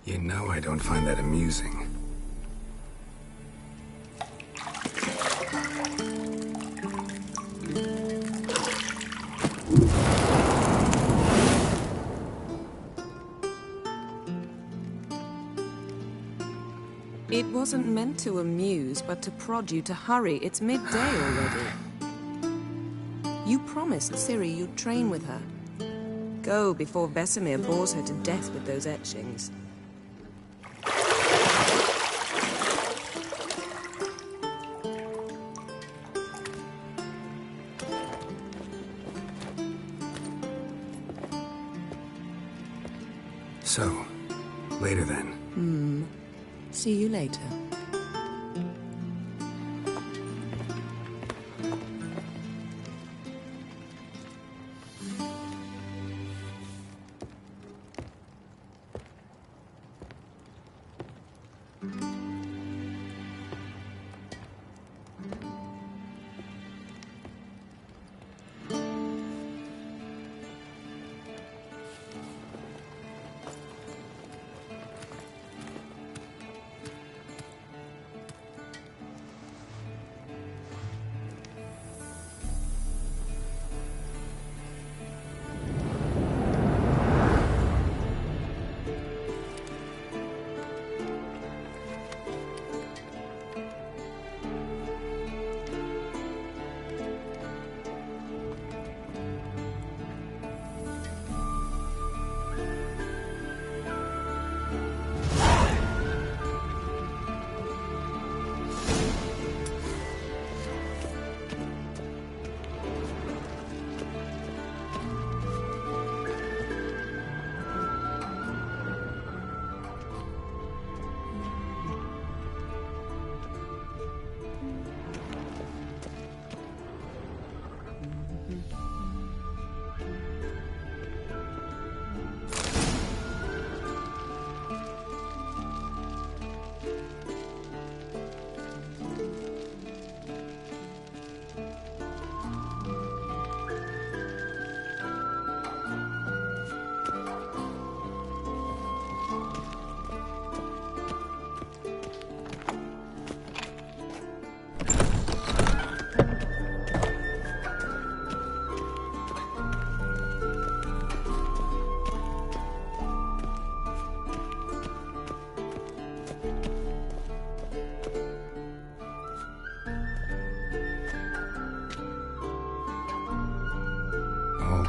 You know I don't find that amusing. It wasn't meant to amuse, but to prod you to hurry. It's midday already. You promised Ciri you'd train with her. Go before Vesemir bores her to death with those etchings. So, later then. See you later.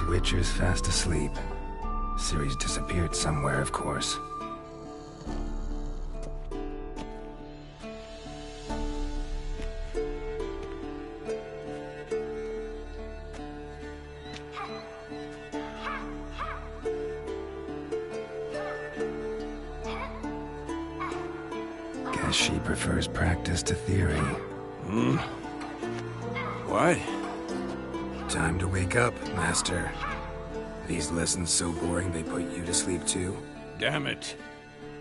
Witcher's fast asleep. Ciri's disappeared somewhere, of course. Guess she prefers practice to theory. What? Time to wake up, Master. These lessons so boring they put you to sleep too? Damn it.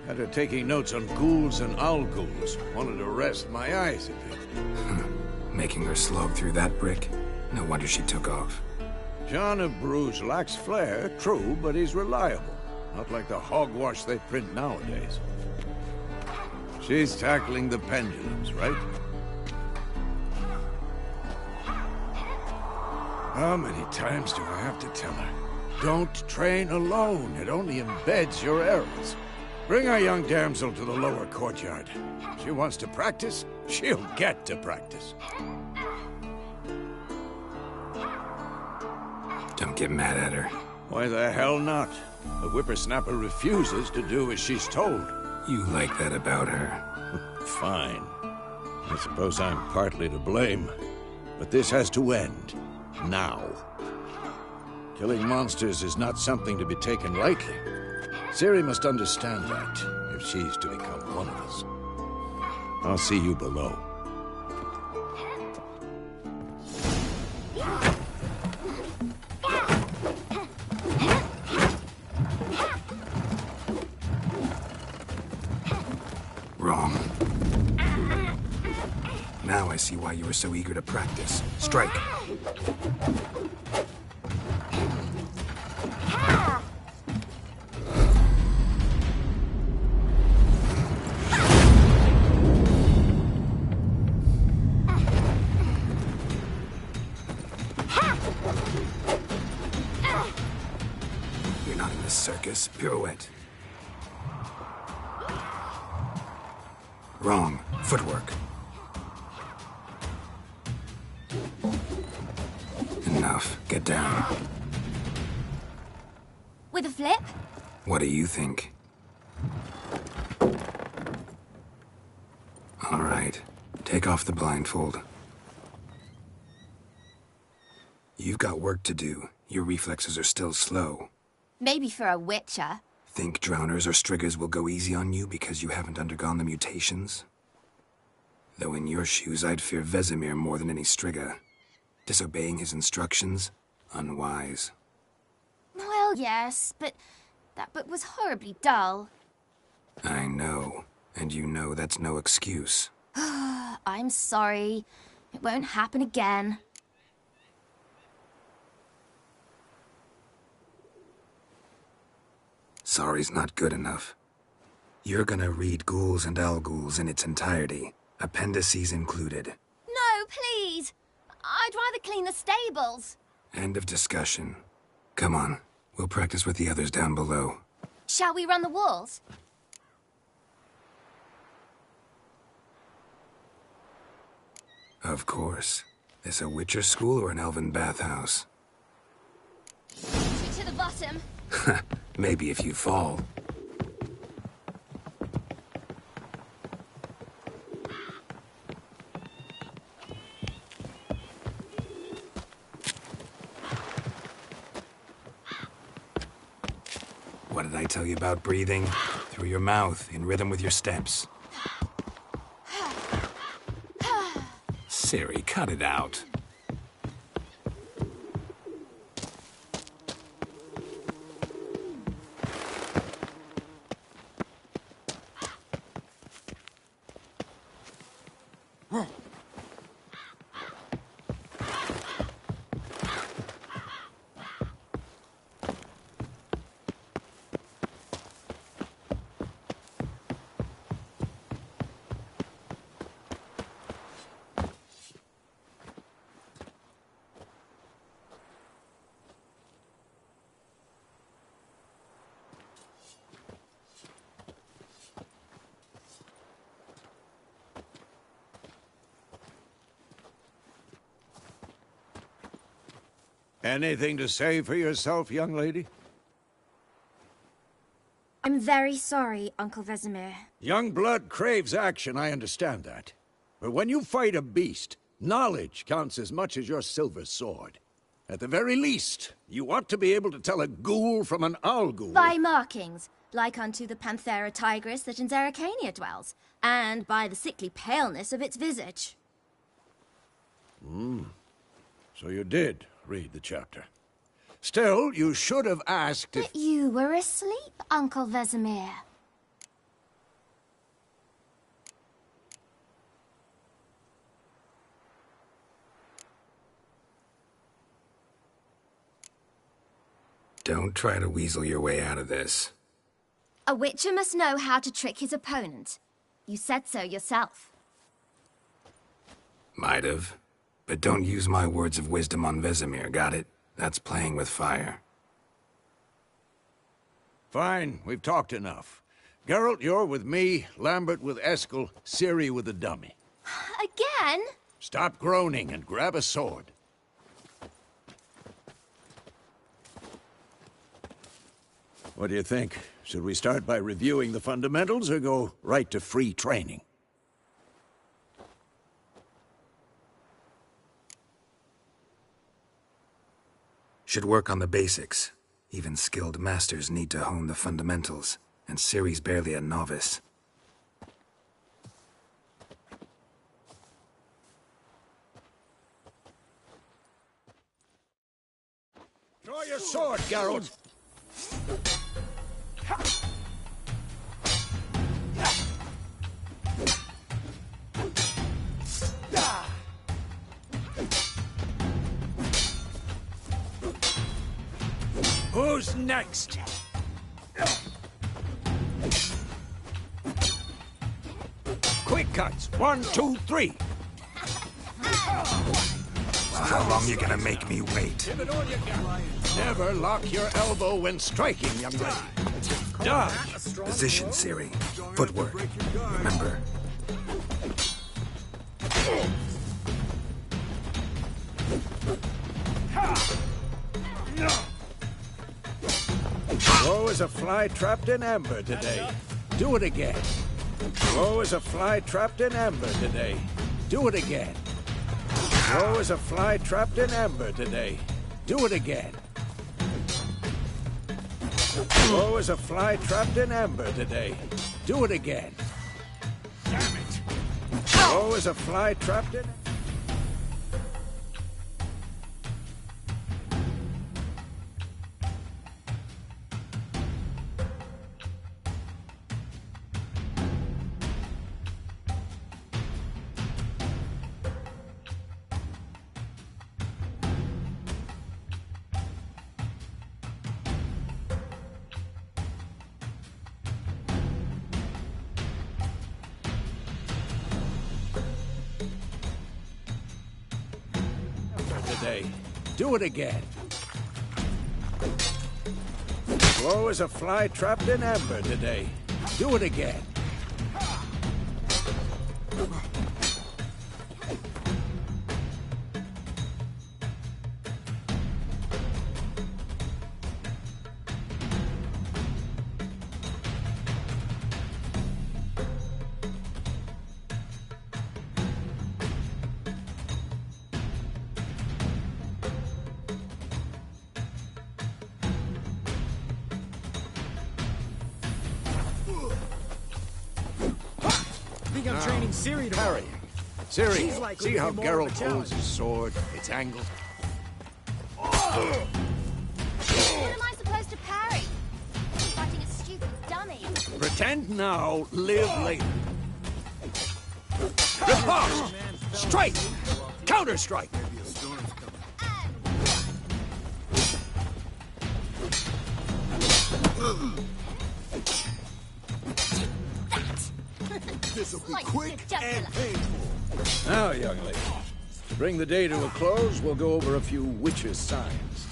After taking notes on ghouls and owl ghouls, wanted to rest my eyes a bit. Making her slog through that brick? No wonder she took off. John of Bruges lacks flair, true, but he's reliable. Not like the hogwash they print nowadays. She's tackling the pendulums, right? How many times do I have to tell her? Don't train alone. It only embeds your errors. Bring our young damsel to the lower courtyard. She wants to practice, she'll get to practice. Don't get mad at her. Why the hell not? The whippersnapper refuses to do as she's told. You like that about her. Fine. I suppose I'm partly to blame. But this has to end. Now. Killing monsters is not something to be taken lightly. Ciri must understand that, if she's to become one of us. I'll see you below. Wrong. Now I see why you were so eager to practice. Strike. this. Pirouette. Wrong. Footwork. Enough. Get down. With a flip? What do you think? All right. Take off the blindfold. You've got work to do. Your reflexes are still slow. Maybe for a witcher. Think drowners or striggers will go easy on you because you haven't undergone the mutations? Though in your shoes, I'd fear Vesemir more than any strigger. Disobeying his instructions? Unwise. Well, yes, but that book was horribly dull. I know. And you know that's no excuse. I'm sorry. It won't happen again. Sorry's not good enough. You're gonna read Ghouls and Al-Ghouls in its entirety, appendices included. No, please! I'd rather clean the stables. End of discussion. Come on, we'll practice with the others down below. Shall we run the walls? Of course. This a Witcher school or an elven bathhouse? To the bottom. Maybe if you fall. What did I tell you about breathing? Through your mouth, in rhythm with your steps. Ciri, cut it out. Anything to say for yourself, young lady? I'm very sorry, Uncle Vesemir. Young blood craves action, I understand that. But when you fight a beast, knowledge counts as much as your silver sword. At the very least, you ought to be able to tell a ghoul from an Al-Ghul. By markings, like unto the Panthera tigris that in Zerrikania dwells, and by the sickly paleness of its visage. So you did read the chapter. Still, you should have asked if... But you were asleep, Uncle Vesemir. Don't try to weasel your way out of this. A witcher must know how to trick his opponent. You said so yourself. Might have. But don't use my words of wisdom on Vesemir, got it? That's playing with fire. Fine, we've talked enough. Geralt, you're with me, Lambert with Eskel, Ciri with the dummy. Again? Stop groaning and grab a sword. What do you think? Should we start by reviewing the fundamentals or go right to free training? Should work on the basics. Even skilled masters need to hone the fundamentals, and Ciri's barely a novice. Draw your sword, Geralt! Who's next? Quick cuts. 1, 2, 3. How long you gonna make me wait? Give it all you got. Never lock your elbow when striking, young lady. Dodge! Position, Ciri. Footwork. Remember. Woe is a fly trapped in amber today. Do it again. Woe is a fly trapped in amber today. Do it again. Woe is a fly trapped in amber today. Do it again. Woe is a fly trapped in amber today. Do it again. Damn it! Woe is a fly trapped in... today. Do it again. Woe is a fly trapped in amber today. Do it again. I'm training Ciri to Harry. Ciri, She's like see how looking more of a Geralt challenge. holds his sword? It's angled. What am I supposed to parry? I'm fighting a stupid dummy. Pretend now, live later. Riposte! Strike! Counter-strike! This'll be quick and painful. Now, young lady, to bring the day to a close, we'll go over a few witches' signs.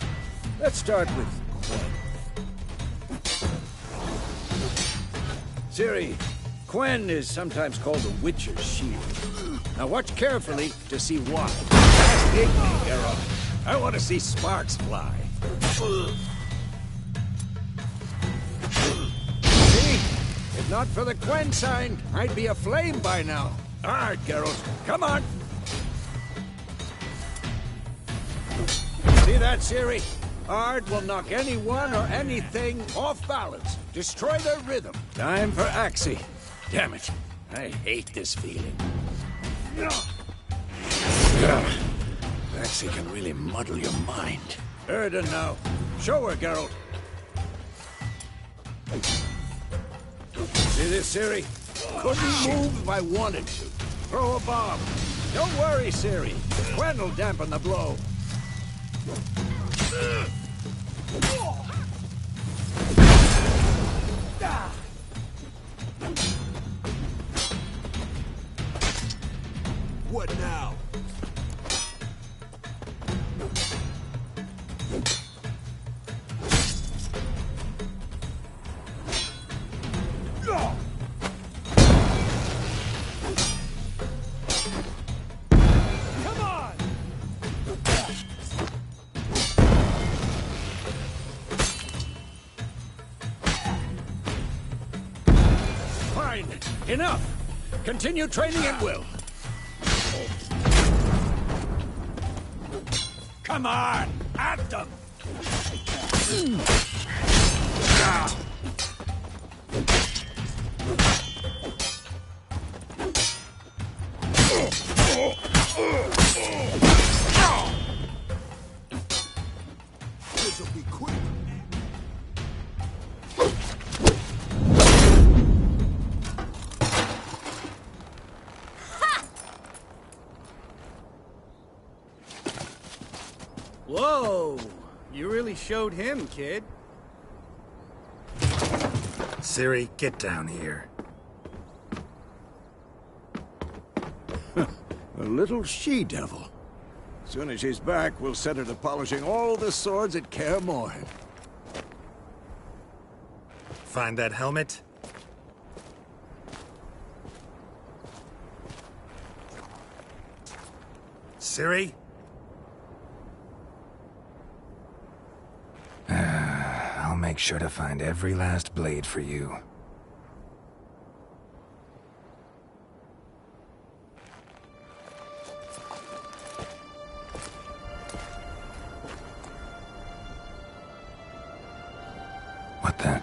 Let's start with Quen. Ciri, Quen is sometimes called the Witcher's Shield. Now watch carefully to see why. Just hit me, Geralt. I want to see sparks fly. See? If not for the Quen sign, I'd be aflame by now. All right, Geralt, come on. See that, Ciri? Ard will knock anyone or anything off balance. Destroy their rhythm. Time for Axii. Damn it. I hate this feeling. Axii can really muddle your mind. Erden now. Show her, Geralt. See this, Ciri? Couldn't move if I wanted to. Throw a bomb. Don't worry, Ciri. Quen will dampen the blow. What now? Come on! Fine. Enough. Continue training at will. Come on! At them! This'll be quick. Whoa! You really showed him, kid. Ciri, get down here. A little she-devil. Soon as she's back, we'll set her to polishing all the swords at Kaer Morhen. Find that helmet? Ciri? I'll make sure to find every last blade for you. What the?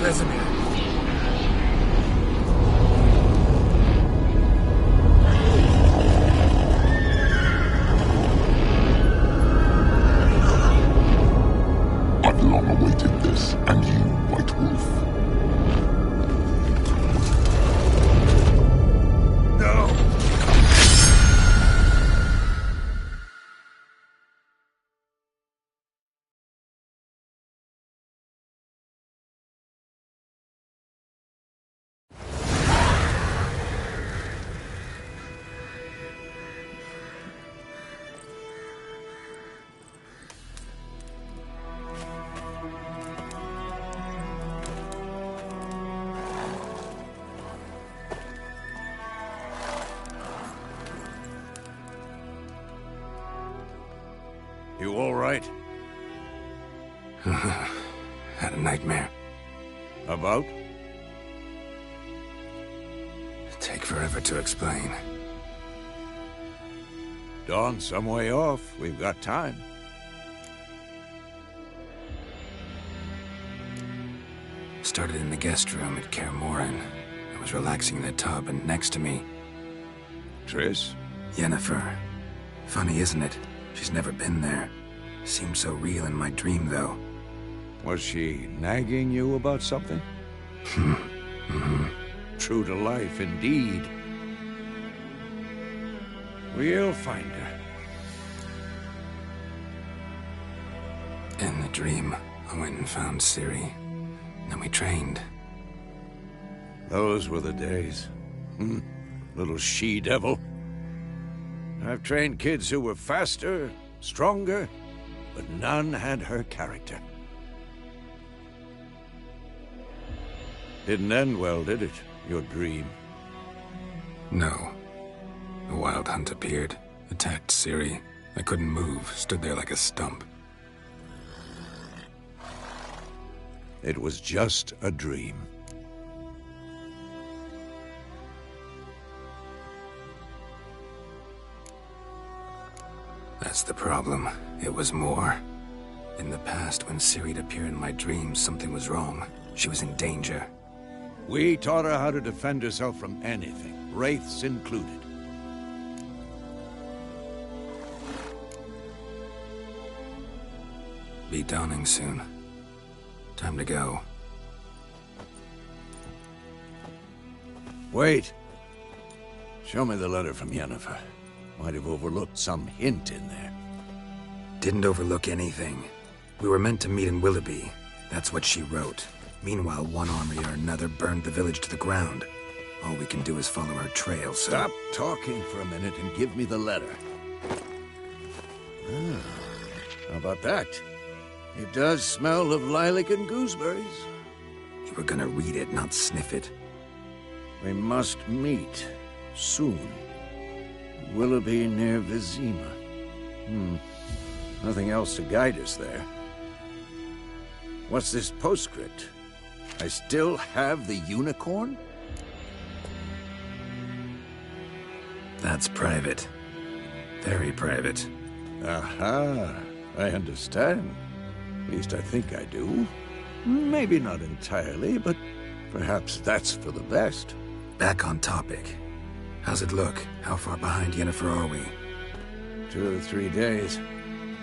Vesemir. I've long awaited this, and you, White Wolf. No! You all right? Had a nightmare. About? Take forever to explain. Dawn's some way off. We've got time. Started in the guest room at Kaer Morhen. I was relaxing in the tub, and next to me, Triss? Yennefer. Funny, isn't it? She's never been there. Seemed so real in my dream, though. Was she nagging you about something? True to life, indeed. We'll find her. In the dream, I went and found Ciri. Then we trained. Those were the days. Little she-devil. I've trained kids who were faster, stronger, but none had her character. Didn't end well, did it? Your dream? No. The Wild Hunt appeared, attacked Ciri. I couldn't move, stood there like a stump. It was just a dream. That's the problem. It was more. In the past, when Ciri'd appear in my dreams, something was wrong. She was in danger. We taught her how to defend herself from anything, wraiths included. Be dawning soon. Time to go. Wait. Show me the letter from Yennefer. Might have overlooked some hint in there. Didn't overlook anything. We were meant to meet in Willoughby. That's what she wrote. Meanwhile, one army or another burned the village to the ground. All we can do is follow her trail, so... Stop talking for a minute and give me the letter. How about that? It does smell of lilac and gooseberries. You were gonna read it, not sniff it. We must meet. Soon. Willoughby near Vizima. Nothing else to guide us there. What's this postscript? I still have the unicorn? That's private. Very private. Aha, I understand. At least I think I do. Maybe not entirely, but perhaps that's for the best. Back on topic. How's it look? How far behind Yennefer are we? 2 or 3 days.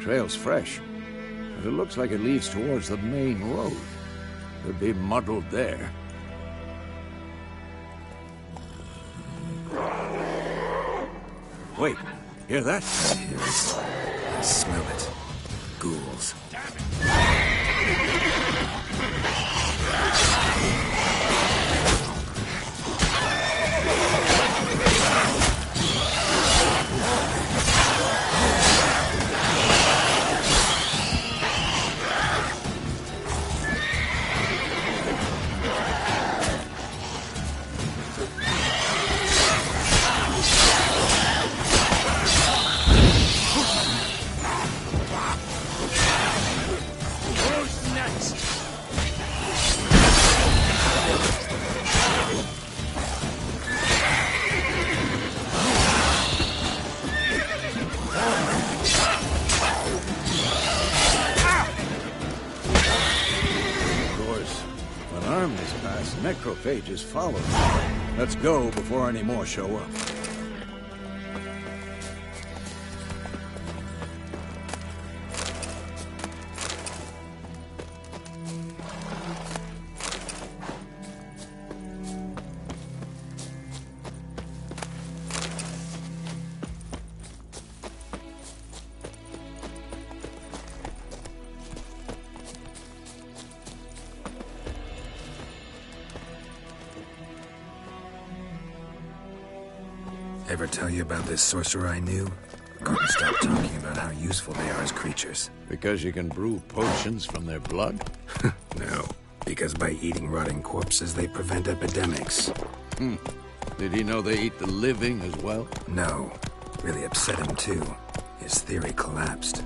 Trail's fresh, but it looks like it leads towards the main road. Could be muddled there. Wait, Hear that? I hear it. I smell it. Ghouls. Necrophages follow. Let's go before any more show up. Ever tell you about this sorcerer I knew? Couldn't stop talking about how useful they are as creatures. Because you can brew potions from their blood? No, because by eating rotting corpses, they prevent epidemics. Did he know they eat the living as well? No. Really upset him, too. His theory collapsed.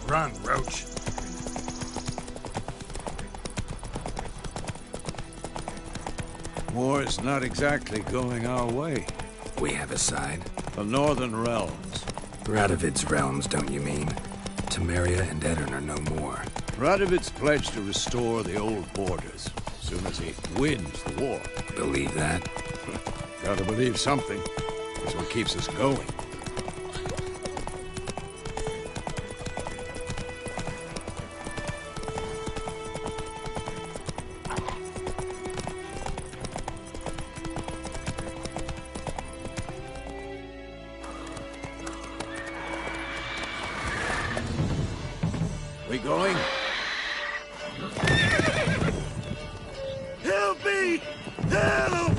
Run, Roach. War's not exactly going our way. We have a side. The Northern Realms. Radovid's realms, don't you mean? Temeria and Edirn are no more. Radovid's pledged to restore the old borders as soon as he wins the war. Believe that? Gotta believe something. It's what keeps us going. We going? Help me! Help!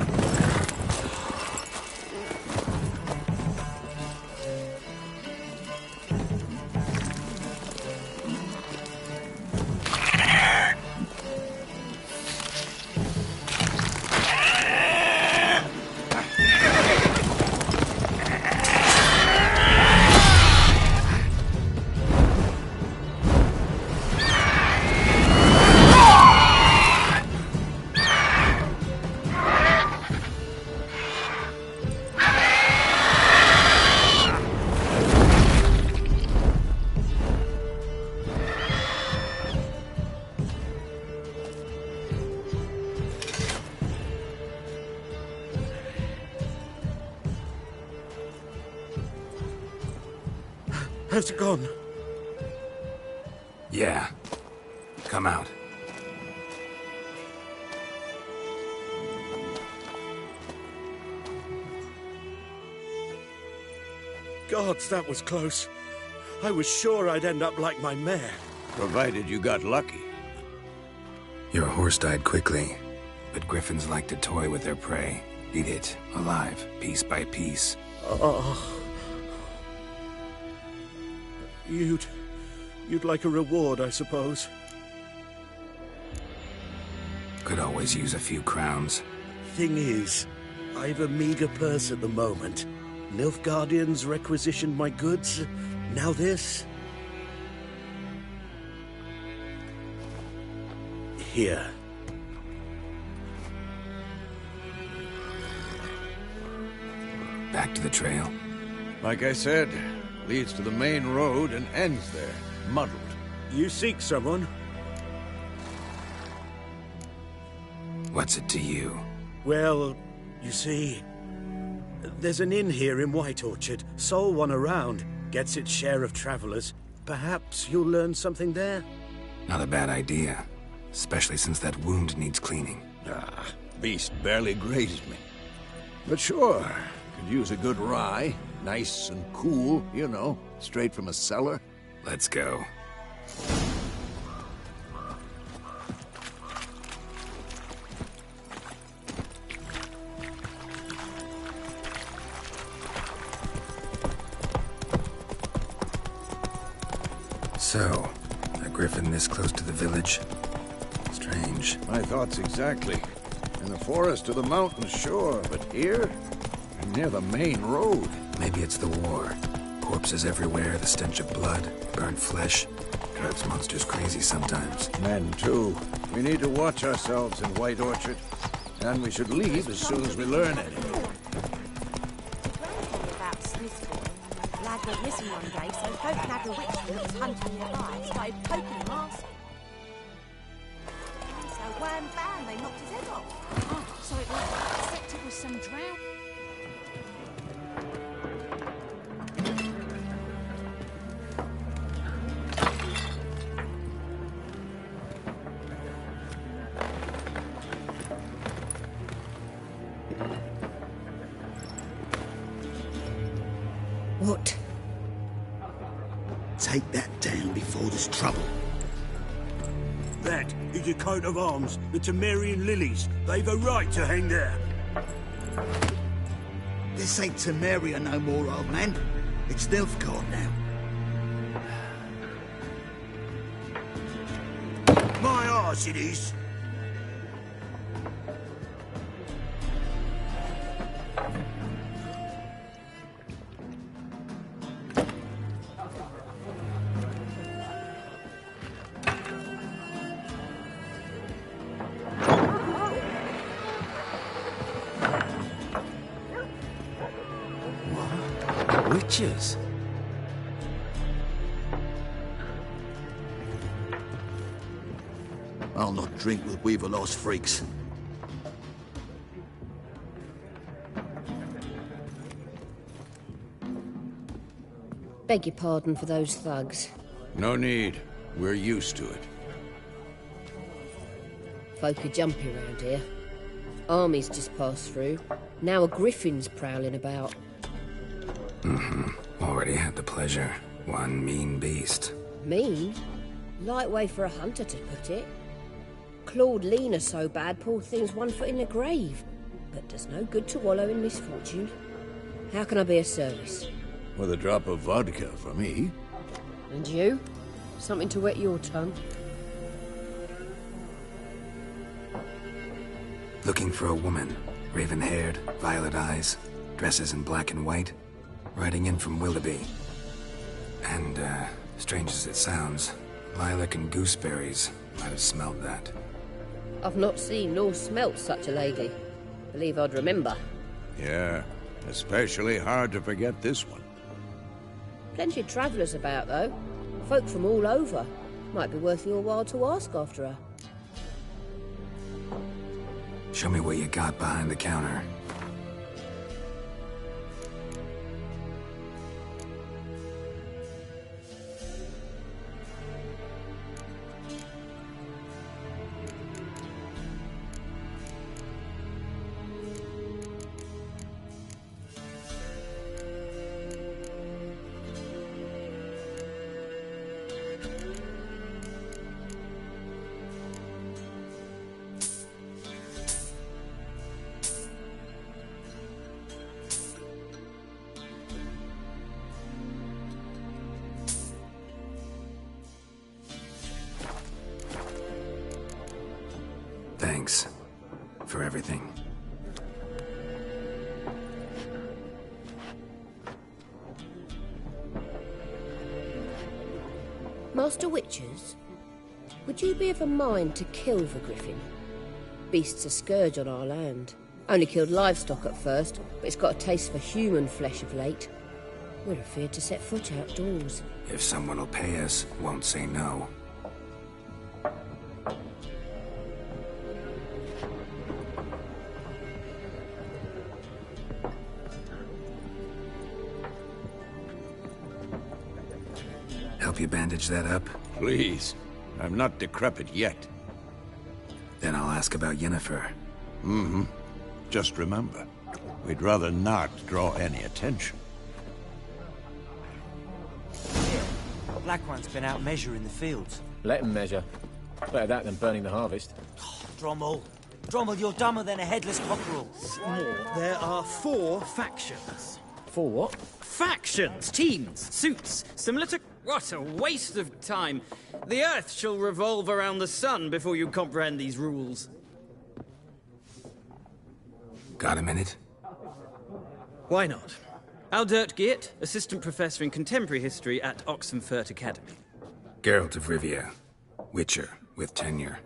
Has it gone? Yeah. Come out. Gods, that was close. I was sure I'd end up like my mare. Provided you got lucky. Your horse died quickly, but griffins like to toy with their prey. Eat it, alive, piece by piece. Oh. You'd like a reward, I suppose. Could always use a few crowns. Thing is, I've a meager purse at the moment. Nilfgaardians requisitioned my goods. Now this. Here. Back to the trail. Like I said, leads to the main road and ends there, muddled. You seek someone? What's it to you? Well, you see, there's an inn here in White Orchard. Sole one around. gets its share of travelers. Perhaps you'll learn something there? Not a bad idea. Especially since that wound needs cleaning. Ah, beast barely grazed me. But sure, could use a good rye. Nice and cool, you know, straight from a cellar. Let's go. So, a griffin this close to the village? Strange. My thoughts exactly. In the forest or the mountains, sure, but here? Near the main road. Maybe it's the war. Corpses everywhere, the stench of blood, burnt flesh. Drives monsters crazy sometimes. Men, too. We need to watch ourselves in White Orchard. And we should leave as soon as we learn anything. About Smithfield. Lad went missing one day, so folk had the witch that was hunting nearby started poking him arse. So wham bam, they knocked his head off. Oh, so it was infected with some drought. What? Take that down before there's trouble. That is a coat of arms, the Temerian lilies. They've a right to hang there. This ain't Temeria no more, old man. It's Nilfgaard now. My arse it is. Witches? I'll not drink with Weaver-lost freaks. Beg your pardon for those thugs. No need. We're used to it. Folk are jumpy around here. Armies just passed through. Now a griffin's prowling about. Already had the pleasure. One mean beast. Mean? Light way for a hunter to put it. Clawed Lena so bad, poor thing's 1 foot in the grave. But does no good to wallow in misfortune. How can I be of service? With a drop of vodka for me. And you? Something to wet your tongue? Looking for a woman. Raven-haired, violet eyes, dresses in black and white. Riding in from Willoughby. And, strange as it sounds, lilac and gooseberries might have smelled that. I've not seen nor smelt such a lady. Believe I'd remember. Yeah, especially hard to forget this one. Plenty of travellers about, though. Folk from all over. Might be worth your while to ask after her. Show me what you got behind the counter. Thanks for everything. Master Witchers, would you be of a mind to kill the griffin? Beast's a scourge on our land. Only killed livestock at first, but it's got a taste for human flesh of late. We're afeard to set foot outdoors. If someone will pay us, won't say no. help you bandage that up? Please. I'm not decrepit yet. Then I'll ask about Yennefer. Mm-hmm. Just remember, we'd rather not draw any attention. Black One's been out measuring the fields. Let him measure. Better that than burning the harvest. Drommel. Drommel, you're dumber than a headless cockerel. More. There are 4 factions. 4 what? Factions, teams, suits, similar to... What a waste of time. The Earth shall revolve around the sun before you comprehend these rules. Got a minute? Why not? Aldert Geert, Assistant Professor in Contemporary History at Oxenfurt Academy. Geralt of Rivia. Witcher, with tenure.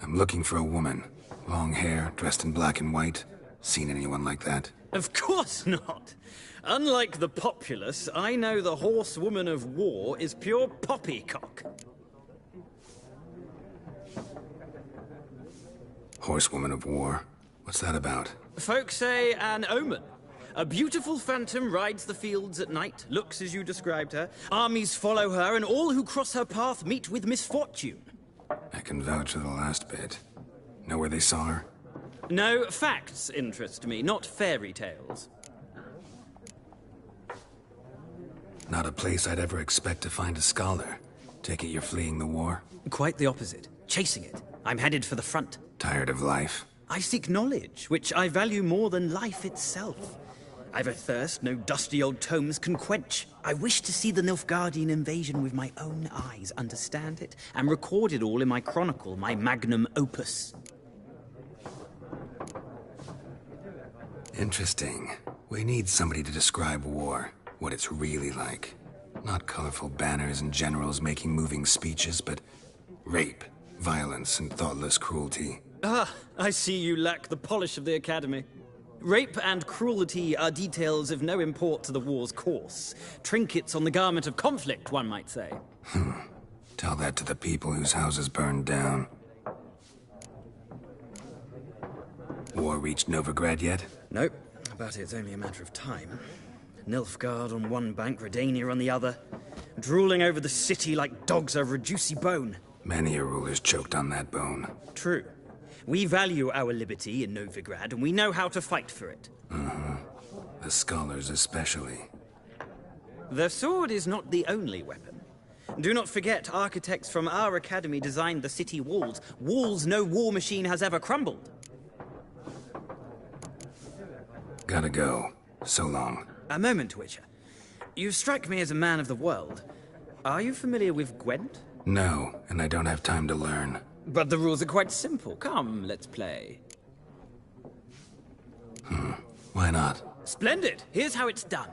I'm looking for a woman. Long hair, dressed in black and white. Seen anyone like that? Of course not. Unlike the populace, I know the horsewoman of war is pure poppycock. Horsewoman of war? What's that about? Folk say an omen. A beautiful phantom rides the fields at night, looks as you described her. Armies follow her, and all who cross her path meet with misfortune. I can vouch for the last bit. Know where they saw her? No, facts interest me, not fairy tales. Not a place I'd ever expect to find a scholar. Take it you're fleeing the war? Quite the opposite. Chasing it. I'm headed for the front. Tired of life? I seek knowledge, which I value more than life itself. I've a thirst no dusty old tomes can quench. I wish to see the Nilfgaardian invasion with my own eyes, understand it, and record it all in my chronicle, my magnum opus. Interesting. We need somebody to describe war, what it's really like. Not colorful banners and generals making moving speeches, but rape, violence, and thoughtless cruelty. Ah, I see you lack the polish of the Academy. Rape and cruelty are details of no import to the war's course. Trinkets on the garment of conflict, one might say. Tell that to the people whose houses burned down. War reached Novigrad yet? Nope, but it's only a matter of time. Nilfgaard on one bank, Redania on the other, drooling over the city like dogs over a juicy bone. Many a ruler's choked on that bone. True. We value our liberty in Novigrad, and we know how to fight for it. The scholars especially. The sword is not the only weapon. Do not forget, architects from our academy designed the city walls. Walls no war machine has ever crumbled. Gotta go. So long. A moment, Witcher. You strike me as a man of the world. Are you familiar with Gwent? No, and I don't have time to learn. But the rules are quite simple. Come, let's play. Why not? Splendid! Here's how it's done.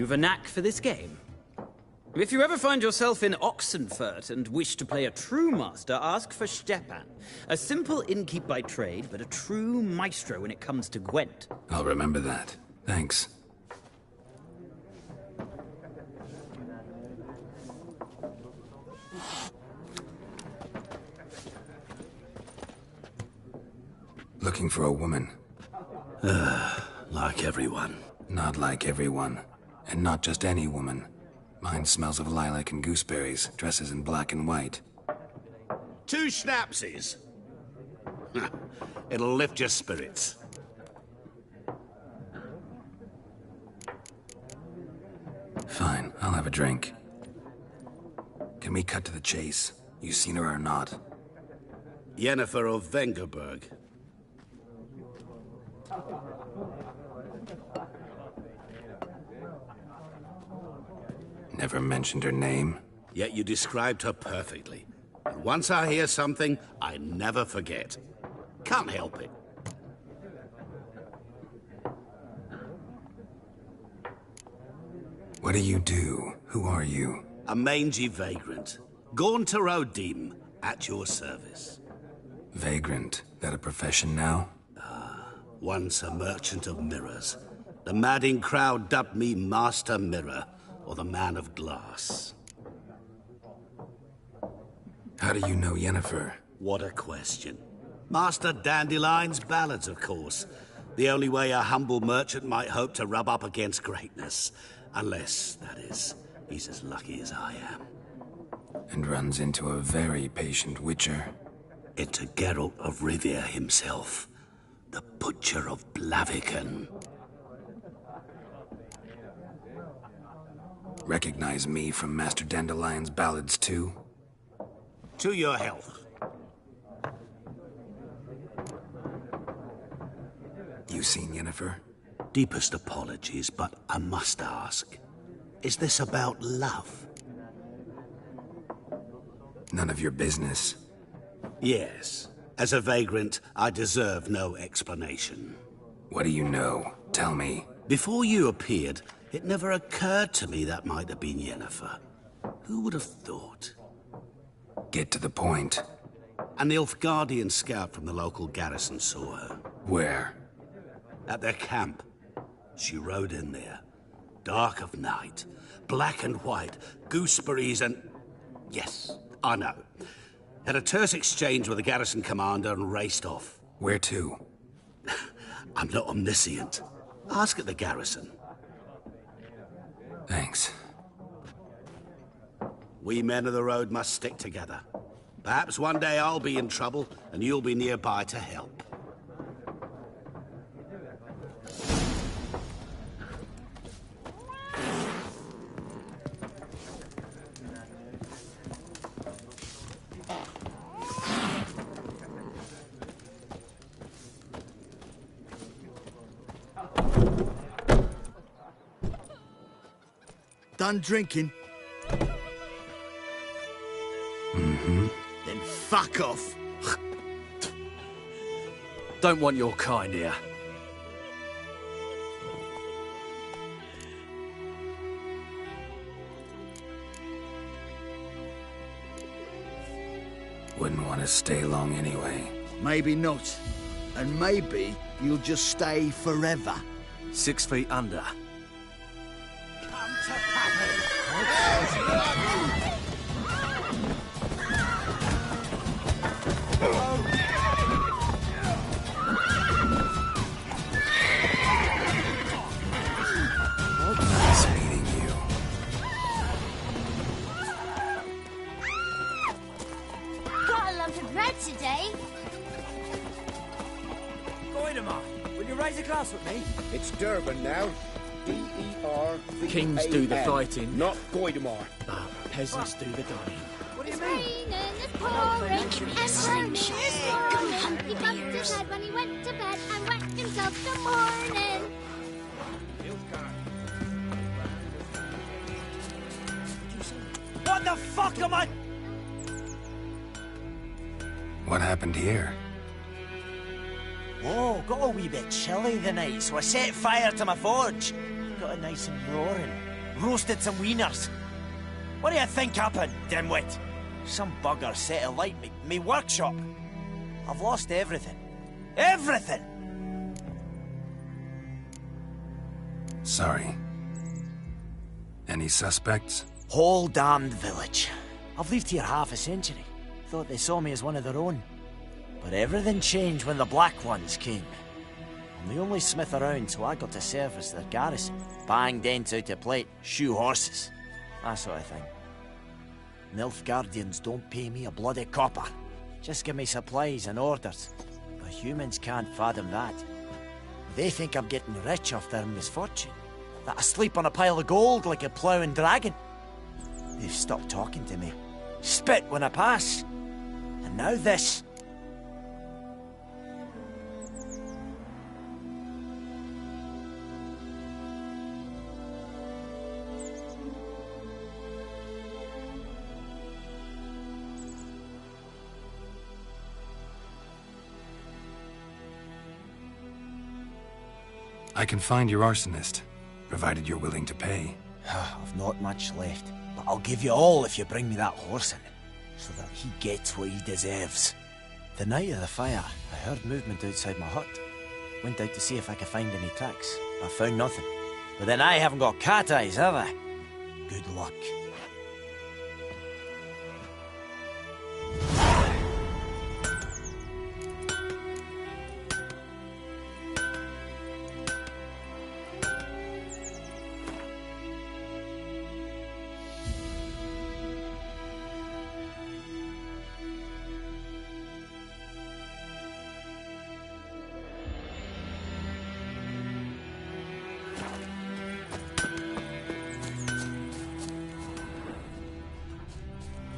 you've a knack for this game. If you ever find yourself in Oxenfurt and wish to play a true master, ask for Stepan. A simple innkeep by trade, but a true maestro when it comes to Gwent. I'll remember that. Thanks. Looking for a woman. Like everyone. Not like everyone. And not just any woman. Mine smells of lilac and gooseberries, dresses in black and white. 2 schnapsies. It'll lift your spirits. Fine, I'll have a drink. Can we cut to the chase? You seen her or not? Yennefer of Vengerberg. Never mentioned her name. Yet you described her perfectly. And once I hear something, I never forget. Can't help it. What do you do? Who are you? A mangy vagrant. Gaunter Odim, at your service. Vagrant. That a profession now? Once a merchant of mirrors. The madding crowd dubbed me Master Mirror, or the Man of Glass. How do you know Yennefer? What a question. Master Dandelion's ballads, of course. The only way a humble merchant might hope to rub up against greatness. Unless, that is, he's as lucky as I am. And runs into a very patient witcher. Into Geralt of Rivia himself. The Butcher of Blaviken. Recognize me from Master Dandelion's ballads, too? To your health. You seen Yennefer? Deepest apologies, but I must ask. Is this about love? None of your business. Yes. As a vagrant, I deserve no explanation. What do you know? Tell me. Before you appeared, it never occurred to me that might have been Yennefer. Who would have thought? Get to the point. An Nilfgaardian scout from the local garrison saw her. Where? At their camp. She rode in there. Dark of night. Black and white. Gooseberries and... Yes, I know. Had a terse exchange with the garrison commander and raced off. Where to? I'm not omniscient. Ask at the garrison. Thanks. We men of the road must stick together. Perhaps one day I'll be in trouble and you'll be nearby to help. Done drinking? Mm-hmm. Then fuck off. Don't want your kind here. Wouldn't want to stay long anyway. Maybe not. And maybe you'll just stay forever. 6 feet under. Nice meeting you. Got a lump of bread today. Goidemar, will you raise a glass with me? It's Durban now. D-E-R-V-A-N. Kings do the fighting. Not Goidemar. Peasants do the dying. What do you It's mean? raining, it's pouring, and burning this morning. He bumped his head when he went to bed and wet himself till morning. What the fuck am I... What happened here? Got a wee bit chilly the night, so I set fire to my forge. Got it nice and roaring. Roasted some wieners. What do you think happened, dimwit? Some bugger set alight me workshop. I've lost everything. Everything! Sorry. Any suspects? Whole damned village. I've lived here half a century. Thought they saw me as one of their own. But everything changed when the Black Ones came. I'm the only smith around, so I got to serve as their garrison. Bang dents out of plate, shoe horses. That sort of thing. Nilfgaardians don't pay me a bloody copper. Just give me supplies and orders. But humans can't fathom that. They think I'm getting rich off their misfortune. That I sleep on a pile of gold like a ploughing dragon. They've stopped talking to me. Spit when I pass. And now this. I can find your arsonist, provided you're willing to pay. I've not much left, but I'll give you all if you bring me that horse in, so that he gets what he deserves. The night of the fire, I heard movement outside my hut. Went out to see if I could find any tracks. I found nothing. But then I haven't got cat eyes, have I? Good luck.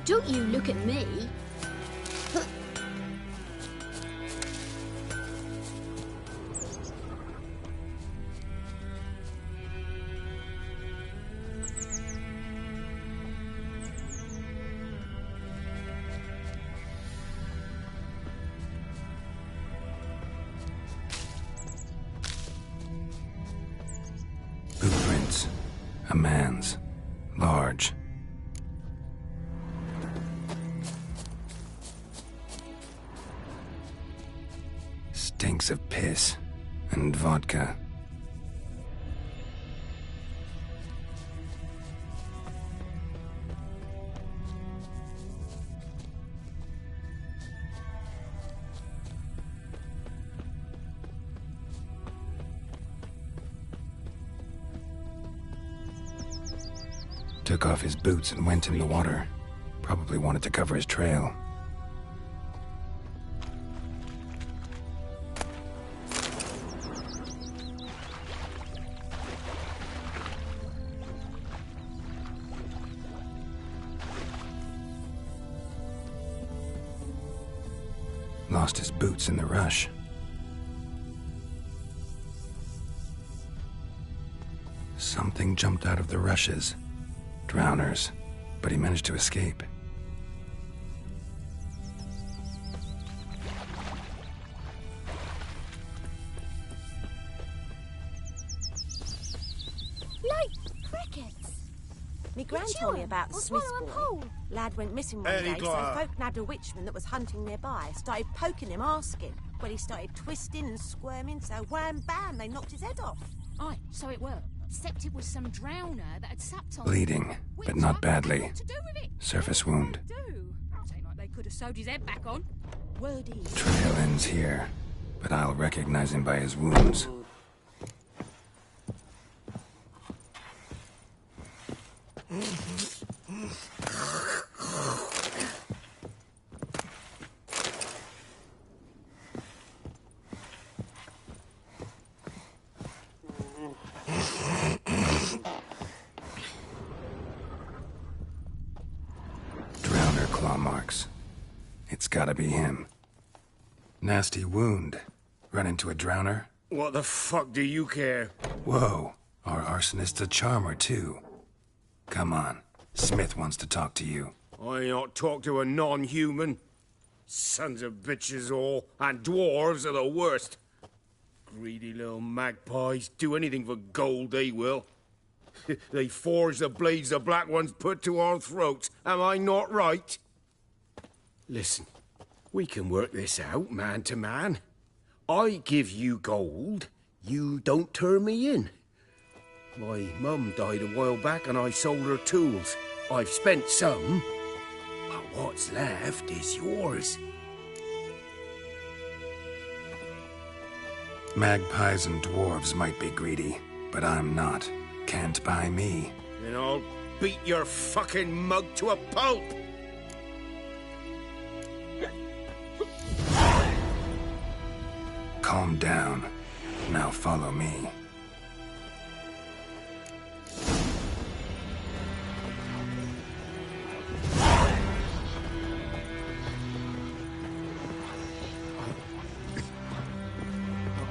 Don't you look at me. Footprints. A man's. Large. Stinks of piss and vodka. Took off his boots and went in the water. Probably wanted to cover his trail. Lost his boots in the rush. Something jumped out of the rushes. Drowners. But he managed to escape. Me gran told me about the Smith's boy. Lad went missing one day, so folk nabbed a witchman that was hunting nearby. Started poking him, asking. Well, he started twisting and squirming, so wham bam, they knocked his head off. Aye, so it were. Except it was some drowner that had sapped on Bleeding, but not badly. Surface wound. Ain't like they could have sewed his head back on. Wordy. Trail ends here, but I'll recognize him by his wounds. Drowner claw marks. It's gotta be him. Nasty wound. Run into a drowner? What the fuck do you care? Whoa, our arsonist's a charmer too. Come on, Smith wants to talk to you. I not talk to a non-human. Sons of bitches all, and dwarves are the worst. Greedy little magpies, do anything for gold they will. They forge the blades the Black Ones put to our throats. Am I not right? Listen, we can work this out, man to man. I give you gold, you don't turn me in. My mum died a while back and I sold her tools. I've spent some, but what's left is yours. Magpies and dwarves might be greedy, but I'm not. Can't buy me. Then I'll beat your fucking mug to a pulp! Calm down. Now follow me.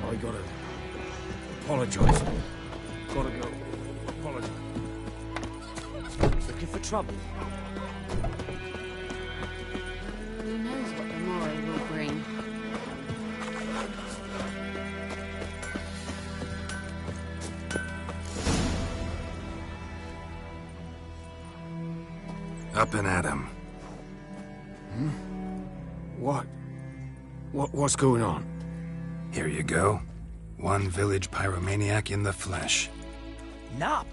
I gotta apologize. Gotta go. Apologize. Looking for trouble? Who knows what the morrow will bring? Up and at 'em. What's going on? Here you go. One village pyromaniac in the flesh. Nap?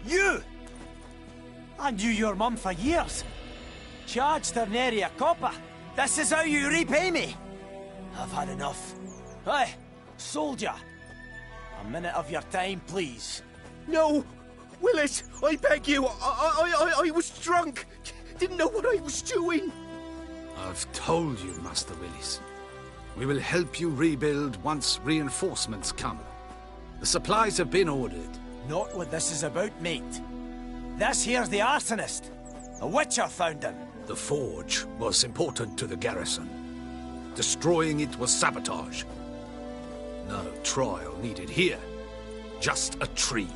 You? I knew your mum for years. Charged her nary a copper. This is how you repay me. I've had enough. Hey, soldier. A minute of your time, please. No! Willis, I beg you. I was drunk. Didn't know what I was doing. I've told you, Master Willis. We will help you rebuild once reinforcements come. The supplies have been ordered. Not what this is about, mate. This here's the arsonist. A witcher found him. The forge was important to the garrison. Destroying it was sabotage. No trial needed here. Just a tree.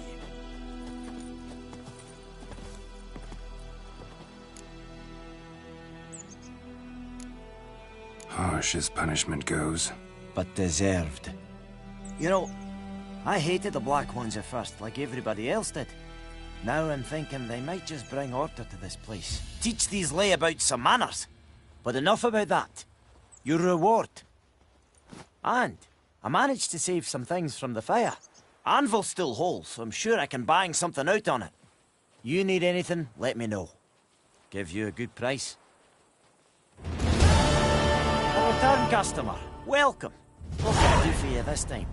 Harsh as punishment goes. But deserved. You know, I hated the Black Ones at first, like everybody else did. Now I'm thinking they might just bring order to this place. Teach these layabouts some manners. But enough about that. Your reward. And I managed to save some things from the fire. Anvil's still whole, so I'm sure I can bang something out on it. You need anything, let me know. Give you a good price. A return customer. Welcome. What can I do for you this time?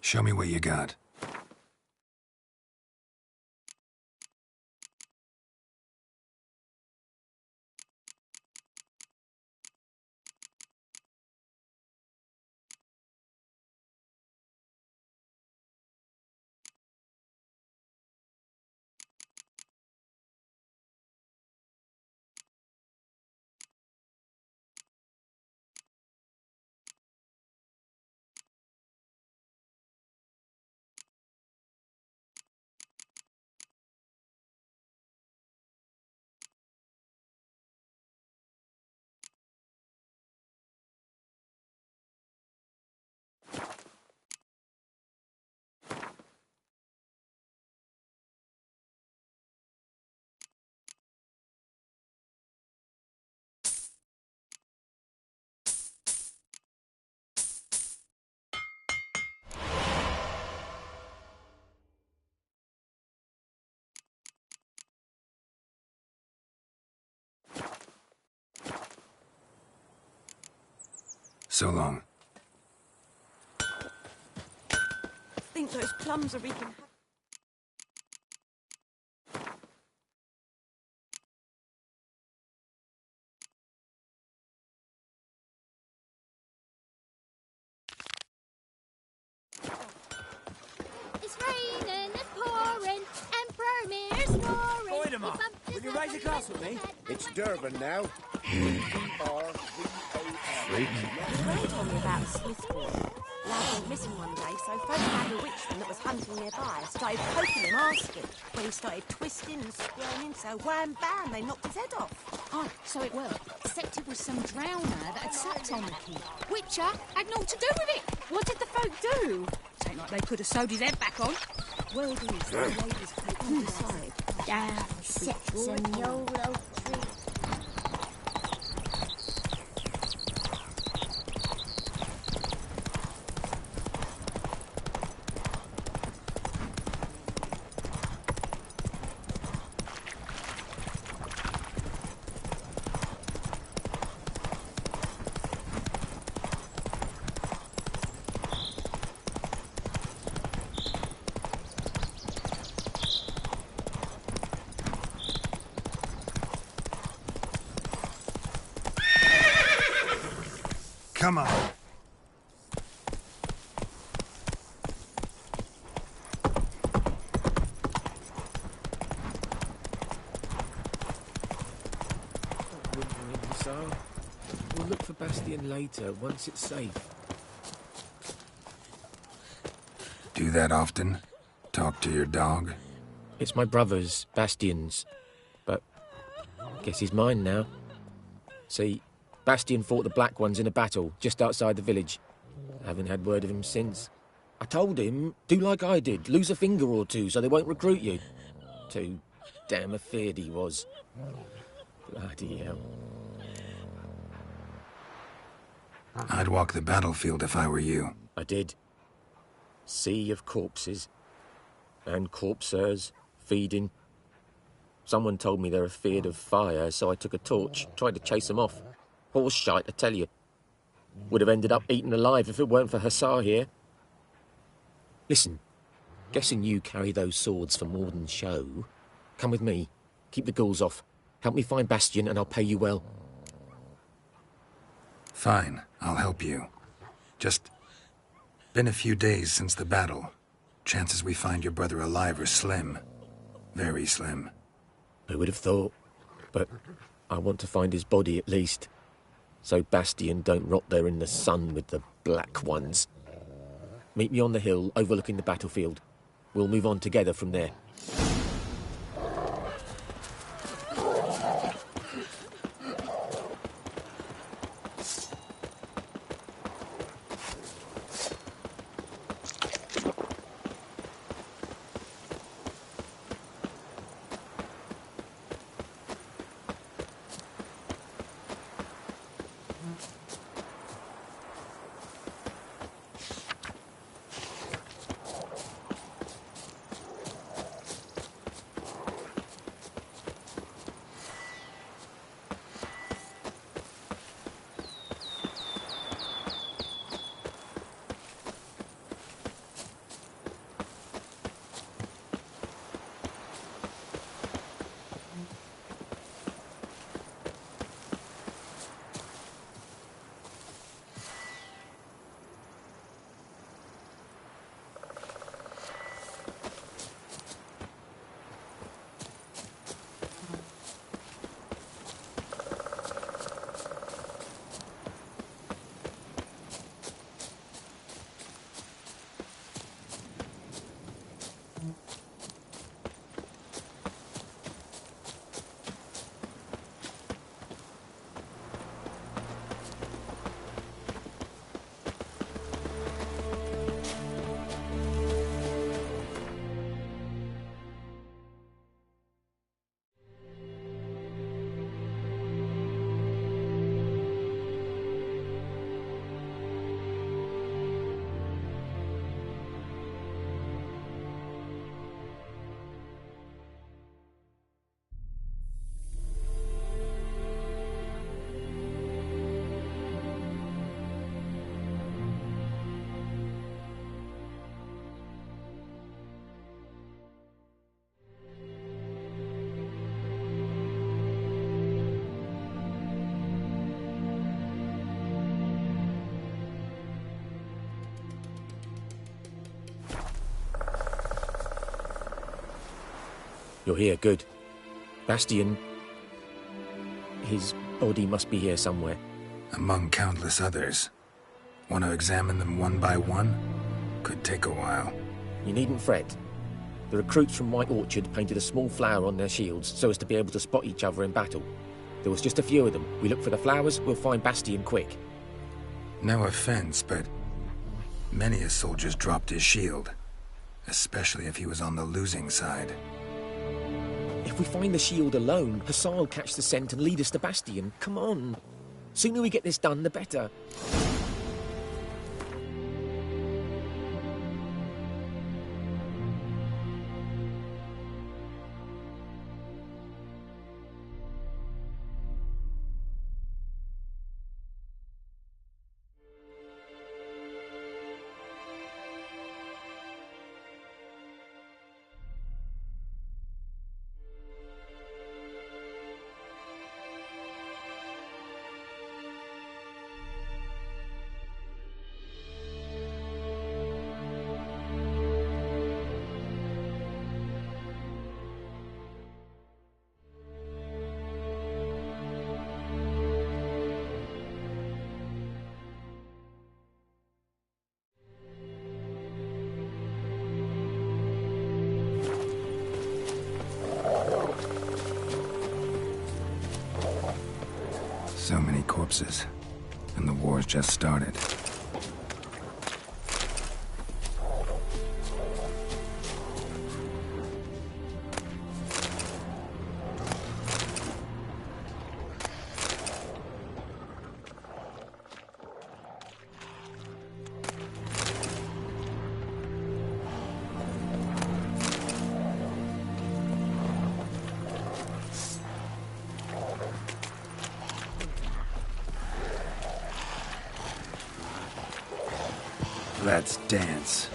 Show me what you got. So long. I think those plums are wreaking havoc. It's raining, it's pouring, Emperor Mir's roaring. Voidemar, will you raise a glass with me? It's Durban now. Ray told me about Smithport. Lad went missing one day, so folk found a witchman that was hunting nearby. Started poking him, asking. When he started twisting and squirming, so wham bam, they knocked his head off. Oh, so it were. Except it was some drowner that had sacked on the key. Witcher had naught to do with it. What did the folk do? Ain't like they could have sewed his head back on. Well, these ladies take on the side. Damn, sets and YOLO tree. Come on. So, we'll look for Bastion later, once it's safe. Do that often? Talk to your dog? It's my brother's, Bastion's. But I guess he's mine now. See, Bastion fought the Black Ones in a battle just outside the village. I haven't had word of him since. I told him, do like I did, lose a finger or two so they won't recruit you. Too damn afeard he was. Bloody hell. I'd walk the battlefield if I were you. I did. Sea of corpses. And corpsers, feeding. Someone told me they're afeard of fire, so I took a torch, tried to chase them off. Horse shite, I tell you. Would have ended up eaten alive if it weren't for Hussar here. Listen, guessing you carry those swords for more than show. Come with me. Keep the ghouls off. Help me find Bastion and I'll pay you well. Fine, I'll help you. Just been a few days since the battle. Chances we find your brother alive are slim. Very slim. Who would have thought? But I want to find his body at least. So Bastion don't rot there in the sun with the Black Ones. Meet me on the hill overlooking the battlefield. We'll move on together from there. You're here, good. Bastion... his body must be here somewhere. Among countless others. Want to examine them one by one? Could take a while. You needn't fret. The recruits from White Orchard painted a small flower on their shields so as to be able to spot each other in battle. There was just a few of them. We look for the flowers, we'll find Bastion quick. No offense, but Many a soldier's dropped his shield, especially if he was on the losing side. If we find the shield alone, Hassan will catch the scent and lead us to Bastion. Come on. Sooner we get this done, the better. So many corpses, and the war's just started. Let's dance.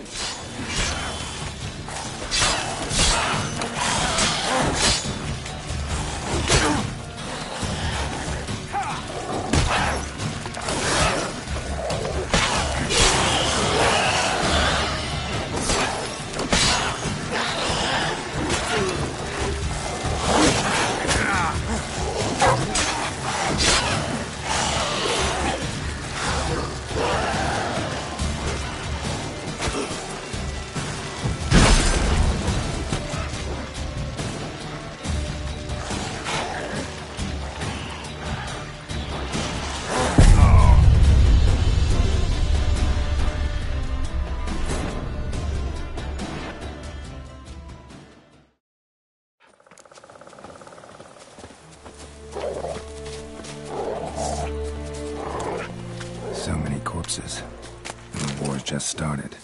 So many corpses, and the war's just started.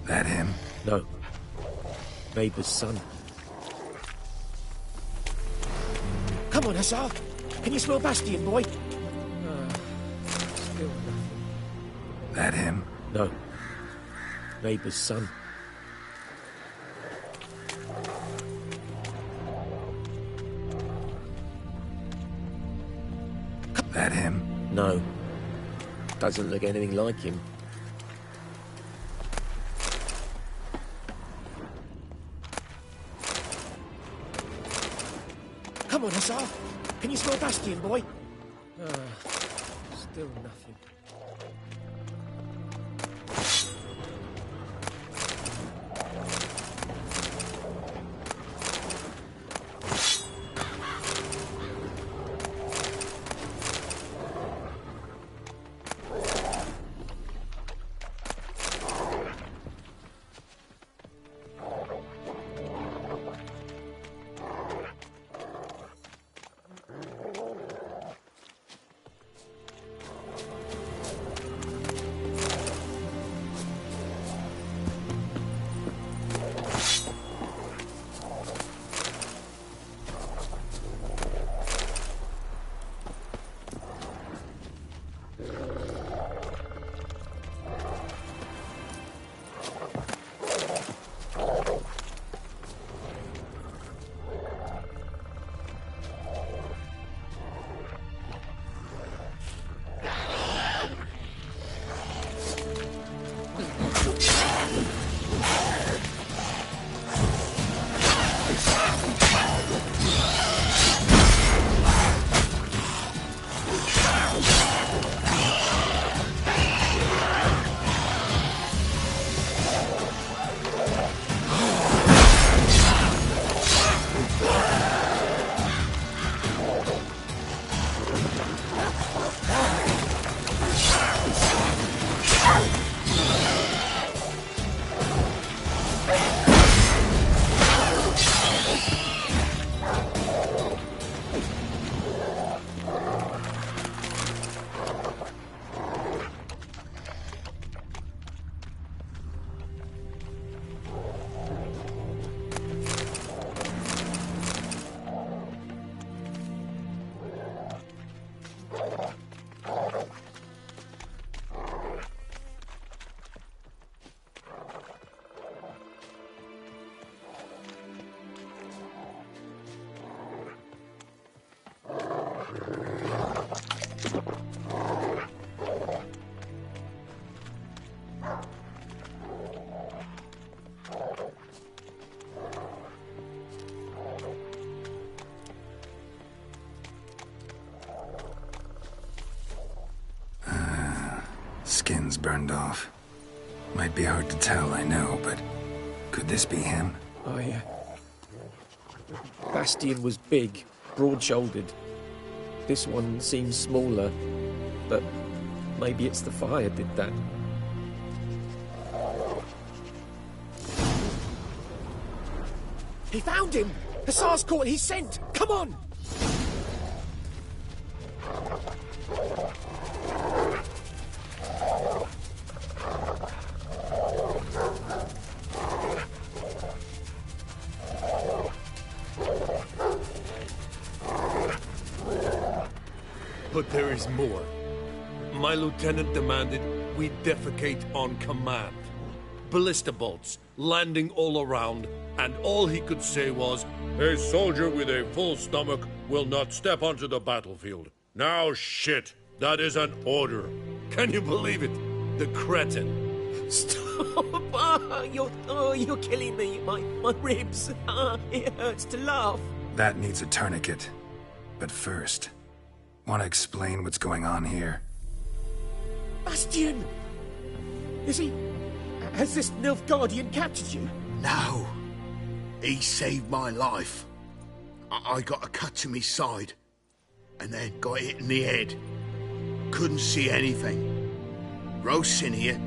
That him? No. Maber's son. Come on, Hussar. Can you smell Bastion, boy? Still nothing. That him? No. Maber's son. That him? No. Doesn't look anything like him. Come on, Hussar. Can you smell Bastion, boy? Still nothing. clothes burned off. Might be hard to tell, I know, but could this be him? Bastian was big, broad-shouldered. This one seems smaller, but maybe it's the fire did that. He found him! Hussar's caught his scent! Come on! But there is more. My lieutenant demanded we defecate on command. Ballista bolts, landing all around, and all he could say was, "A soldier with a full stomach will not step onto the battlefield." Now shit, that is an order. Can you believe it? The cretin. Stop! You're killing me. My ribs. It hurts to laugh. That needs a tourniquet. But first, want to explain what's going on here? Bastian! Has this Nilfgaardian captured you? No. He saved my life. I got a cut to my side, and then got hit in the head. Couldn't see anything. Rosinia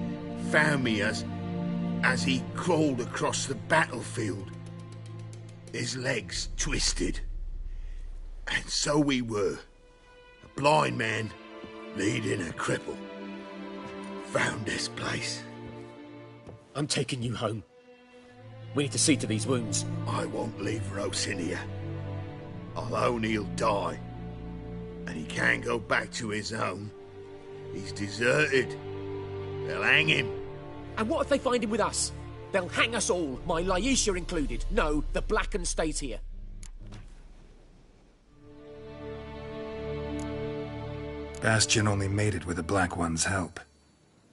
found me as he crawled across the battlefield. His legs twisted. And so we were. A blind man leading a cripple. Found this place. I'm taking you home. We need to see to these wounds. I won't leave Rosinia. I'll own he'll die. And he can't go back to his own. He's deserted. They'll hang him. And what if they find him with us? They'll hang us all, my Laisha included. No, the Blacken stays here. Bastian only made it with the Black One's help.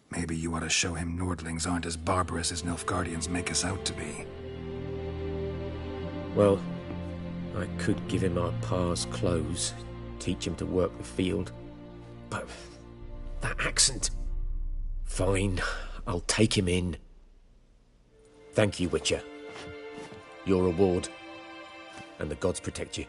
Maybe you ought to show him Nordlings aren't as barbarous as Nilfgaardians make us out to be. Well, I could give him our pa's clothes, teach him to work the field. But that accent... Fine, I'll take him in. Thank you, Witcher. Your reward. And the gods protect you.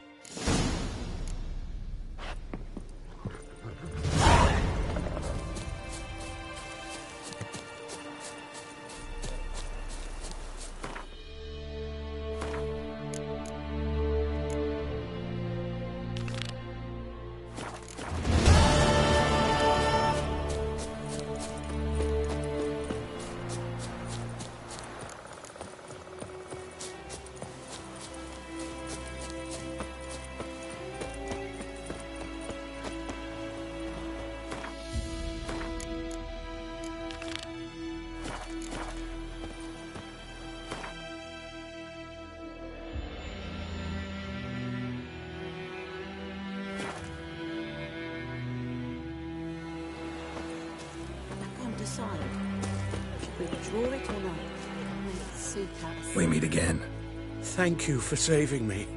We meet again. Thank you for saving me.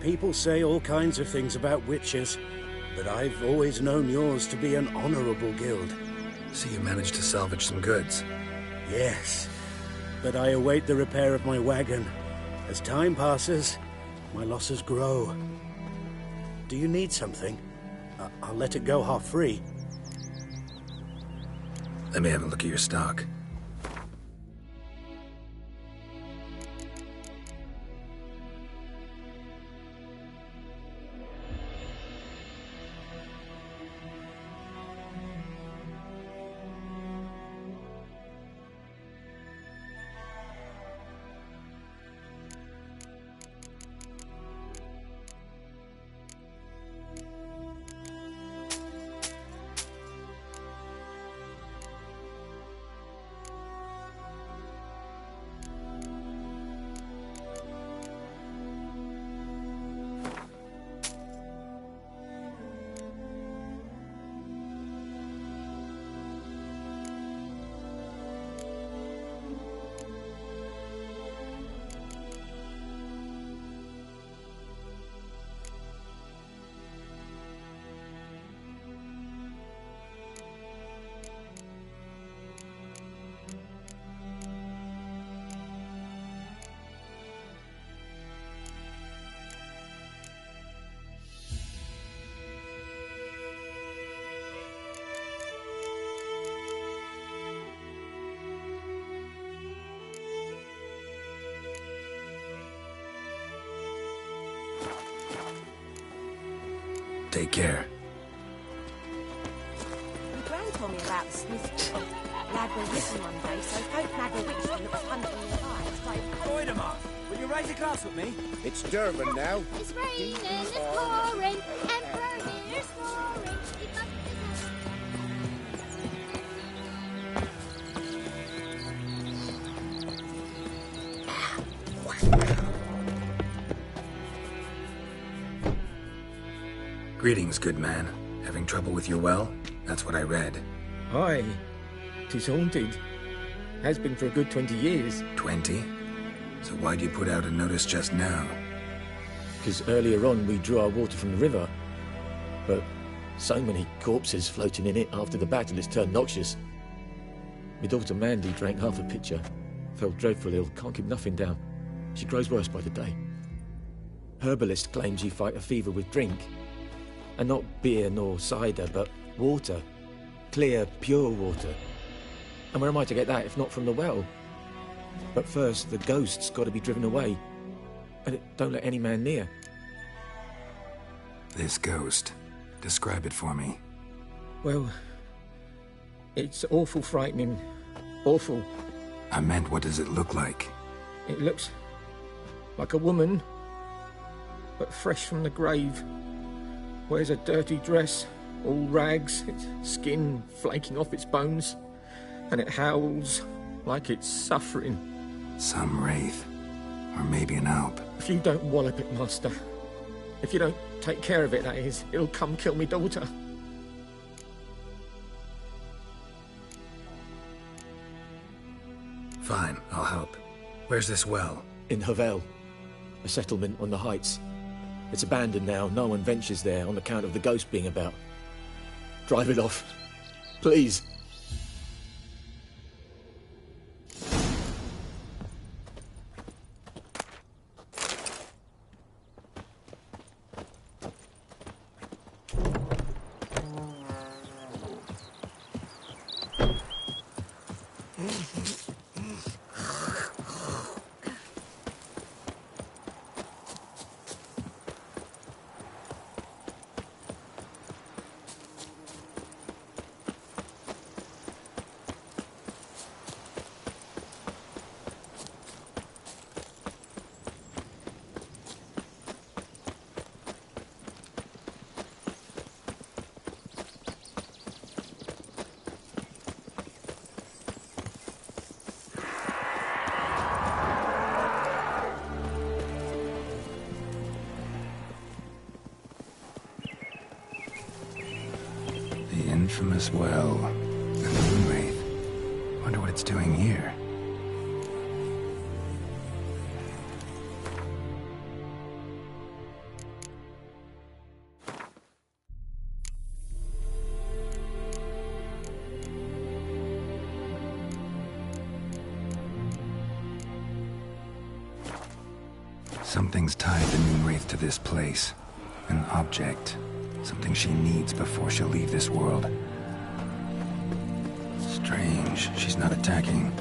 People say all kinds of things about witches, but I've always known yours to be an honorable guild. So you managed to salvage some goods? Yes, but I await the repair of my wagon. As time passes, my losses grow. Do you need something? I'll let it go half-free. Let me have a look at your stock. Take care. My gran told me about the Smiths. Lad went missing one day, so folk nagged a witchman that was hunting nearby. Wait a minute. Will you raise a glass with me? It's Durban now. It's raining, it's pouring, Emperor Mir's snoring. It must Greetings, good man. Having trouble with your well? That's what I read. Aye. 'Tis haunted. Has been for a good 20 years. 20? So why'd you put out a notice just now? Because earlier on we drew our water from the river. But so many corpses floating in it after the battle it's turned noxious. My daughter Mandy drank half a pitcher. Fell dreadful ill, can't keep nothing down. She grows worse by the day. Herbalist claims you fight a fever with drink. And not beer nor cider, but water. Clear, pure water. And where am I to get that if not from the well? But first, the ghost's got to be driven away. And it don't let any man near. This ghost. Describe it for me. Well, it's awful frightening. Awful. I meant, what does it look like? It looks like a woman, but fresh from the grave. Wears a dirty dress, all rags, its skin flaking off its bones, and it howls like it's suffering. Some wraith. Or maybe an alp. If you don't wallop it, Master, if you don't take care of it, that is, it'll come kill me daughter. Fine, I'll help. Where's this well? In Havel, a settlement on the heights. It's abandoned now. No one ventures there on account of the ghost being about. Drive it off, please. Infamous well. The moon wraith. Wonder what it's doing here. Something's tied the moon wraith to this place. An object. Something she needs before she'll leave this world. Strange, she's not attacking.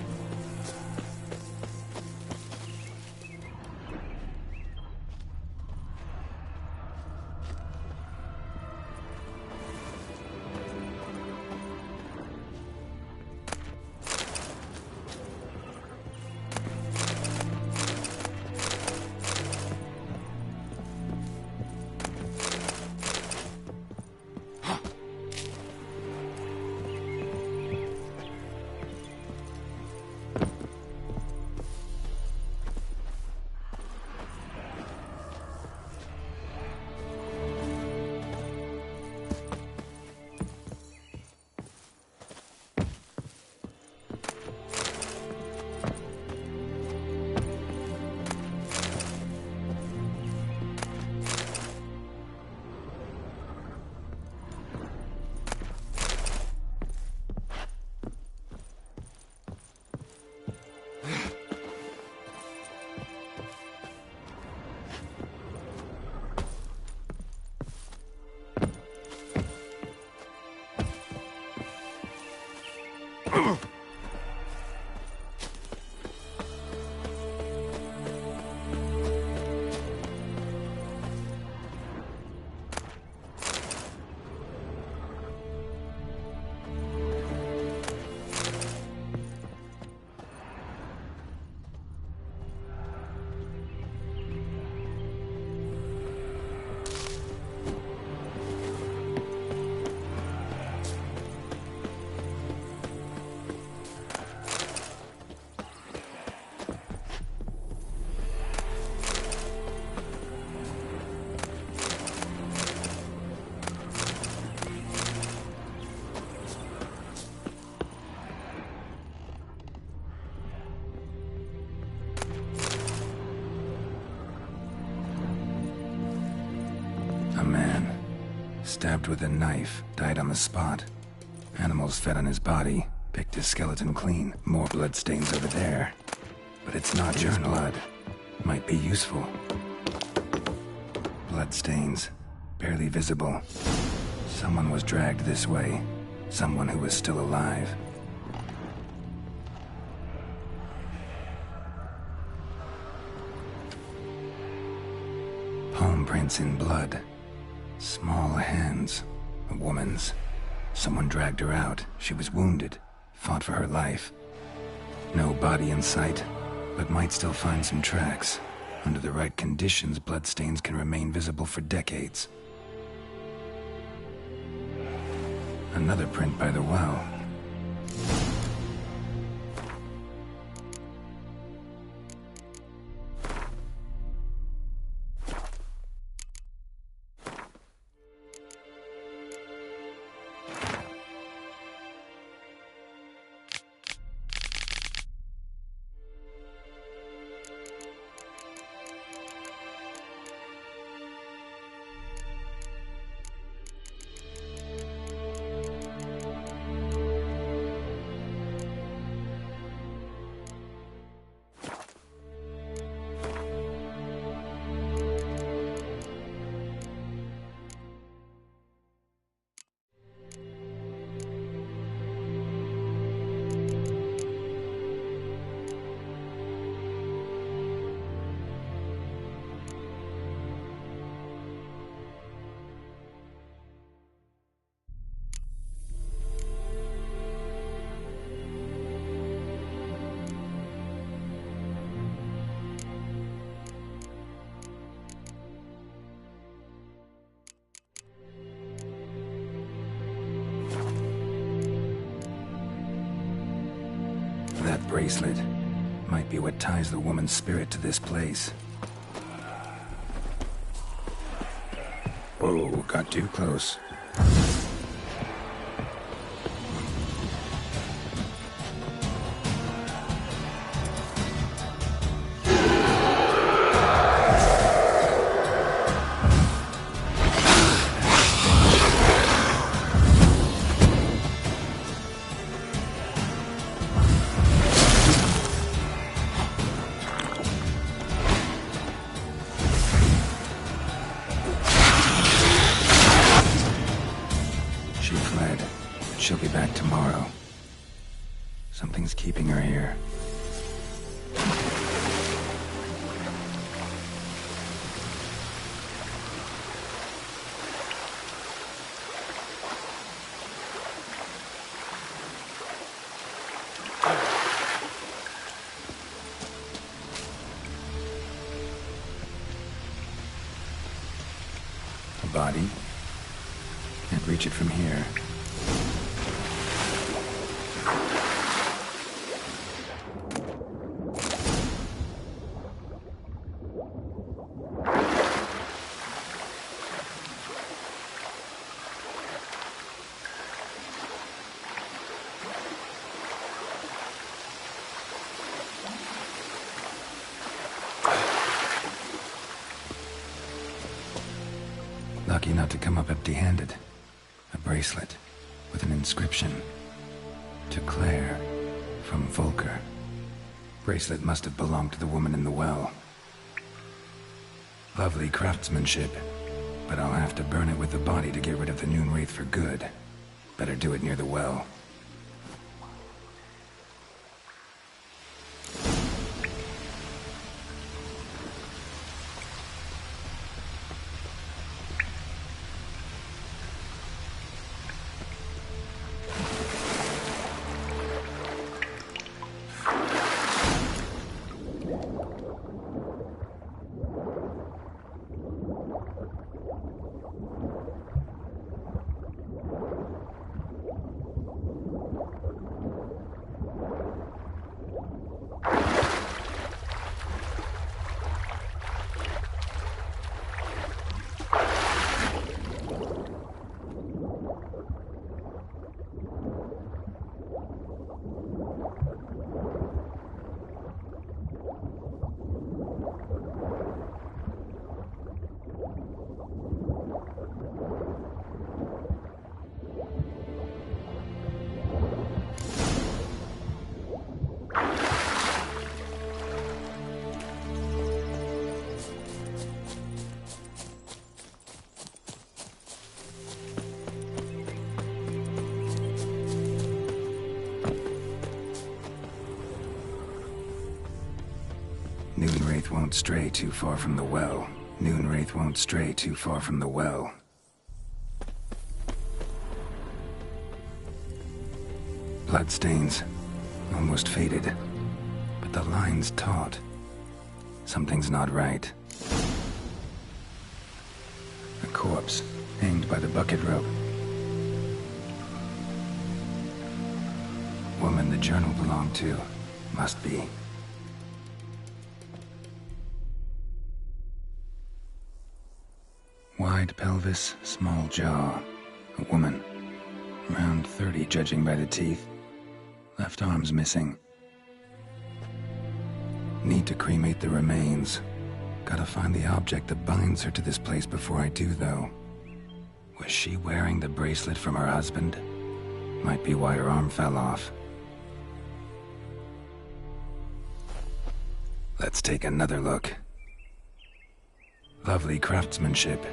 Stabbed with a knife, died on the spot. Animals fed on his body, picked his skeleton clean. More bloodstains over there. But it's not his blood. Might be useful. Bloodstains, barely visible. Someone was dragged this way. Someone who was still alive. Palm prints in blood. Small hands. A woman's. Someone dragged her out. She was wounded. Fought for her life. No body in sight, but might still find some tracks. Under the right conditions, bloodstains can remain visible for decades. Another print by the well. That bracelet might be what ties the woman's spirit to this place. Whoa, got too close. She'll be back tomorrow. Something's keeping her here. A body? Can't reach it from here. Lucky not to come up empty-handed. A bracelet with an inscription. To Claire, from Volker. Bracelet must have belonged to the woman in the well. Lovely craftsmanship, but I'll have to burn it with the body to get rid of the Noon Wraith for good. Better do it near the well. Noonwraith won't stray too far from the well. Noonwraith won't stray too far from the well. Bloodstains. Almost faded. But the line's taut. Something's not right. A corpse, hanged by the bucket rope. Woman the journal belonged to. Must be. Wide pelvis, small jaw. A woman. Around 30, judging by the teeth. Left arm's missing. Need to cremate the remains. Gotta find the object that binds her to this place before I do, though. Was she wearing the bracelet from her husband? Might be why her arm fell off. Let's take another look. Lovely craftsmanship,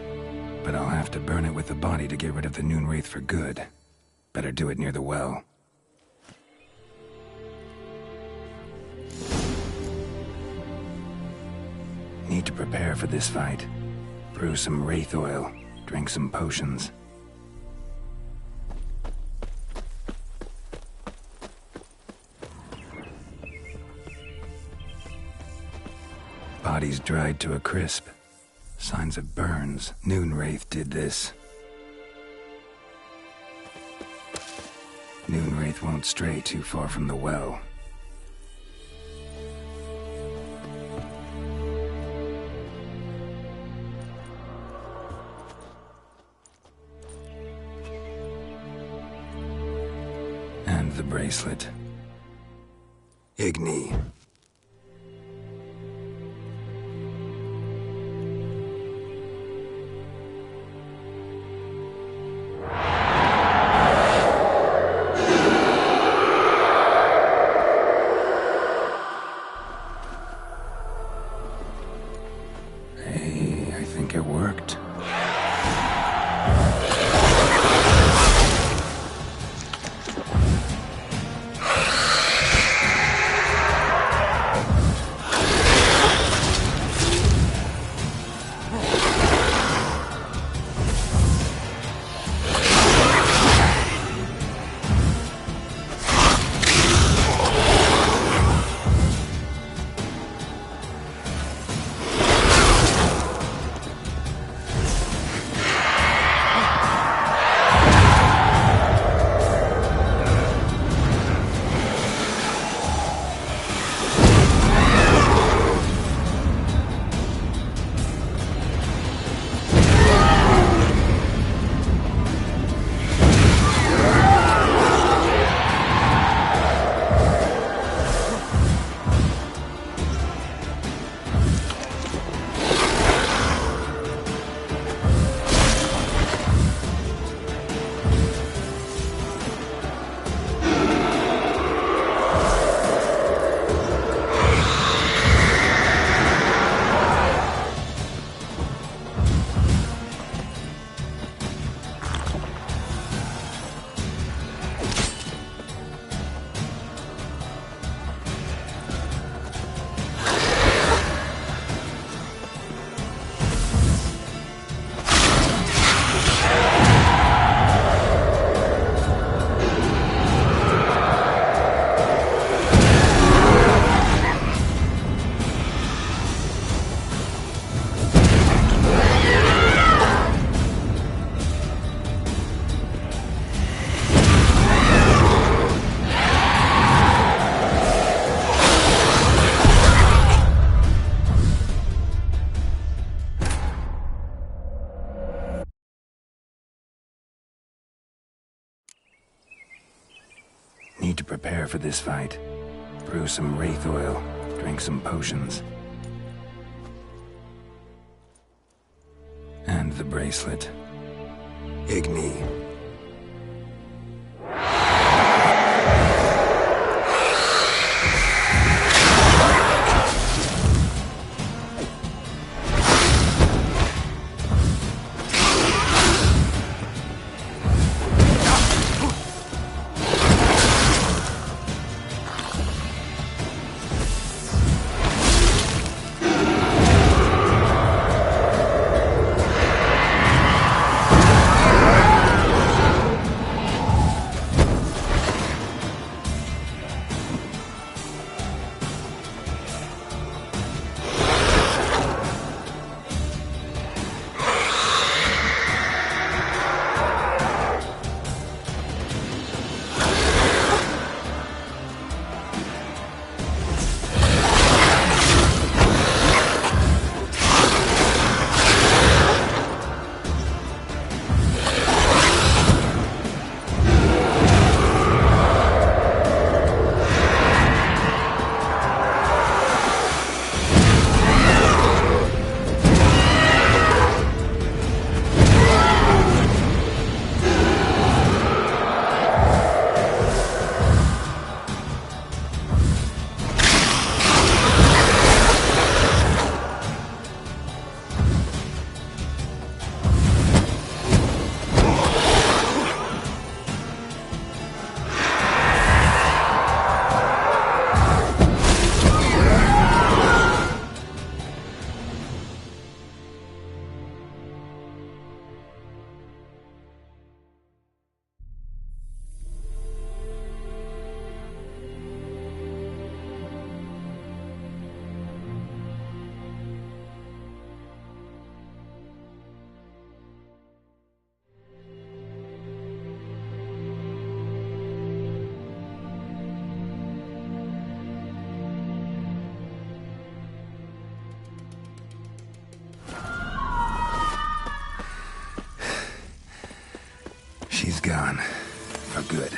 but I'll have to burn it with the body to get rid of the Noonwraith for good. Better do it near the well. Need to prepare for this fight. Brew some wraith oil, drink some potions. Body's dried to a crisp. Signs of burns. Noonwraith did this. Noonwraith won't stray too far from the well. And the bracelet. Igni. Need to prepare for this fight. Brew some wraith oil, drink some potions. And the bracelet. Igni. gone. For good.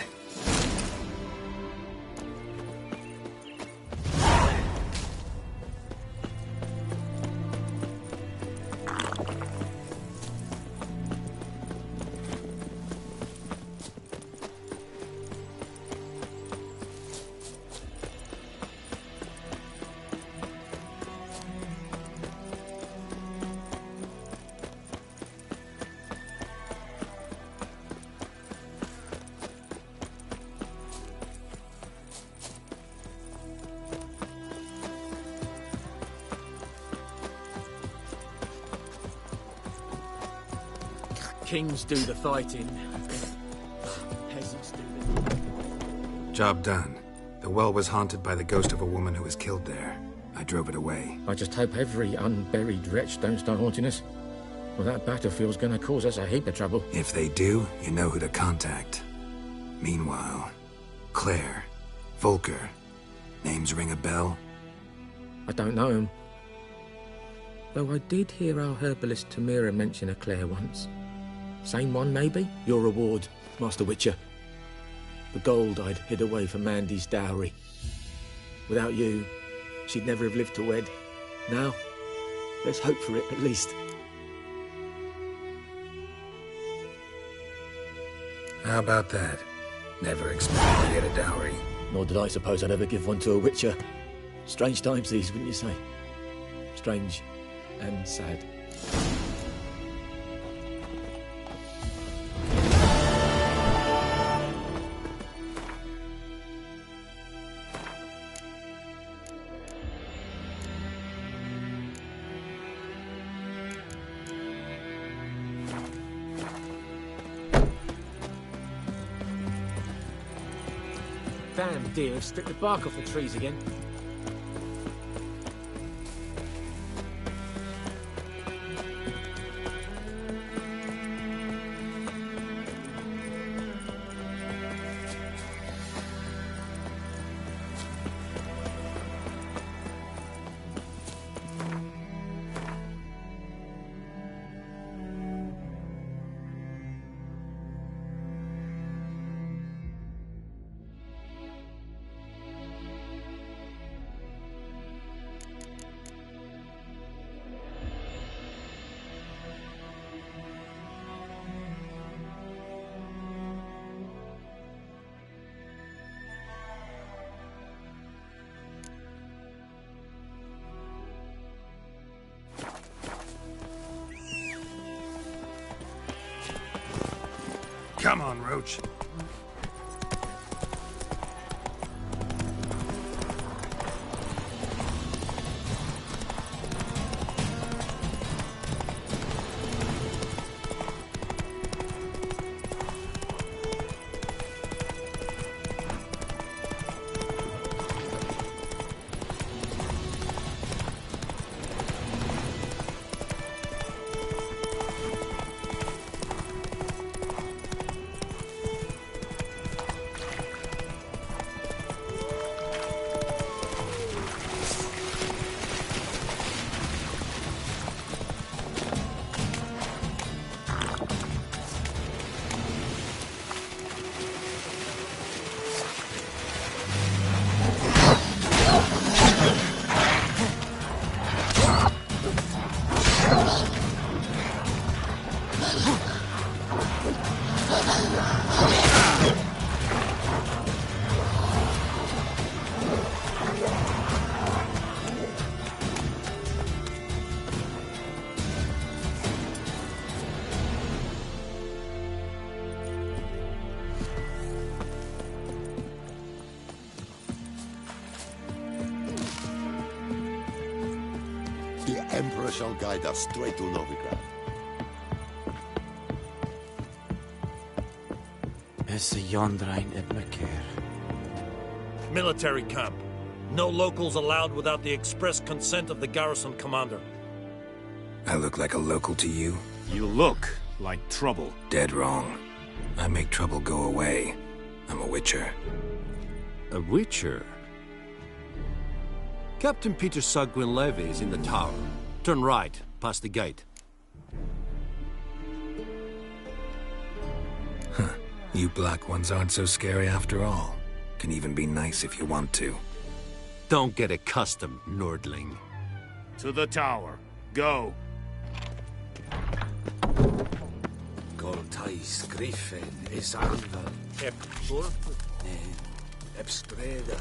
Kings do the fighting. Peasants do the... Job done. The well was haunted by the ghost of a woman who was killed there. I drove it away. I just hope every unburied wretch don't start haunting us. Well, that battlefield's gonna cause us a heap of trouble. If they do, you know who to contact. Meanwhile, Claire, Volker, names ring a bell? I don't know him. Though I did hear our herbalist Tamira mention a Claire once. Same one, maybe? Your reward, Master Witcher. The gold I'd hid away for Mandy's dowry. Without you, she'd never have lived to wed. Now, let's hope for it, at least. How about that? Never expected to get a dowry. Nor did I suppose I'd ever give one to a Witcher. Strange times these, wouldn't you say? Strange and sad. Damn deer, stripped the bark off the trees again. Come on, Roach. The Emperor shall guide us straight to Novigrad. It's the Yondrain Ibmakir. Military camp. No locals allowed without the express consent of the garrison commander. I look like a local to you? You look like trouble. Dead wrong. I make trouble go away. I'm a Witcher. A Witcher? Captain Peter Sagwin Levy is in the tower. Turn right, past the gate. Huh. You black ones aren't so scary after all. Can even be nice if you want to. Don't get accustomed, Nordling. To the tower. Go. Goltais Griffin is anvel. Ep Streda.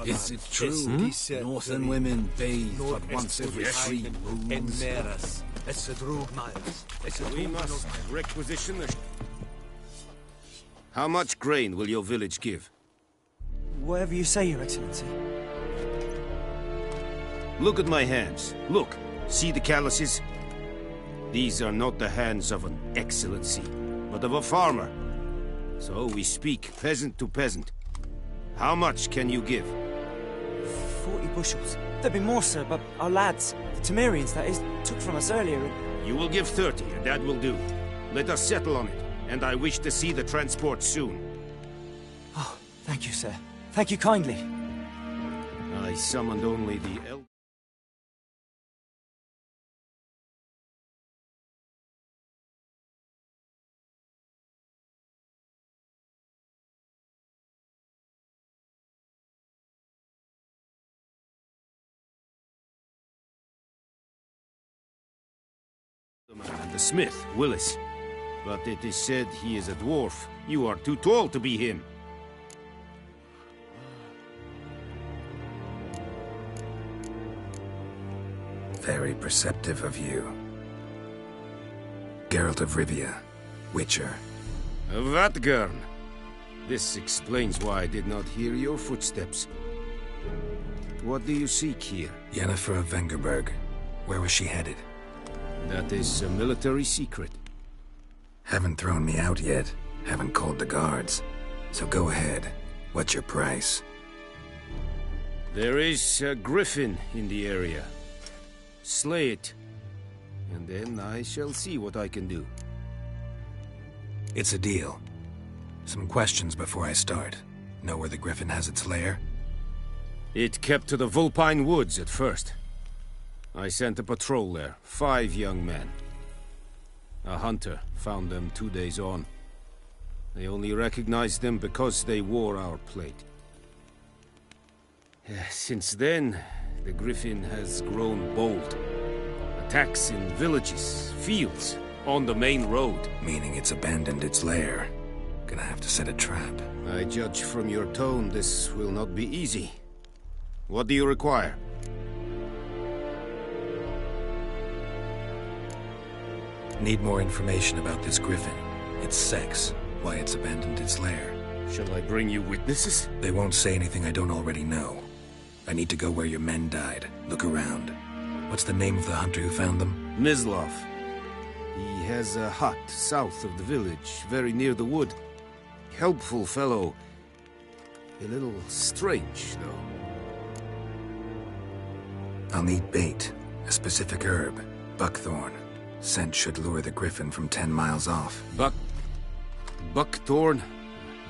Is it true? Northern women bathe but once every 3 moons? We must requisition the... How much grain will your village give? Whatever you say, Your Excellency. Look at my hands. Look. See the calluses? These are not the hands of an excellency, but of a farmer. So we speak peasant to peasant. How much can you give? 40 bushels. There'd be more, sir, but our lads, the Temerians, that is, took from us earlier and... You will give 30, and that will do. Let us settle on it, and I wish to see the transport soon. Oh, thank you, sir. Thank you kindly. I summoned only the and the smith, Willis. But it is said he is a dwarf. You are too tall to be him. Very perceptive of you. Geralt of Rivia, Witcher. Vatgern. This explains why I did not hear your footsteps. What do you seek here? Yennefer of Vengerberg. Where was she headed? That is a military secret. Haven't thrown me out yet. Haven't called the guards. So go ahead. What's your price? There is a griffin in the area. Slay it. And then I shall see what I can do. It's a deal. Some questions before I start. Know where the griffin has its lair? It kept to the Vulpine Woods at first. I sent a patrol there, 5 young men. A hunter found them 2 days on. They only recognized them because they wore our plate. Since then, the griffin has grown bold. Attacks in villages, fields, on the main road. Meaning it's abandoned its lair. Gonna have to set a trap. I judge from your tone this will not be easy. What do you require? Need more information about this griffin. Its sex, why it's abandoned its lair. Shall I bring you witnesses? They won't say anything I don't already know. I need to go where your men died. Look around. What's the name of the hunter who found them? Mislav. He has a hut south of the village, very near the wood. Helpful fellow. A little strange, though. I'll need bait. A specific herb. Buckthorn. Scent should lure the griffin from 10 miles off. Buckthorn?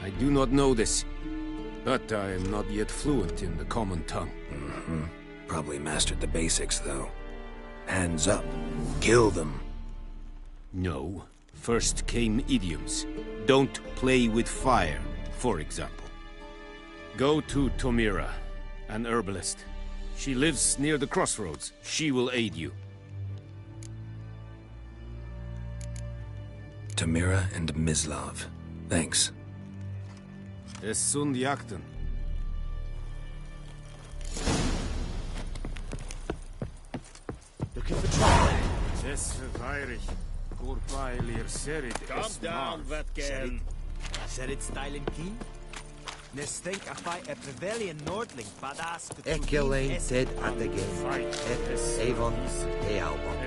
I do not know this. But I am not yet fluent in the common tongue. Mm-hmm. Probably mastered the basics, though. Hands up. Kill them. No. First came idioms. Don't play with fire, for example. Go to Tomira, an herbalist. She lives near the crossroads. She will aid you. Tomira and Mislav. Thanks. Es sunt jakten. Looking for trouble? Es veirig. Calm down, Vatgern. Said it style and key? Nestink afai a prevelian Nordling badass. Ekelain dead at the game. Et Avon Ealbon.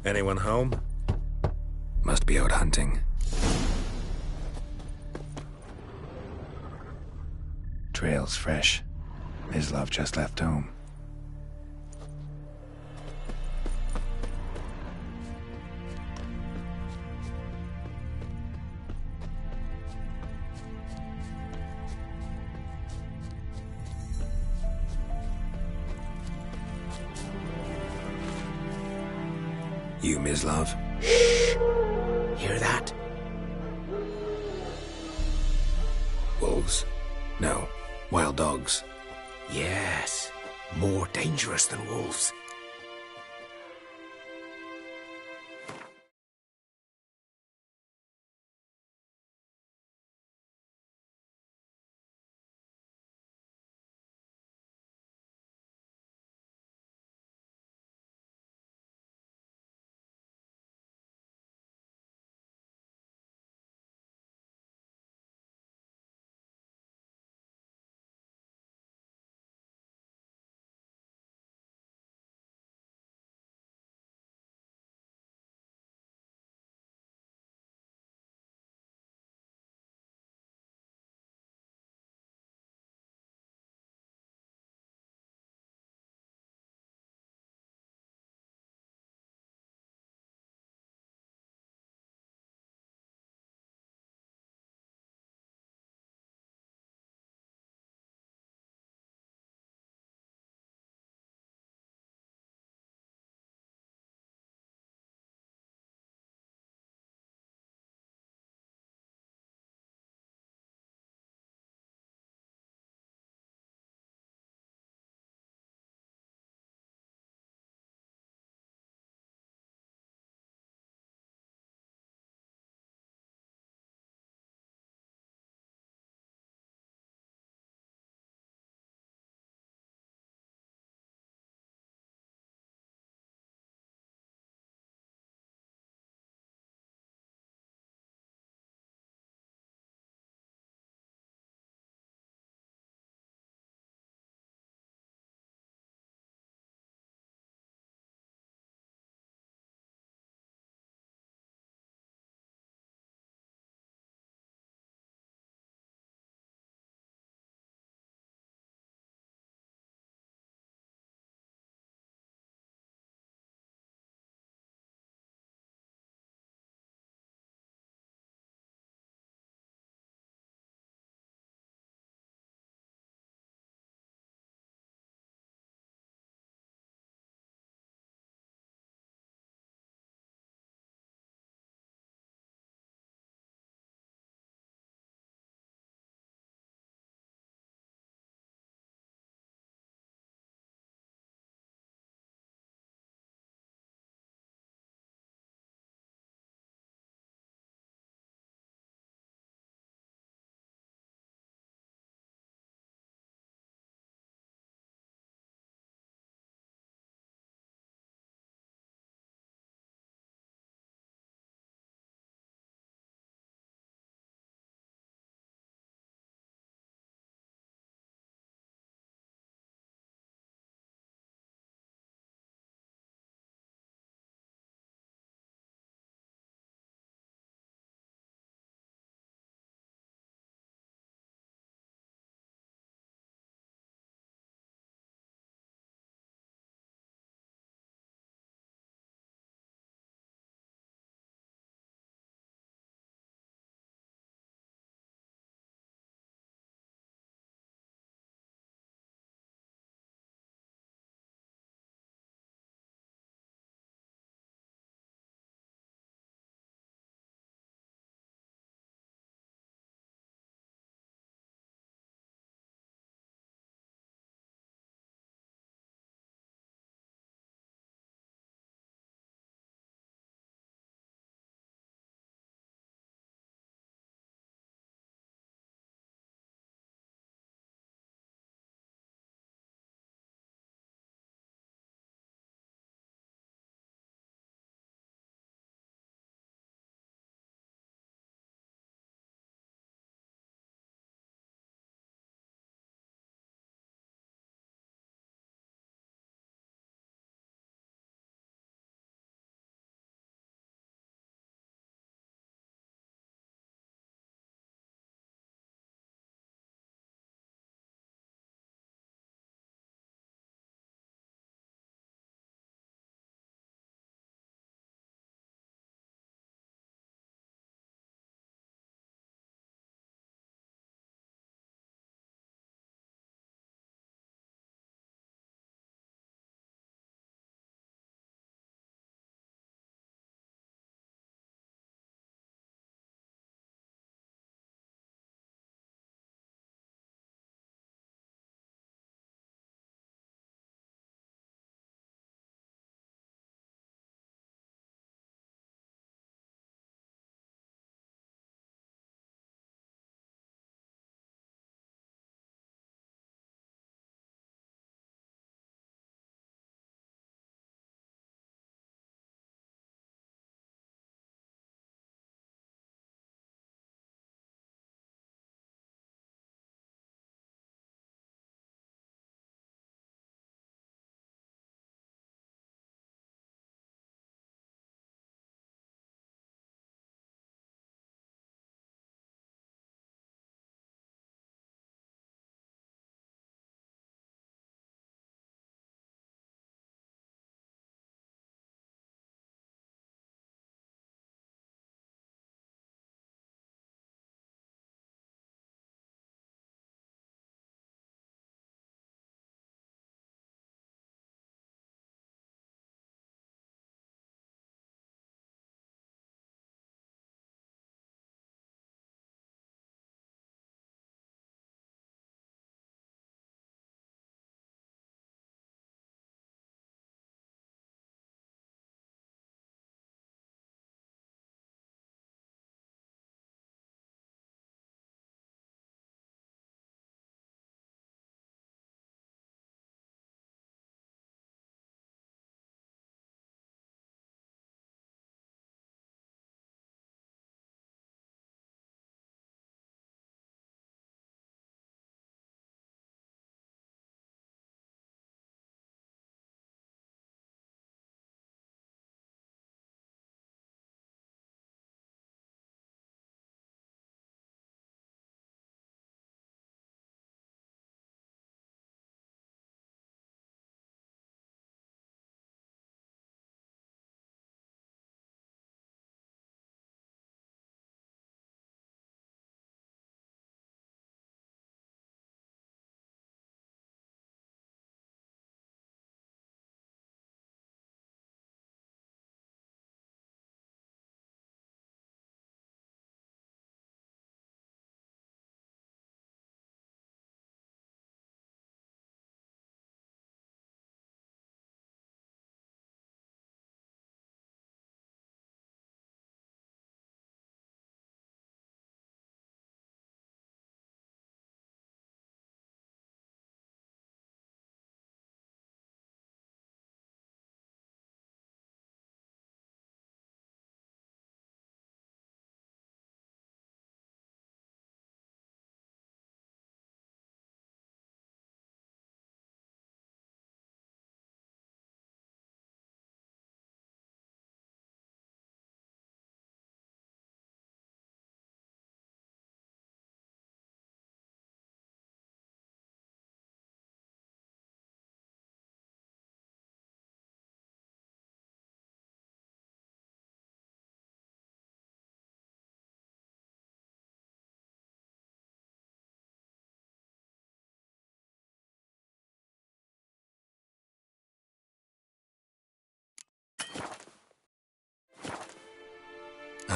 Anyone home? Must be out hunting. Trail's fresh. Mislav just left home. You, Mislav? Hear that? Wolves? No. Wild dogs. Yes. More dangerous than wolves.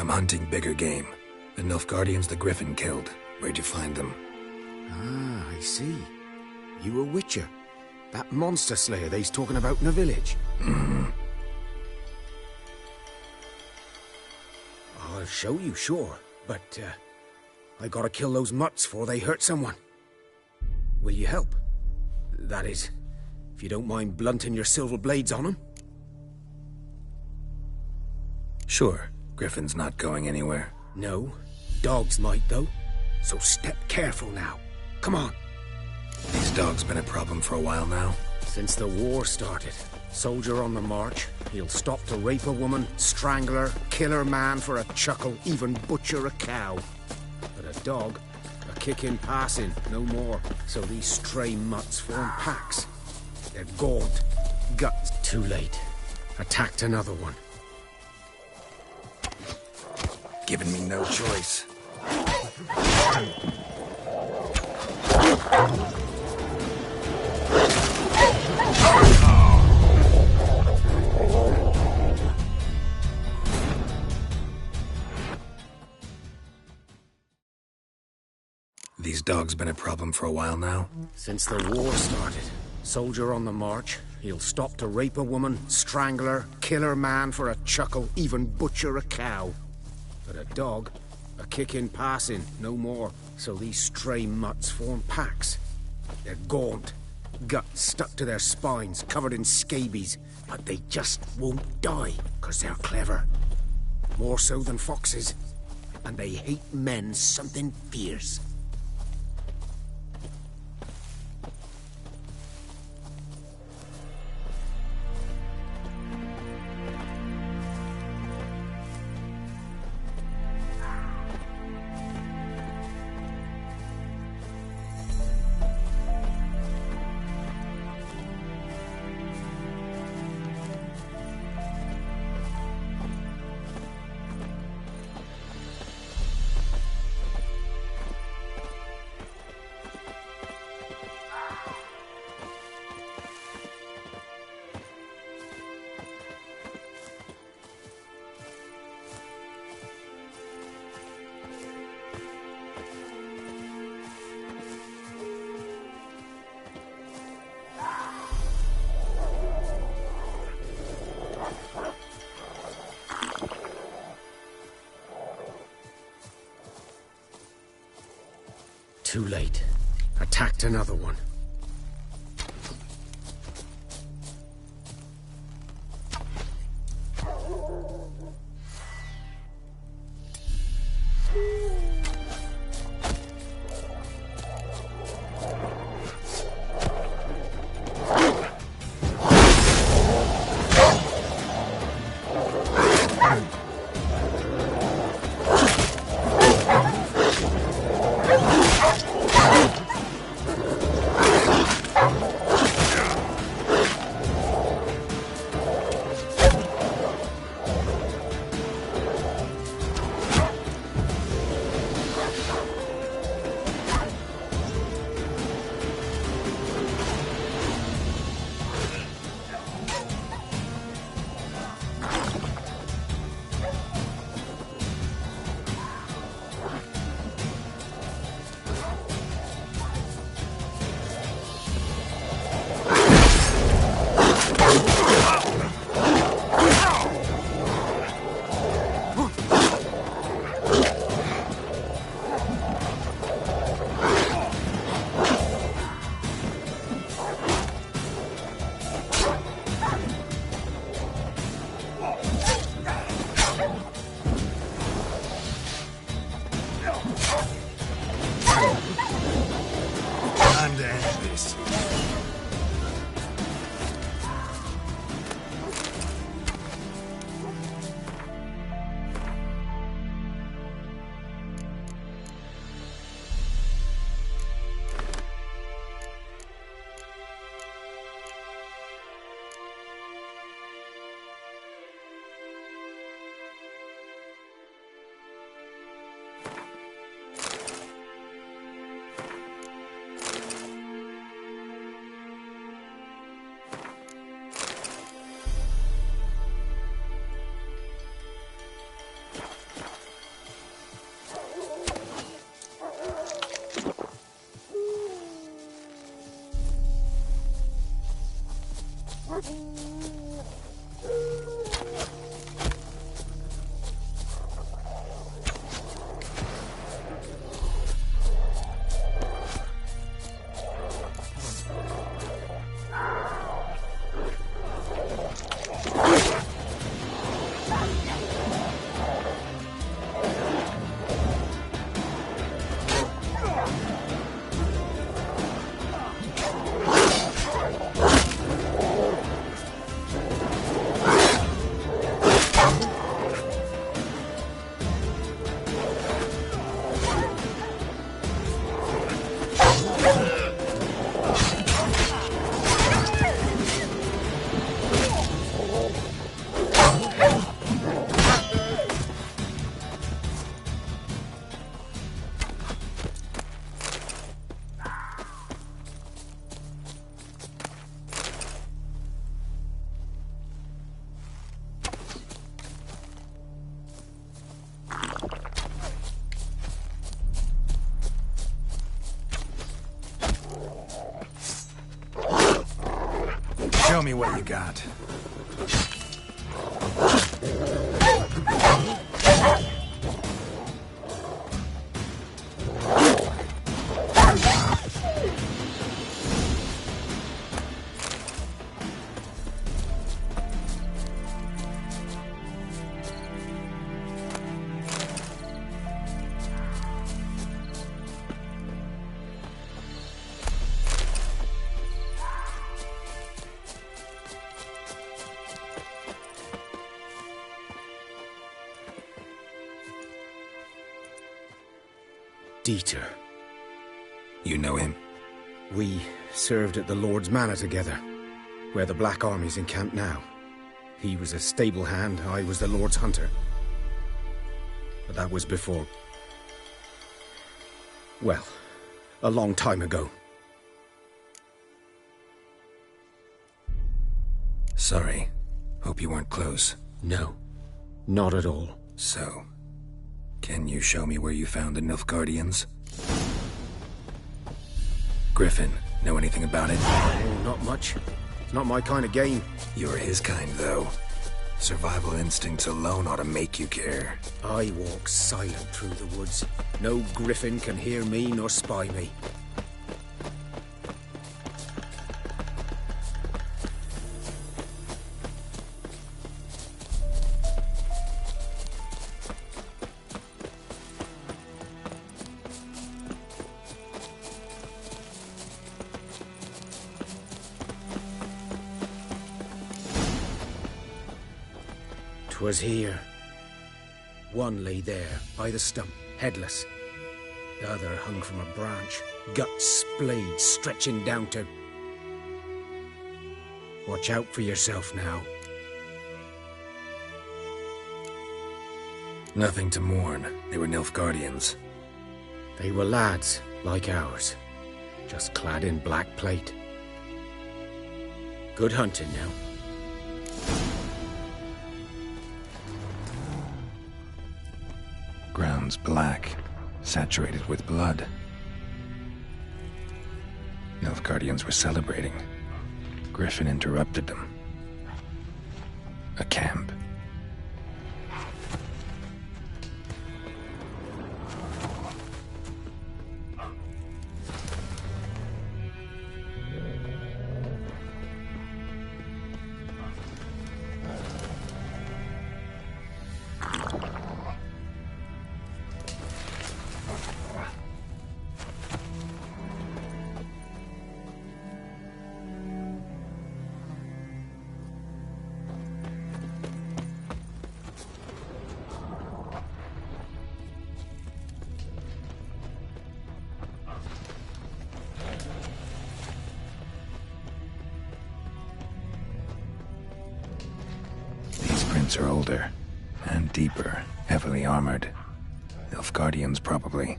I'm hunting bigger game. The Nilfgaardians the Griffin killed. Where'd you find them? Ah, I see. You a witcher. That monster slayer they's talking about in the village. I'll show you, sure. But, I gotta kill those mutts before they hurt someone. Will you help? That is, if you don't mind blunting your silver blades on them. Sure. Griffin's not going anywhere. No. Dogs might, though. So step careful now. Come on. These dogs been a problem for a while now? Since the war started. Soldier on the march. He'll stop to rape a woman, strangle her, kill her man for a chuckle, even butcher a cow. But a dog, a kick in passing, no more. So these stray mutts form packs. They're gaunt. Guts. Too late. Attacked another one. Giving me no choice. These dogs been a problem for a while now? Since the war started. Soldier on the march. He'll stop to rape a woman, strangle her, kill her man for a chuckle, even butcher a cow. But a dog, a kick in passing, no more. So these stray mutts form packs. They're gaunt. Guts stuck to their spines, covered in scabies. But they just won't die, 'cause they're clever. More so than foxes. And they hate men something fierce. Too late. Attacked another one. Show me what you got. Dieter. You know him? We served at the Lord's Manor together, where the Black Army's encamped now. He was a stable hand, I was the Lord's hunter. But that was before... well, a long time ago. Sorry. Hope you weren't close. No, not at all. So, can you show me where you found the Nilfgaardians? Griffin, know anything about it? Oh, not much. Not my kind of game. You're his kind, though. Survival instincts alone ought to make you care. I walk silent through the woods. No griffin can hear me nor spy me. Was here. One lay there, by the stump, headless. The other hung from a branch, guts splayed, stretching down to... Watch out for yourself now. Nothing to mourn. They were Nilfgaardians. They were lads, like ours, just clad in black plate. Good hunting now. Ground's black, saturated with blood. Nilfgaardians were celebrating. Griffin interrupted them. A camp. Are older and deeper, heavily armored. Nilfgaardians, probably.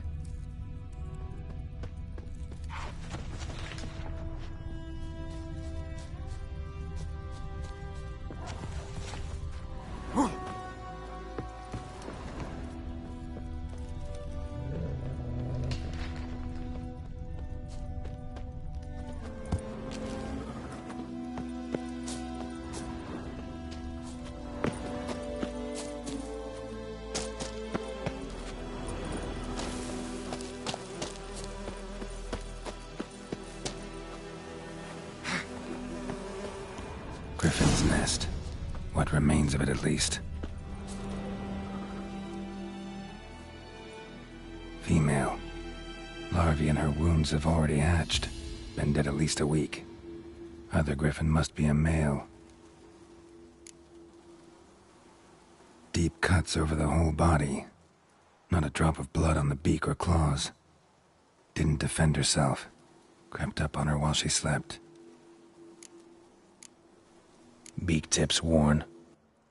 Griffin's nest. What remains of it, at least. Female. Larvae in her wounds have already hatched. Been dead at least a week. Other griffin must be a male. Deep cuts over the whole body. Not a drop of blood on the beak or claws. Didn't defend herself. Crept up on her while she slept. Beak tips worn.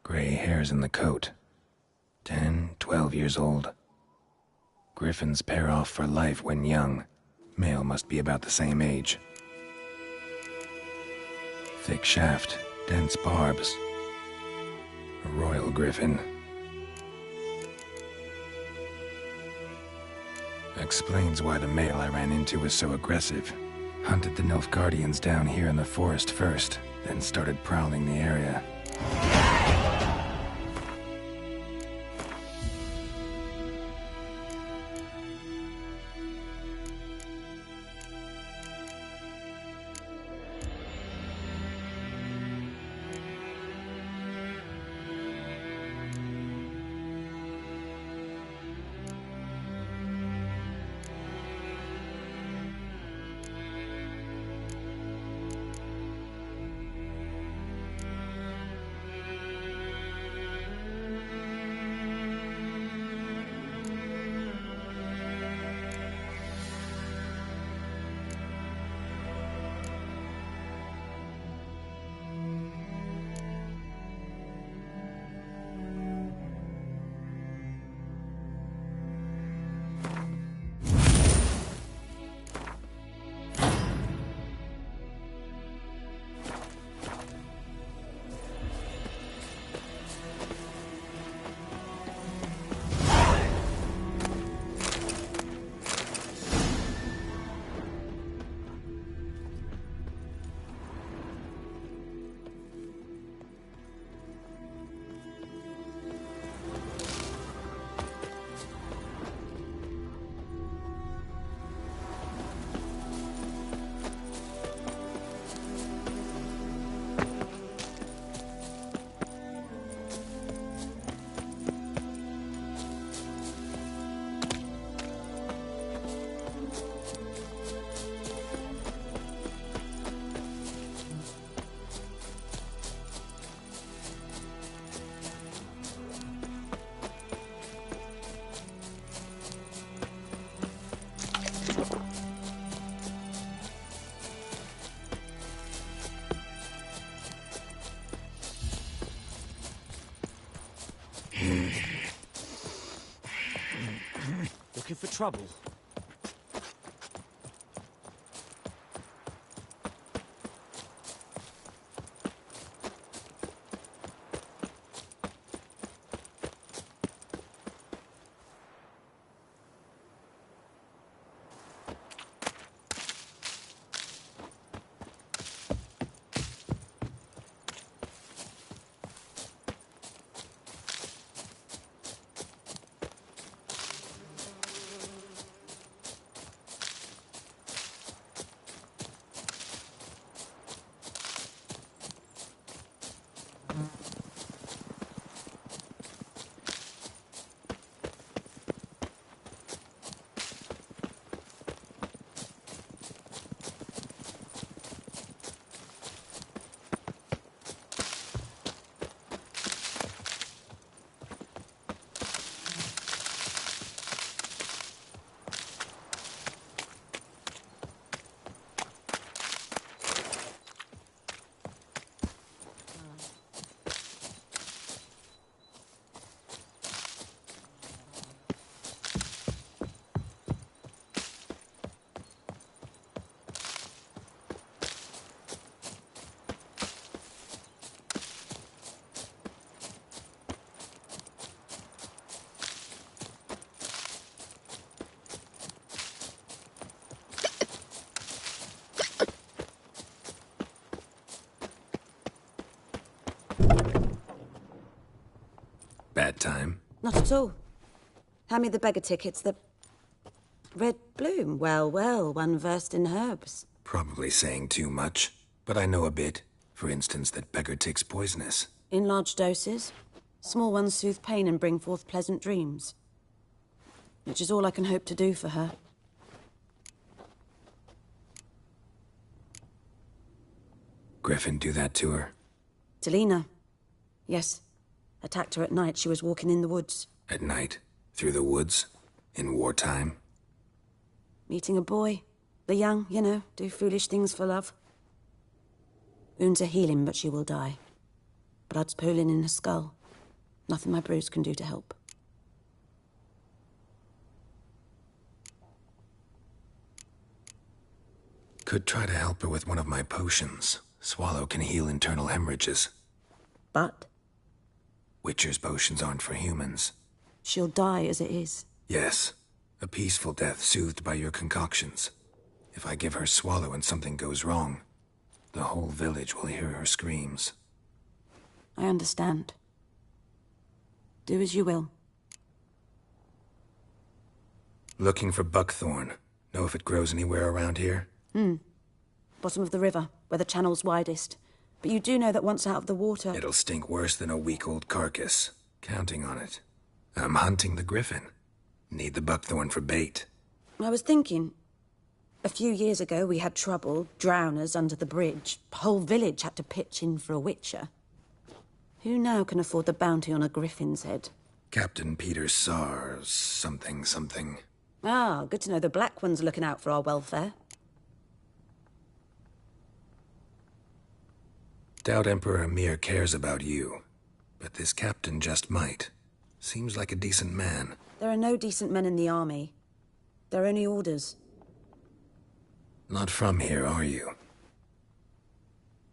Gray hairs in the coat. 10, 12 years old. Griffins pair off for life when young. Male must be about the same age. Thick shaft, dense barbs. A royal griffin. Explains why the male I ran into was so aggressive. Hunted the Nilfgaardians down here in the forest first. then started prowling the area. Looking for trouble? Bad time? Not at all. Hand me the beggar tickets. The red bloom. Well, well, one versed in herbs. Probably saying too much, but I know a bit. For instance, that beggar tick's poisonous. In large doses. Small ones soothe pain and bring forth pleasant dreams. Which is all I can hope to do for her. Griffin do that to her? Delina. Yes. Attacked her at night. She was walking in the woods. At night? Through the woods? In wartime? Meeting a boy. The young, you know, do foolish things for love. Wounds are healing, but she will die. Blood's pooling in her skull. Nothing my bruise can do to help. Could try to help her with one of my potions. Swallow can heal internal hemorrhages. But? Witcher's potions aren't for humans. She'll die as it is. Yes. A peaceful death soothed by your concoctions. If I give her Swallow and something goes wrong, The whole village will hear her screams. I understand. Do as you will. Looking for buckthorn. Know if it grows anywhere around here? Bottom of the river, where the channel's widest. But you do know that once out of the water... It'll stink worse than a week-old carcass. Counting on it. I'm hunting the griffin. Need the buckthorn for bait. I was thinking... A few years ago, we had trouble, drowners under the bridge. The whole village had to pitch in for a witcher. Who now can afford the bounty on a griffin's head? Captain Peter Sars, something. Ah, good to know the Black One's looking out for our welfare. Doubt Emperor Emir cares about you. But this captain just might. Seems like a decent man. There are no decent men in the army. They're only orders. Not from here, are you?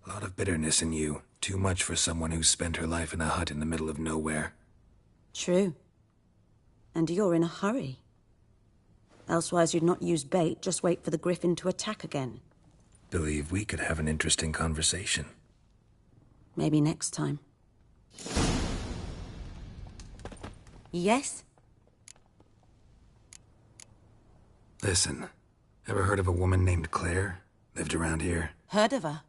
A lot of bitterness in you. Too much for someone who's spent her life in a hut in the middle of nowhere. True. And you're in a hurry. Elsewise you'd not use bait, just wait for the griffin to attack again. Believe we could have an interesting conversation. Maybe next time. Yes? Listen, ever heard of a woman named Claire? Lived around here? Heard of her?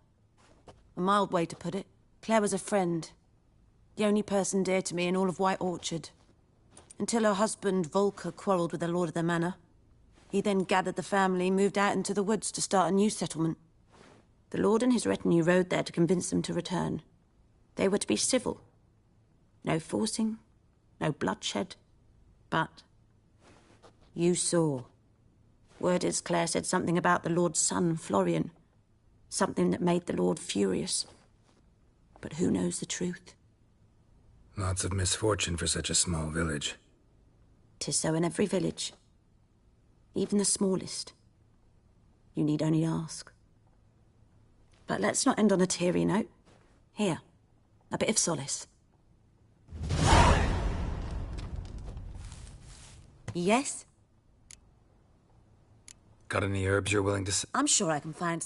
A mild way to put it. Claire was a friend. The only person dear to me in all of White Orchard. Until her husband, Volker, quarrelled with the lord of the manor. He then gathered the family, moved out into the woods to start a new settlement. The lord and his retinue rode there to convince them to return. They were to be civil. No forcing, no bloodshed. But you saw. Word is Claire said something about the lord's son, Florian. Something that made the lord furious. But who knows the truth? Lots of misfortune for such a small village. 'Tis so in every village. Even the smallest. You need only ask. But let's not end on a teary note. Here, a bit of solace. Yes? Got any herbs you're willing to I'm sure I can find...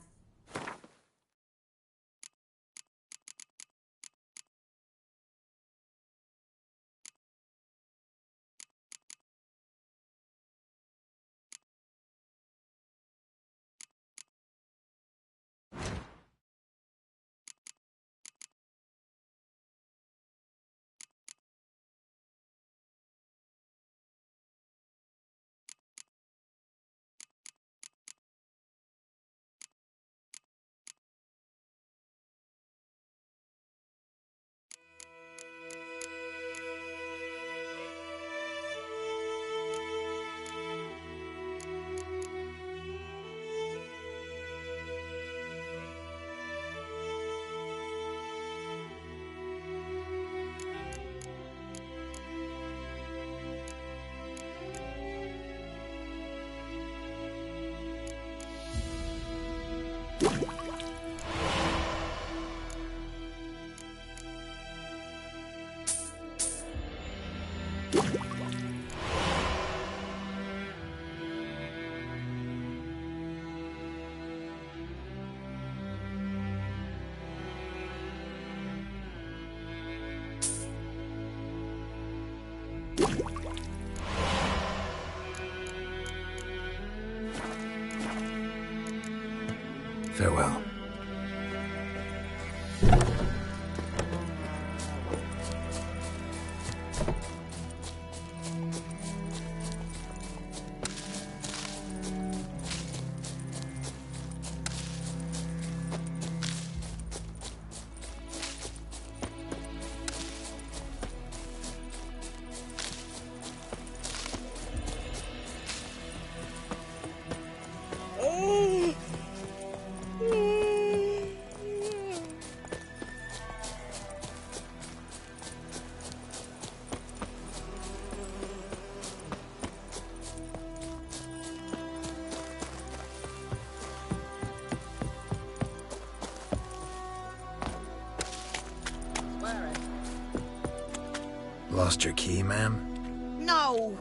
Farewell. Lost your key, ma'am? No,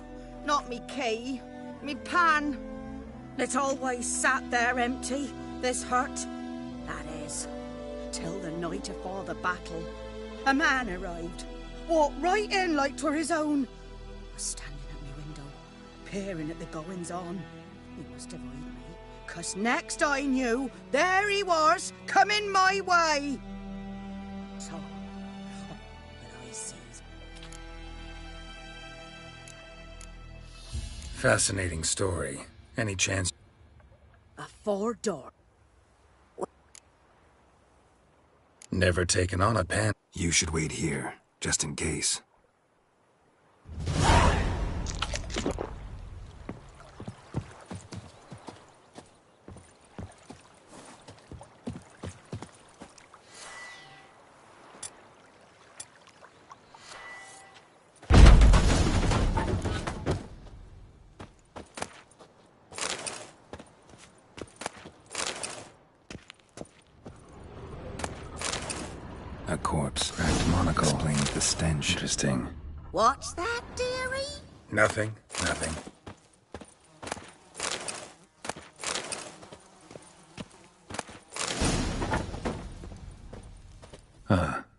not me key. Me pan. It's always sat there empty, this hut. That is. Till the night afore the battle, a man arrived. Walked right in like 'twere his own. Was standing at me window, peering at the goings-on. He must avoid me, 'cause next I knew, there he was, coming my way. So, when I sees... Fascinating story. Any chance... A 4-door. Never taken on a pan. You should wait here, just in case. A corpse, cracked monocle, explains the stench. Interesting. What's that, dearie? Nothing.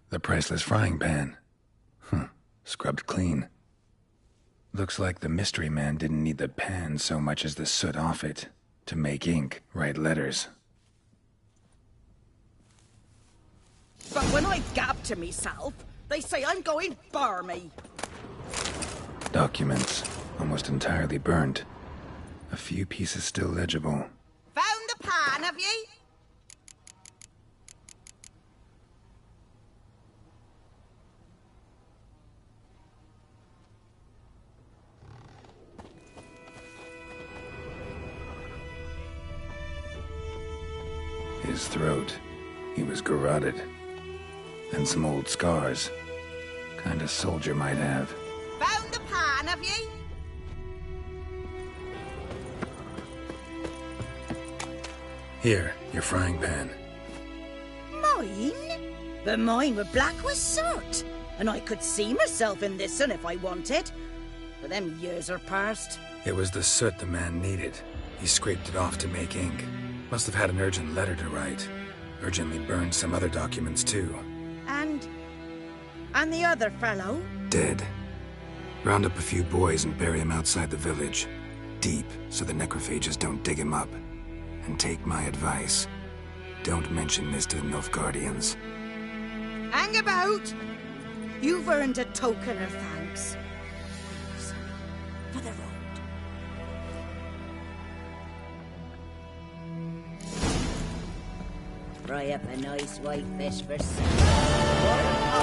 The priceless frying pan. Scrubbed clean. Looks like the mystery man didn't need the pan so much as the soot off it to make ink, write letters. But when I gab to myself, they say I'm going barmy. Documents, almost entirely burnt. A few pieces still legible. Found the pan, have ye? His throat. He was garroted. And some old scars. Kind of soldier might have. Found the pan, have ye? Here, your frying pan. Mine? But mine were black with soot. And I could see myself in this one if I wanted. But them years are past. It was the soot the man needed. He scraped it off to make ink. Must have had an urgent letter to write. Urgently burned some other documents too. And the other fellow? Dead. Round up a few boys and bury him outside the village. Deep, so the necrophages don't dig him up. And take my advice. Don't mention this to the Nilfgaardians. Hang about! You've earned a token of thanks. Please, for the road. Fry up a nice white fish for supper.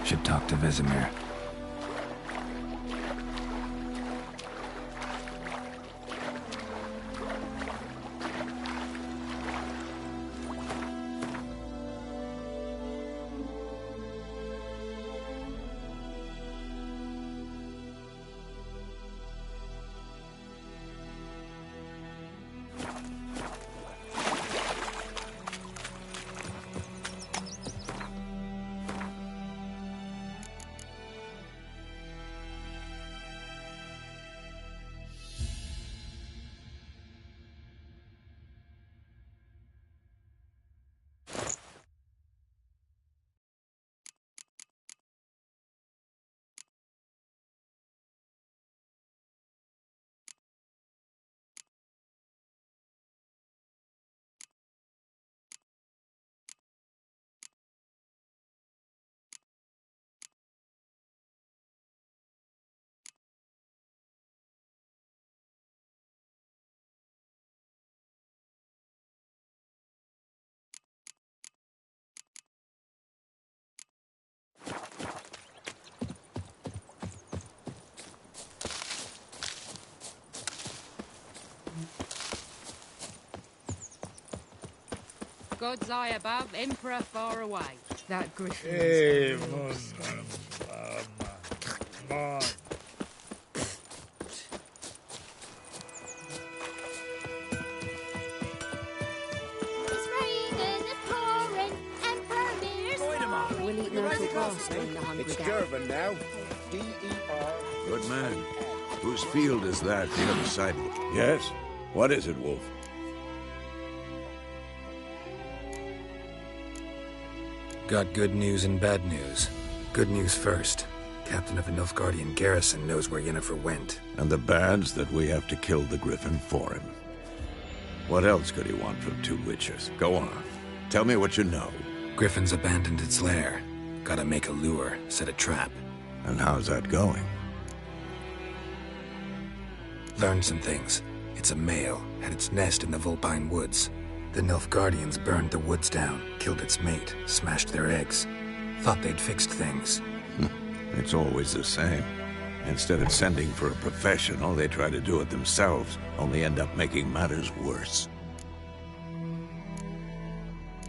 Should talk to Vesemir. Gods high above, Emperor far away. That griffin. Hey, It's raining, it's pouring, Emperor Mears snoring. We'll eat no till past when the hungry It's get. Durban now. D-E-R. Good man. Whose field is that, the other side of it? Yes? What is it, Wolf? Got good news and bad news. Good news first. Captain of a Nilfgaardian garrison knows where Yennefer went. And the bad's that we have to kill the Griffin for him. What else could he want from two Witchers? Go on. Tell me what you know. Griffin's abandoned its lair. Gotta make a lure, set a trap. And how's that going? Learned some things. It's a male, had its nest in the Vulpine Woods. The Nilfgaardians burned the woods down, killed its mate, smashed their eggs. Thought they'd fixed things. It's always the same. Instead of sending for a professional, they try to do it themselves, only end up making matters worse.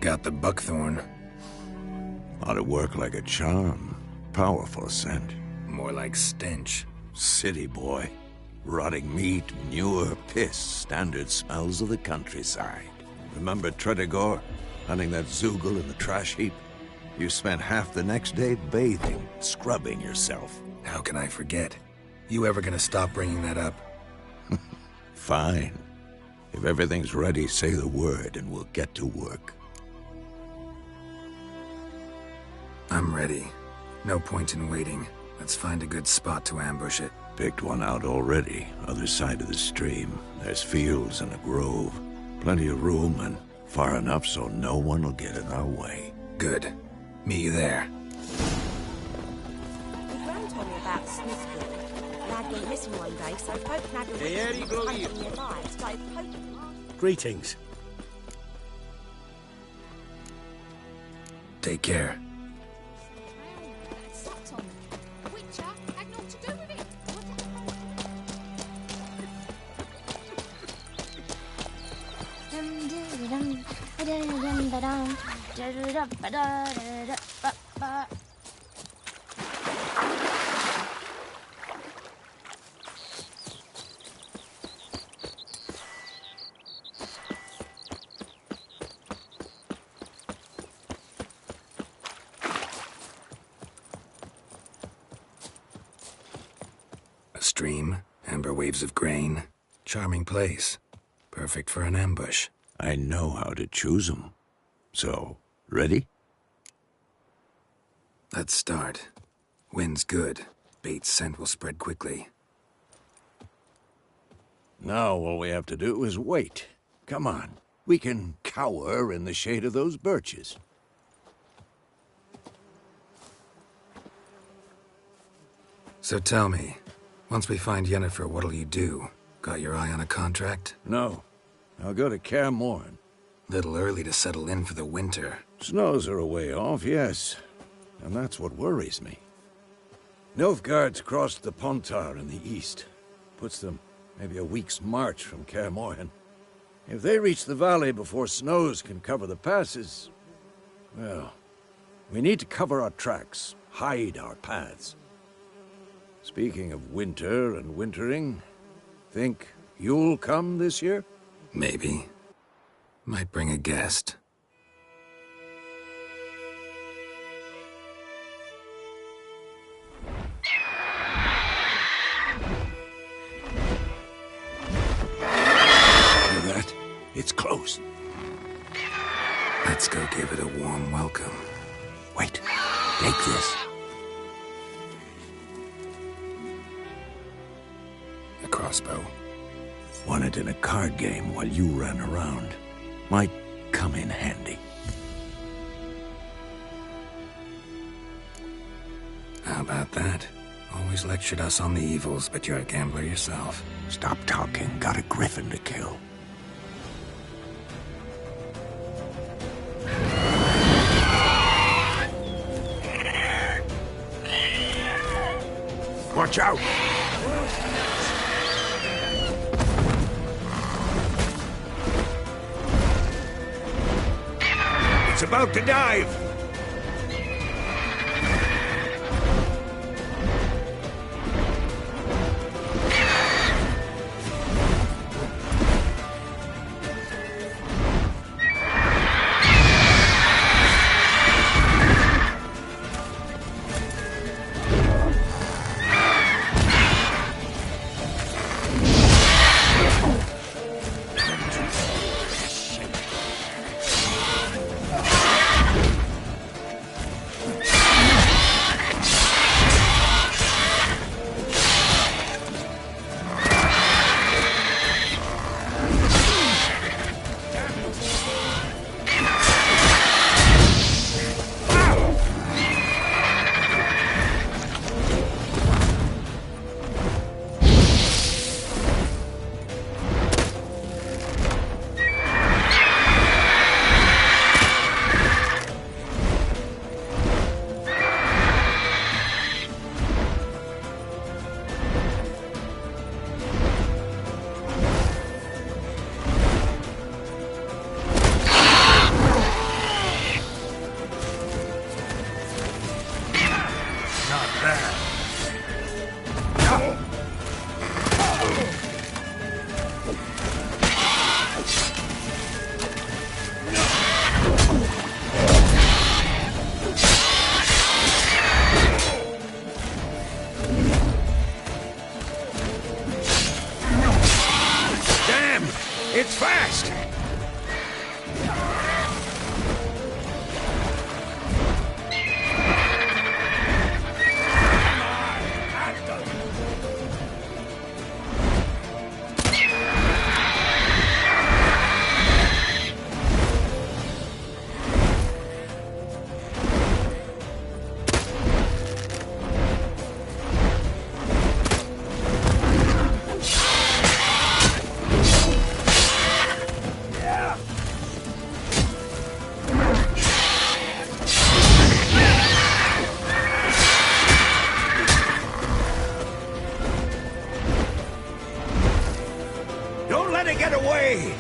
Got the buckthorn. Ought to work like a charm. Powerful scent. More like stench. City boy. Rotting meat, manure, piss, standard smells of the countryside. Remember Tretogor? Hunting that Zoogle in the trash heap? You spent half the next day bathing, scrubbing yourself. How can I forget? You ever gonna stop bringing that up? Fine. If everything's ready, say the word and we'll get to work. I'm ready. No point in waiting. Let's find a good spot to ambush it. Picked one out already, other side of the stream. There's fields and a grove. Plenty of room and far enough so no one will get in our way. Good. Meet you there. My gran told me about Smithfield. Lad went missing one day, so folk nagged him hunting nearby, started poking him. Greetings. Take care. Witcher had naught to do with it. A stream, amber waves of grain. Charming place. Perfect for an ambush. I know how to choose 'em. So, ready? Let's start. Wind's good. Bait's scent will spread quickly. Now all we have to do is wait. Come on. We can cower in the shade of those birches. So tell me, once we find Yennefer, what'll you do? Got your eye on a contract? No. I'll go to Kaer Morhen. Little early to settle in for the winter. Snows are a way off, yes. And that's what worries me. Nilfgaard's crossed the Pontar in the east. Puts them maybe a week's march from Kaer Morhen. If they reach the valley before snows can cover the passes, well, we need to cover our tracks, hide our paths. Speaking of winter and wintering, think you'll come this year? Maybe. Might bring a guest. Hear that? It's close. Let's go give it a warm welcome. Wait. Take this. A crossbow. Won it in a card game while you ran around. Might come in handy. How about that? Always lectured us on the evils, but you're a gambler yourself. Stop talking. Got a griffin to kill. Watch out! It's about to dive! It's fast! Don't let it get away!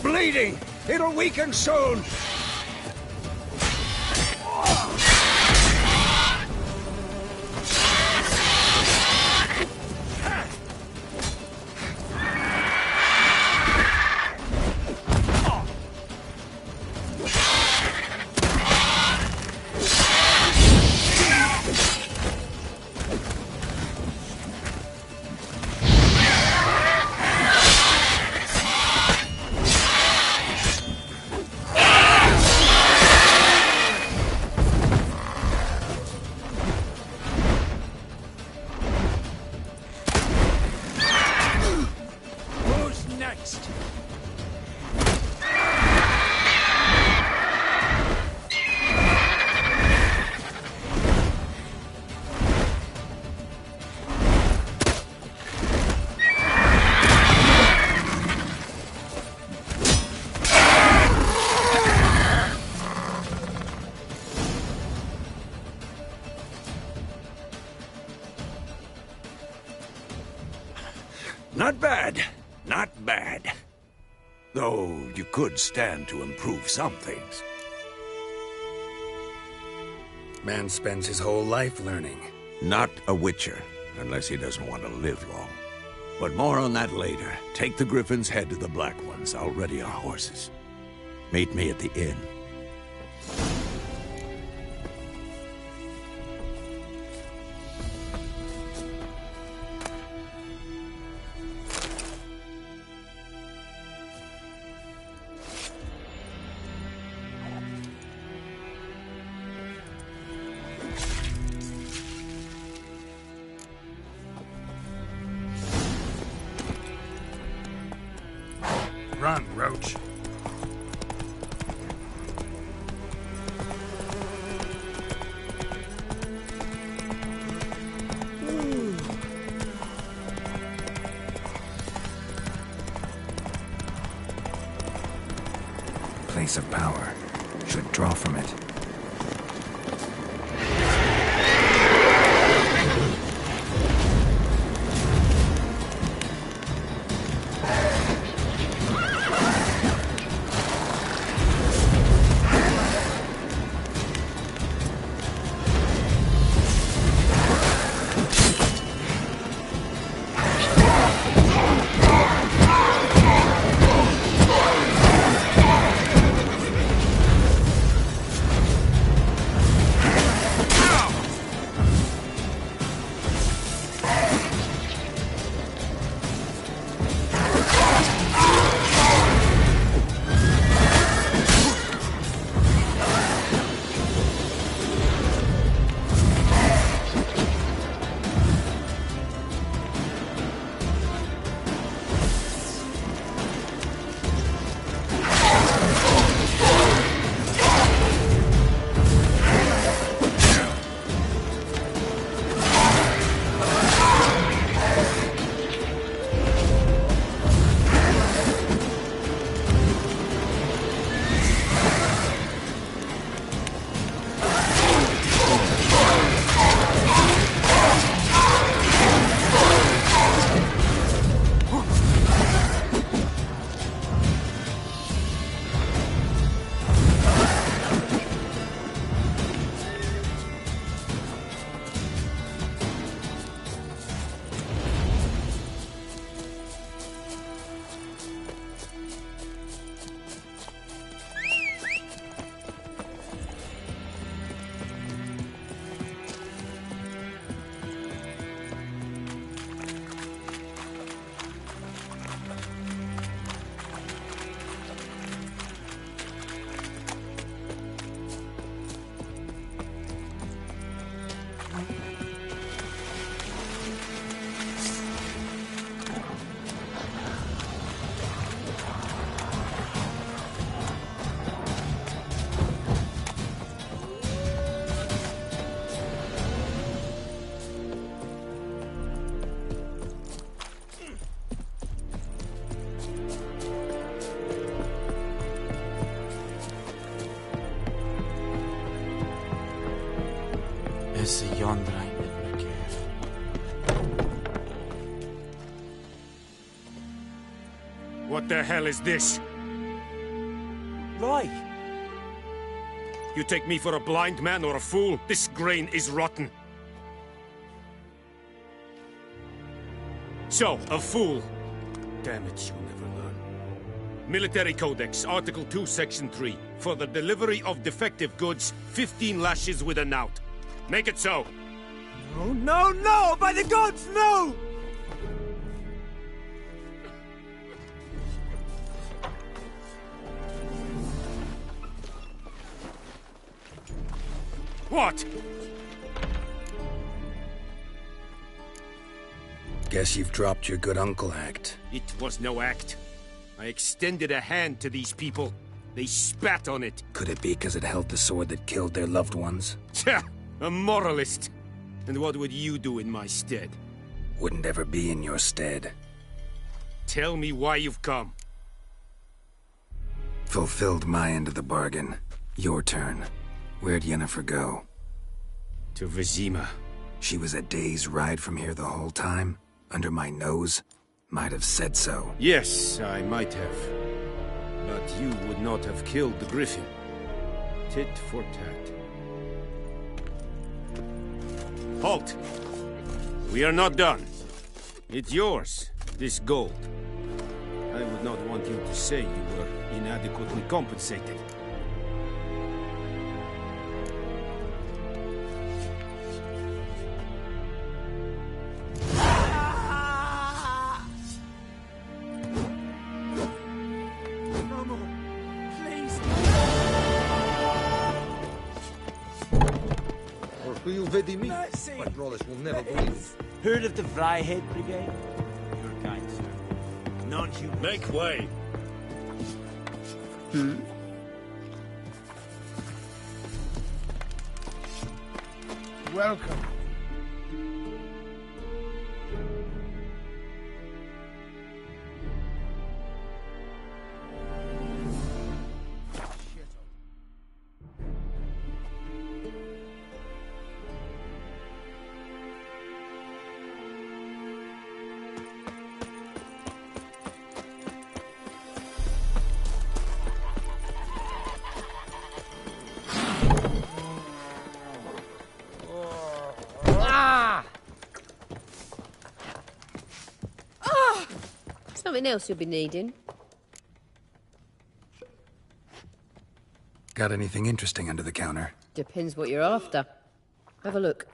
Bleeding! It'll weaken soon! Not bad. Not bad. Though you could stand to improve some things. Man spends his whole life learning. Not a witcher, unless he doesn't want to live long. But more on that later. Take the Griffin's head to the Black Ones. I'll ready our horses. Meet me at the inn. Run, Roach. Place of power. Should draw from it. Is the yonder with me, What the hell is this? Right. You take me for a blind man or a fool? This grain is rotten. So, a fool. Damn it, you'll never learn. Military Codex, Article 2, Section 3. For the delivery of defective goods, 15 lashes with a knout. Make it so. No, no, no! By the gods, no! What? Guess you've dropped your good uncle act. It was no act. I extended a hand to these people. They spat on it. Could it be because it held the sword that killed their loved ones? Tja! A moralist. And what would you do in my stead? Wouldn't ever be in your stead. Tell me why you've come. Fulfilled my end of the bargain. Your turn. Where'd Yennefer go? To Vizima. She was a day's ride from here the whole time? Under my nose? Might have said so. Yes, I might have. But you would not have killed the Griffin. Tit for tat. Halt! We are not done. It's yours, this gold. I would not want you to say you were inadequately compensated. My brothers will never believe. Heard of the Vryhead Brigade? You're kind, sir. Non-human. Make way! Welcome. Something else you'll be needing. Got anything interesting under the counter? Depends what you're after. Have a look.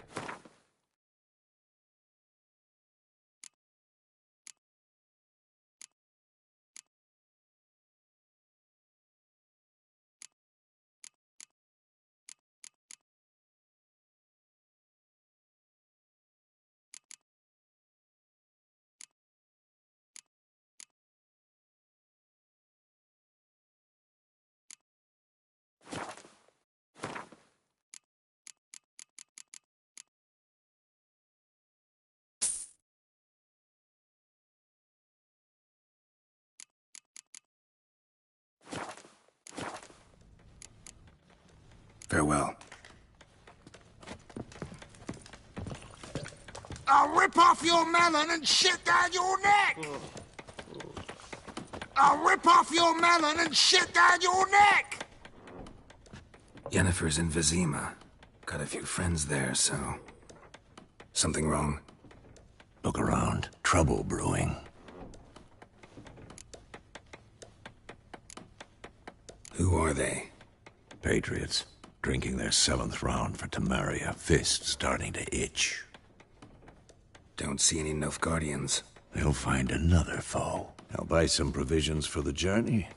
Farewell. I'll rip off your melon and shit down your neck! I'll rip off your melon and shit down your neck! Yennefer's in Vizima. Got a few friends there, so... Something wrong? Look around. Trouble brewing. Who are they? Patriots. Drinking their 7th round for Temeria. Fist starting to itch. Don't see any Nilfgaardians. They'll find another foe. I'll buy some provisions for the journey.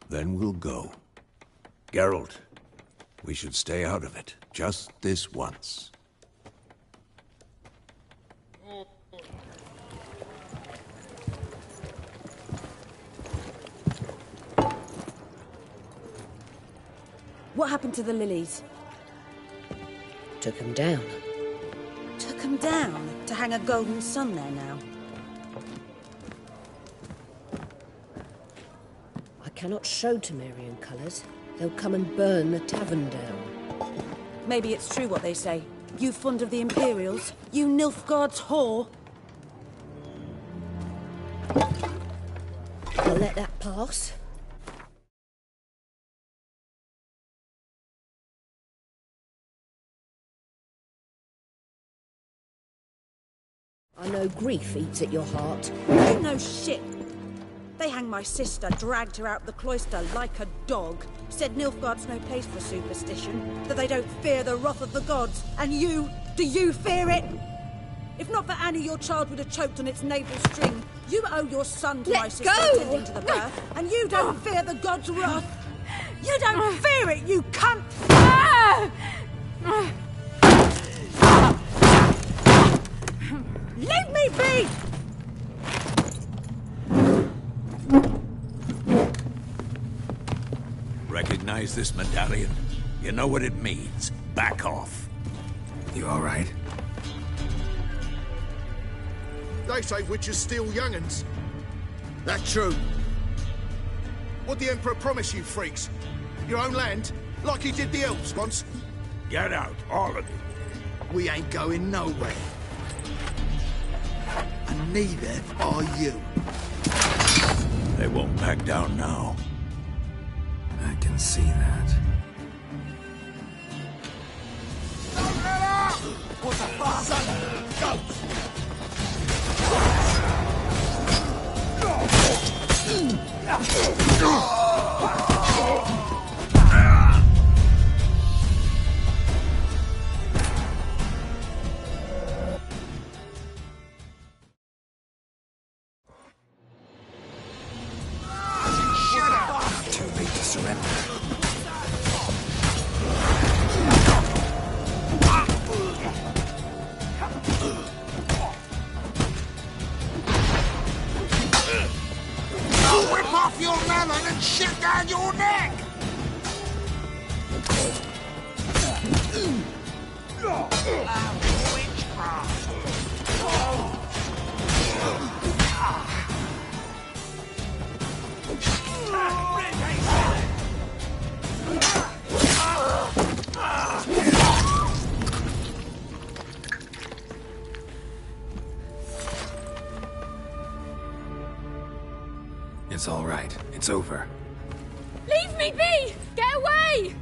Then we'll go. Geralt, we should stay out of it. Just this once. What happened to the lilies? Took them down. Took them down to hang a golden sun there now. I cannot show Temerian colours. They'll come and burn the tavern down. Maybe it's true what they say. You fond of the Imperials? You Nilfgaard's whore? I'll let that pass. I know grief eats at your heart. You know shit. They hanged my sister, dragged her out the cloister like a dog. Said Nilfgaard's no place for superstition, that they don't fear the wrath of the gods. And you, do you fear it? If not for Annie, your child would have choked on its navel string. You owe your son to my sister attending to the birth, and you don't fear the gods' wrath. You don't fear it, you cunt! Leave me be! Recognize this medallion? You know what it means. Back off. You all right? They say witches steal young'uns. That's true. What'd the Emperor promise you, freaks? Your own land? Like he did the elves once? Get out, all of you. We ain't going nowhere. And neither are you. They won't back down now. I can see that. What the fuck? Son, Too late to surrender. I'll rip off your melon and shit down your neck! It's all right. It's over. Leave me be! Get away!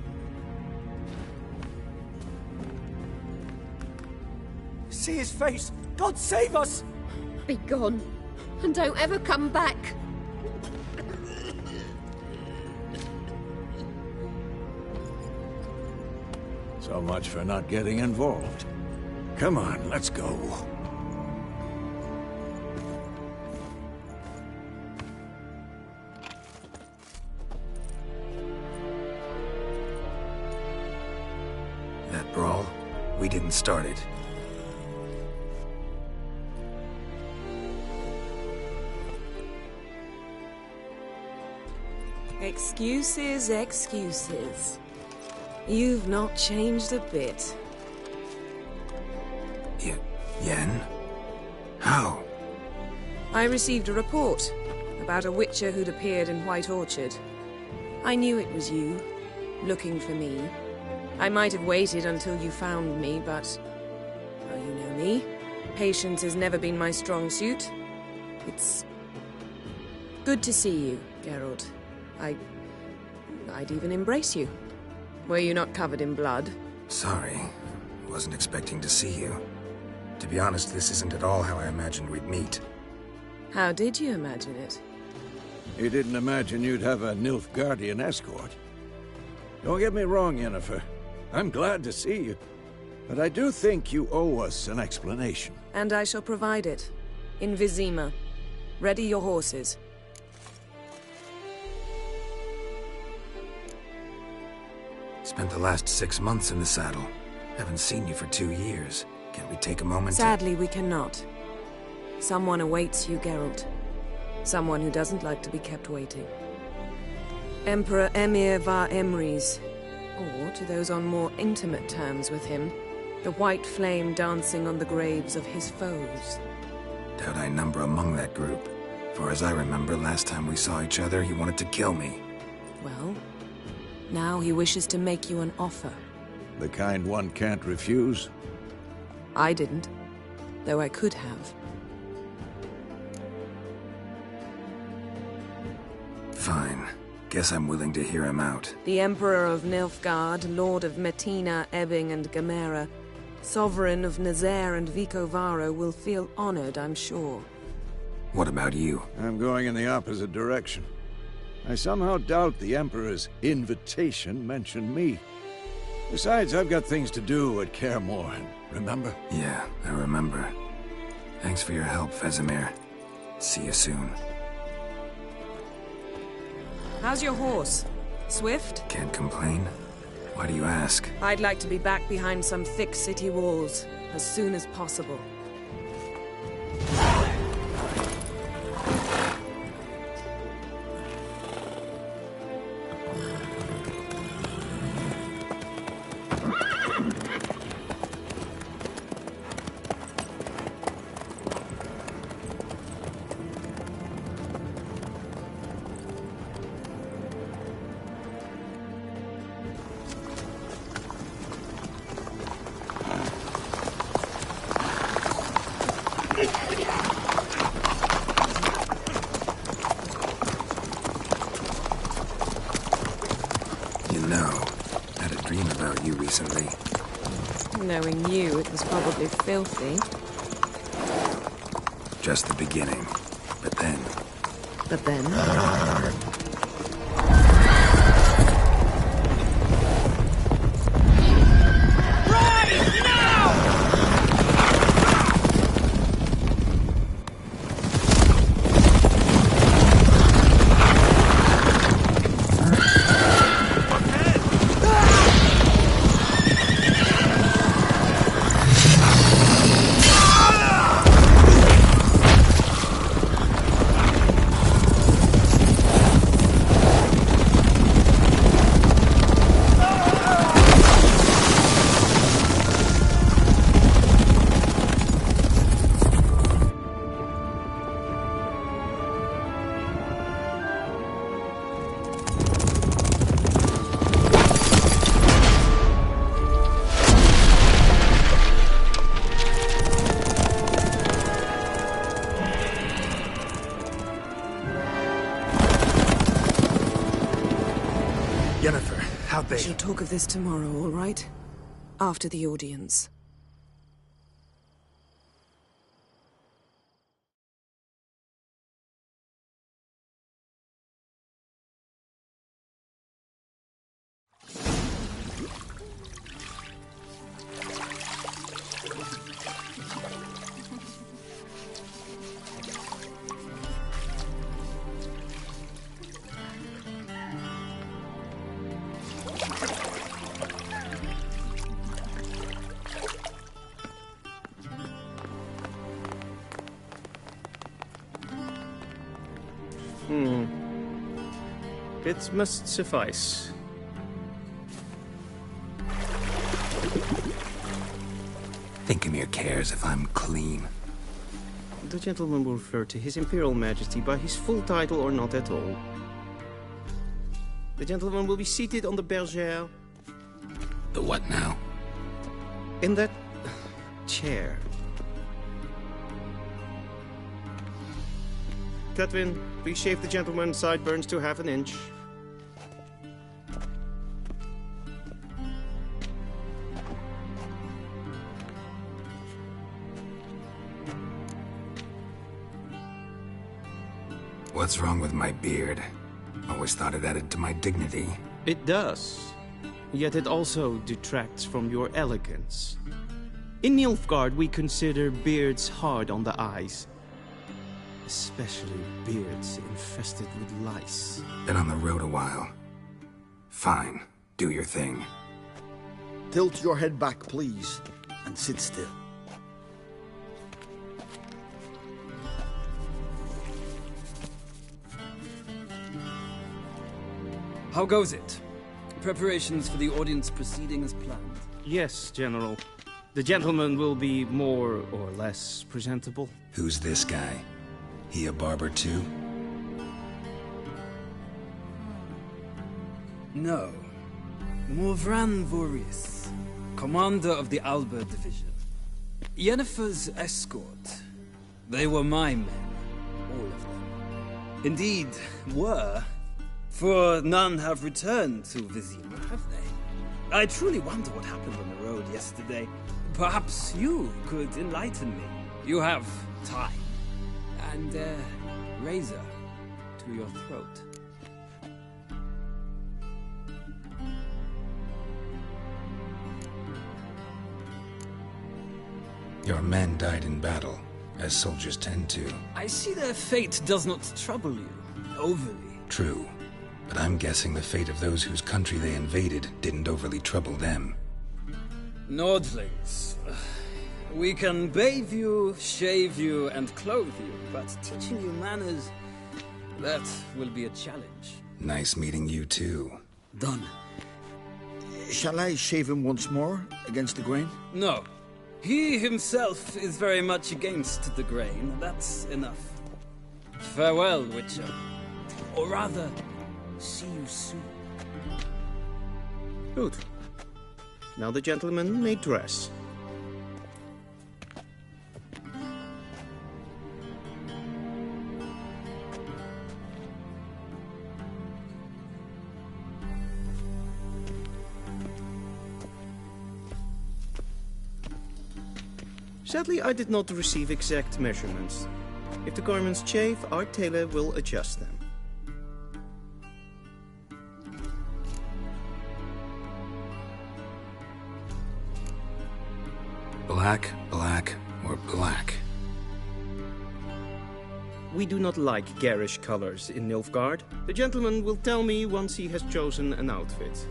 See his face! God save us! Be gone, and don't ever come back. So much for not getting involved. Come on, let's go. That brawl, we didn't start it. Excuses, excuses. You've not changed a bit. Yen? How? I received a report about a witcher who'd appeared in White Orchard. I knew it was you, looking for me. I might have waited until you found me, but... well, you know me. Patience has never been my strong suit. It's... good to see you, Geralt. I'd even embrace you. Were you not covered in blood? Sorry. Wasn't expecting to see you. To be honest, this isn't at all how I imagined we'd meet. How did you imagine it? You didn't imagine you'd have a Nilfgaardian escort. Don't get me wrong, Yennefer. I'm glad to see you. But I do think you owe us an explanation. And I shall provide it. In Vizima. Ready your horses. Spent the last 6 months in the saddle. Haven't seen you for 2 years. Can't we take a moment Sadly, we cannot. Someone awaits you, Geralt. Someone who doesn't like to be kept waiting. Emperor Emir var Emreis. Or, to those on more intimate terms with him, the white flame dancing on the graves of his foes. Doubt I number among that group. For as I remember, last time we saw each other, he wanted to kill me. Well, now he wishes to make you an offer. The kind one can't refuse? I didn't, though I could have. Fine. Guess I'm willing to hear him out. The Emperor of Nilfgaard, Lord of Metina, Ebbing and Gamera, Sovereign of Nazaire and Vicovaro will feel honored, I'm sure. What about you? I'm going in the opposite direction. I somehow doubt the Emperor's invitation mentioned me. Besides, I've got things to do at Kaer Morhen, remember? Yeah, I remember. Thanks for your help, Vesemir. See you soon. How's your horse? Swift? Can't complain. Why do you ask? I'd like to be back behind some thick city walls, as soon as possible. You know, I had a dream about you recently. Knowing you, it was probably filthy. Just the beginning. But then... But then? Yennefer, how'd they... We'll talk of this tomorrow, all right? After the audience. It must suffice. Thinkamere cares if I'm clean. The gentleman will refer to His Imperial Majesty by his full title or not at all. The gentleman will be seated on the bergère. The what now? In that chair. Cutwin, please shave the gentleman's sideburns to half an inch. What's wrong with my beard? Always thought it added to my dignity. It does. Yet it also detracts from your elegance. In Nilfgaard, we consider beards hard on the eyes. Especially beards infested with lice. Been on the road a while. Fine. Do your thing. Tilt your head back, please, and sit still. How goes it? Preparations for the audience proceeding as planned? Yes, General. The gentleman will be more or less presentable. Who's this guy? He a barber too? No. Morvran Vorius, commander of the Alba Division. Yennefer's escort. They were my men, all of them. Indeed, were. For none have returned to Vizima, have they? I truly wonder what happened on the road yesterday. Perhaps you could enlighten me. You have time. And a razor to your throat. Your men died in battle, as soldiers tend to. I see their fate does not trouble you overly. True. But I'm guessing the fate of those whose country they invaded didn't overly trouble them. Nordlings. We can bathe you, shave you, and clothe you, but teaching you manners, that will be a challenge. Nice meeting you too. Done. Shall I shave him once more, against the grain? No. He himself is very much against the grain. That's enough. Farewell, Witcher. Or rather, see you soon. Good. Now the gentleman may dress. Sadly, I did not receive exact measurements. If the garments chafe, our tailor will adjust them. Black, black, or black? We do not like garish colors in Nilfgaard. The gentleman will tell me once he has chosen an outfit.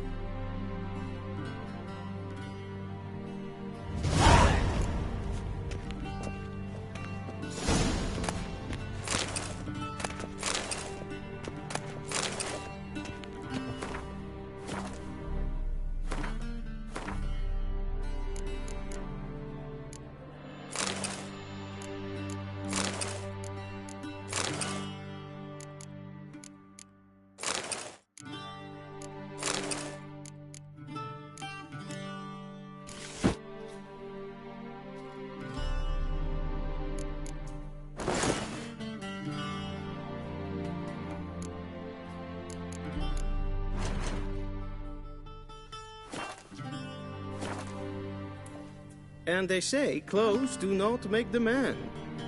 And they say clothes do not make the man.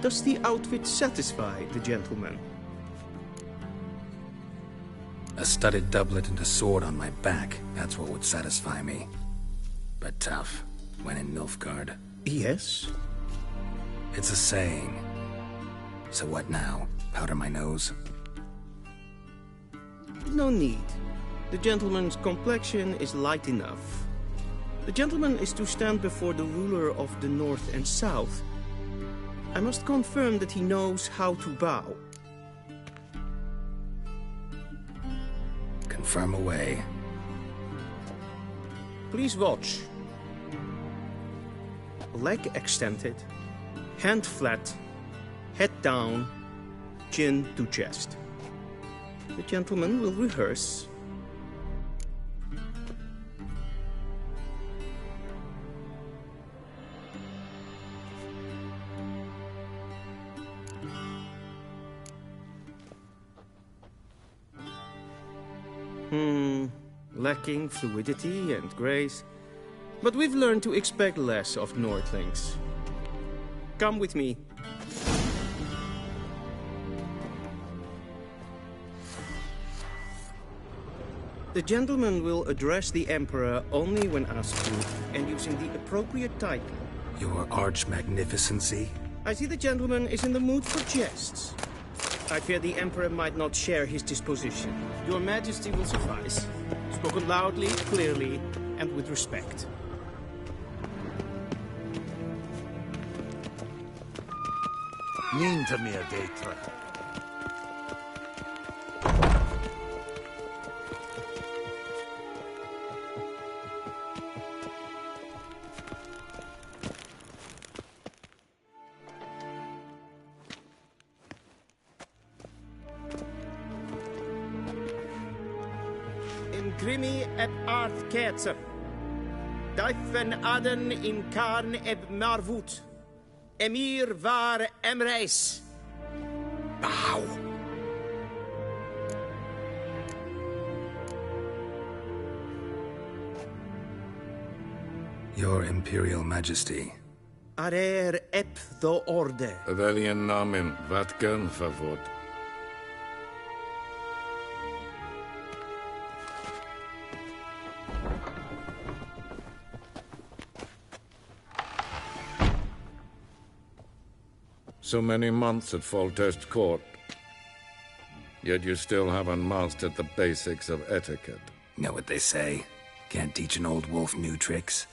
Does the outfit satisfy the gentleman? A studded doublet and a sword on my back, that's what would satisfy me. But tough, when in Nilfgaard. Yes? It's a saying. So what now? Powder my nose? No need. The gentleman's complexion is light enough. The gentleman is to stand before the ruler of the North and South. I must confirm that he knows how to bow. Confirm away. Please watch. Leg extended, hand flat, head down, chin to chest. The gentleman will rehearse. Lacking fluidity and grace. But we've learned to expect less of Nordlings. Come with me. The gentleman will address the Emperor only when asked to, and using the appropriate title. Your Arch-Magnificency? I see the gentleman is in the mood for jests. I fear the Emperor might not share his disposition. Your Majesty will suffice. Spoken loudly, clearly, and with respect. Niente mia detra. Grimi et arth ketzer. Daifen aden in karn eb marvut. Emir var emreis. Bow. Your Imperial Majesty. Arer ep the orde. Welchen Namen? Wat gern favor? So many months at Foltest Court. Yet you still haven't mastered the basics of etiquette. Know what they say? Can't teach an old wolf new tricks.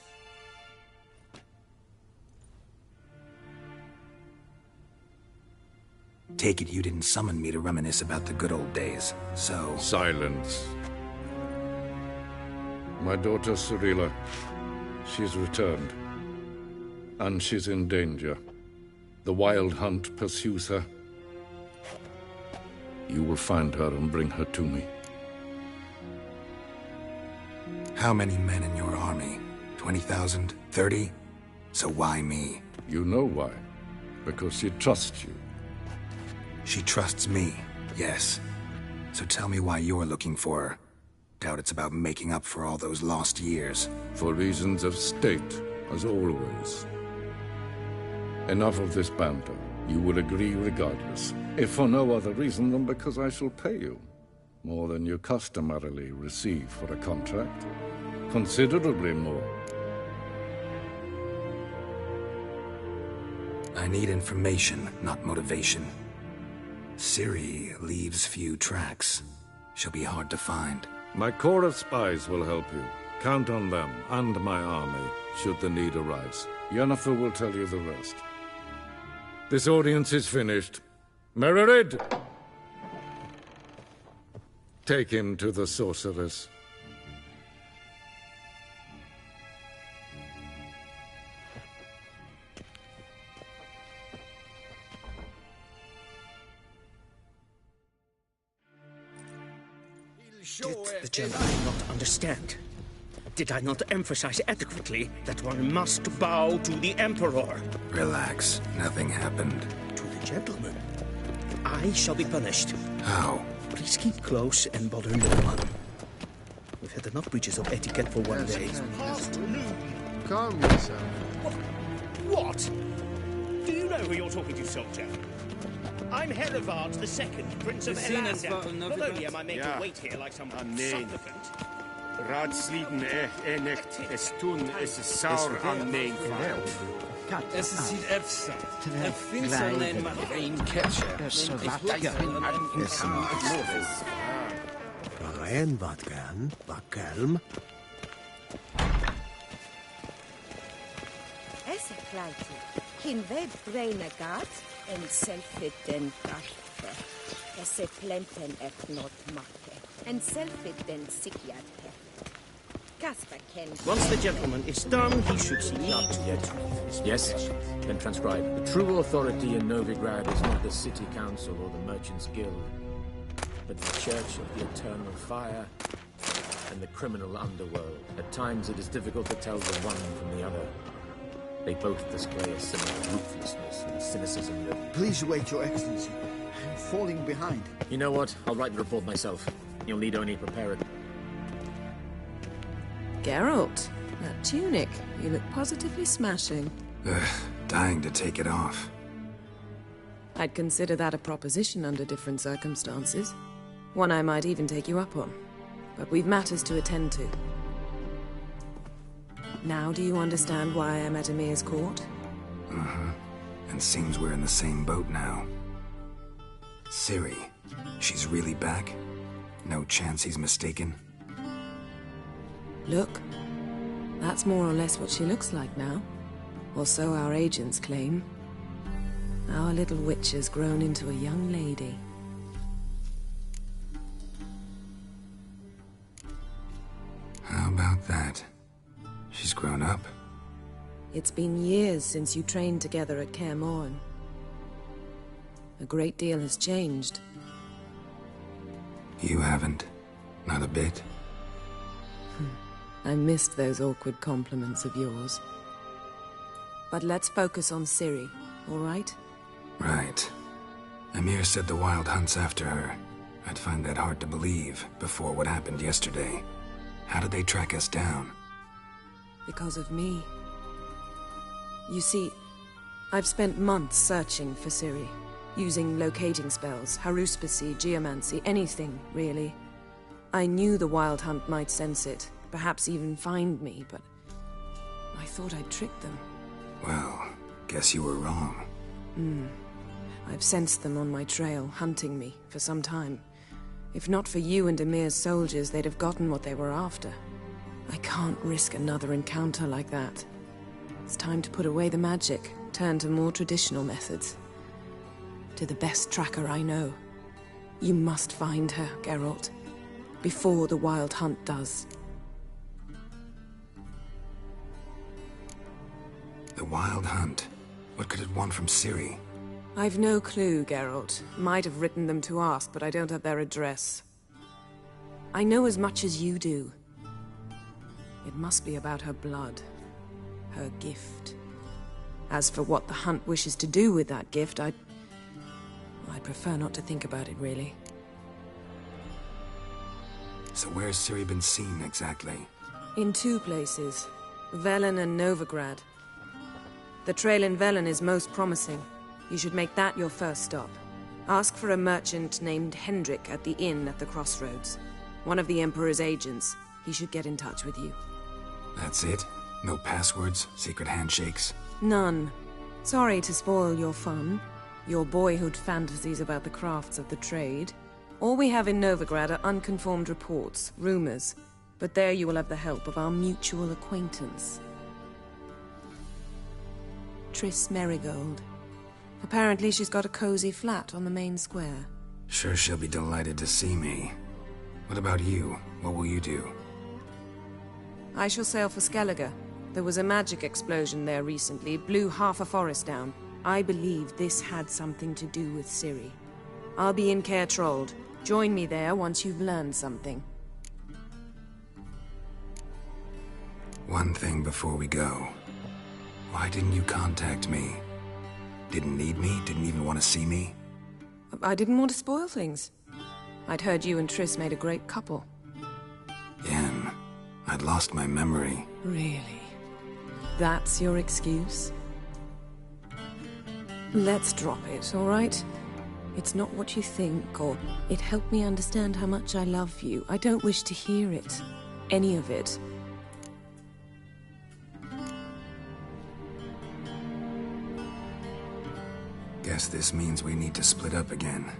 Take it you didn't summon me to reminisce about the good old days, so... Silence. My daughter Cirilla, she's returned. And she's in danger. The Wild Hunt pursues her. You will find her and bring her to me. How many men in your army? 20,000? 30? So why me? You know why. Because she trusts you. She trusts me, yes. So tell me why you're looking for her. Doubt it's about making up for all those lost years. For reasons of state, as always. Enough of this banter. You will agree regardless, if for no other reason than because I shall pay you. More than you customarily receive for a contract. Considerably more. I need information, not motivation. Ciri leaves few tracks. She'll be hard to find. My corps of spies will help you. Count on them, and my army, should the need arise. Yennefer will tell you the rest. This audience is finished. Mererid! Take him to the sorceress. Did the gentleman not understand? Did I not emphasize adequately that one must bow to the Emperor? Relax. Nothing happened. To the gentleman. I shall be punished. How? Please keep close and bother no one. We've had enough breaches of etiquette for one day. Calm yourself. What? Do you know who you're talking to, soldier? I'm Herivard II, Prince of Elander. Not only am I made to wait here like some supplicant. Raadsleden echt es tun es saur aan mijn kwaad. Es ist hier Efsa. En Finsterlijn mag geen catcher. Rijn wat gaan, wat kalm. Esse kleiti. Kin ved breine gat en selfit den garfe. Esse plempen et not makke. En selfit den sikiat he. Once the gentleman is done, he should see me. Not yet. Yes? Then transcribe. The true authority in Novigrad is not the City Council or the Merchants Guild, but the Church of the Eternal Fire and the criminal underworld. At times it is difficult to tell the one from the other. They both display a similar ruthlessness and cynicism that... Please wait, Your Excellency. I'm falling behind. You know what? I'll write the report myself. You'll need only prepare it. Geralt, that tunic. You look positively smashing. Ugh, dying to take it off. I'd consider that a proposition under different circumstances. One I might even take you up on. But we've matters to attend to. Now do you understand why I'm at Emir's court? Uh-huh. And seems we're in the same boat now. Ciri, she's really back? No chance he's mistaken? Look, that's more or less what she looks like now. Or so our agents claim. Our little witch has grown into a young lady. How about that? She's grown up. It's been years since you trained together at Kaer Morhen. A great deal has changed. You haven't. Not a bit. I missed those awkward compliments of yours. But let's focus on Ciri, all right? Right. Emir said the Wild Hunt's after her. I'd find that hard to believe before what happened yesterday. How did they track us down? Because of me. You see, I've spent months searching for Ciri, using locating spells, haruspicy, geomancy, anything, really. I knew the Wild Hunt might sense it, perhaps even find me, but I thought I'd tricked them. Well, guess you were wrong. I've sensed them on my trail, hunting me, for some time. If not for you and Emir's soldiers, they'd have gotten what they were after. I can't risk another encounter like that. It's time to put away the magic, turn to more traditional methods. To the best tracker I know. You must find her, Geralt. Before the Wild Hunt does. The Wild Hunt? What could it want from Ciri? I've no clue, Geralt. Might have written them to ask, but I don't have their address. I know as much as you do. It must be about her blood. Her gift. As for what the Hunt wishes to do with that gift, I'd prefer not to think about it, really. So where's Ciri been seen, exactly? In two places. Velen and Novigrad. The trail in Velen is most promising. You should make that your first stop. Ask for a merchant named Hendrik at the inn at the crossroads. One of the Emperor's agents. He should get in touch with you. That's it? No passwords? Secret handshakes? None. Sorry to spoil your fun. Your boyhood fantasies about the crafts of the trade. All we have in Novigrad are unconfirmed reports, rumors. But there you will have the help of our mutual acquaintance. Triss Merigold. Apparently she's got a cozy flat on the main square. Sure she'll be delighted to see me. What about you? What will you do? I shall sail for Skellige. There was a magic explosion there recently, blew half a forest down. I believe this had something to do with Ciri. I'll be in Caer Trold. Join me there once you've learned something. One thing before we go. Why didn't you contact me? Didn't need me? Didn't even want to see me? I didn't want to spoil things. I'd heard you and Triss made a great couple. Yen, I'd lost my memory. Really? That's your excuse? Let's drop it, all right? It's not what you think, or it helped me understand how much I love you. I don't wish to hear it. Any of it. Guess this means we need to split up again.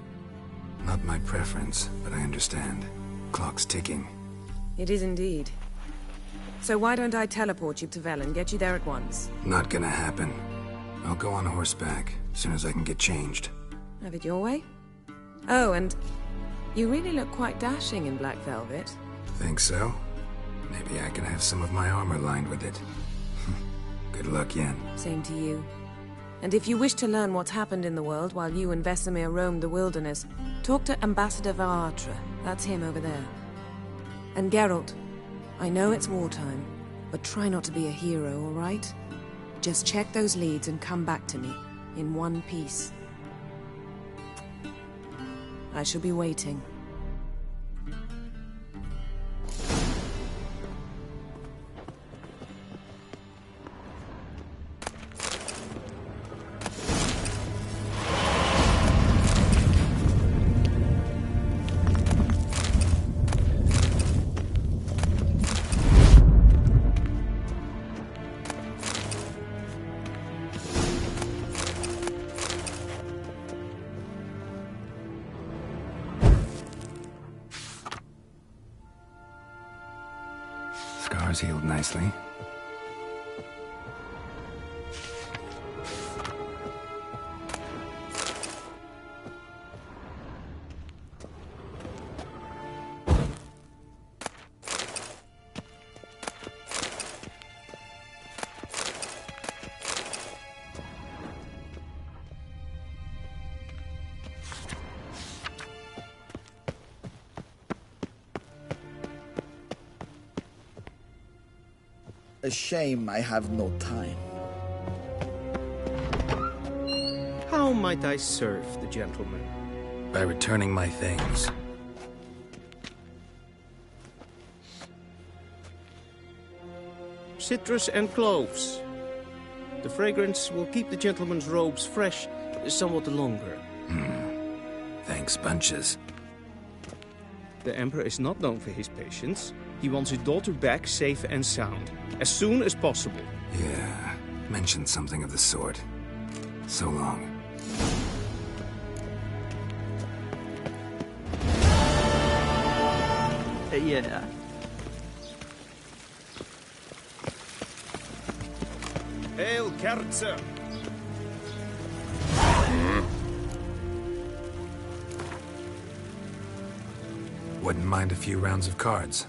Not my preference, but I understand. Clock's ticking. It is indeed. So why don't I teleport you to Velen, get you there at once? Not gonna happen. I'll go on horseback, as soon as I can get changed. Have it your way? Oh, and you really look quite dashing in black velvet. Think so? Maybe I can have some of my armor lined with it. Good luck, Yen. Same to you. And if you wish to learn what's happened in the world while you and Vesemir roamed the wilderness, talk to Ambassador Varatra. That's him over there. And Geralt, I know it's wartime, but try not to be a hero, all right? Just check those leads and come back to me, in one piece. I shall be waiting. Scars healed nicely. A shame I have no time. How might I serve the gentleman? By returning my things. Citrus and cloves. The fragrance will keep the gentleman's robes fresh somewhat longer. Thanks, bunches. The Emperor is not known for his patience. He wants his daughter back safe and sound, as soon as possible. Yeah, mentioned something of the sort. So long. Yeah. Hail, Kerzer! Wouldn't mind a few rounds of cards.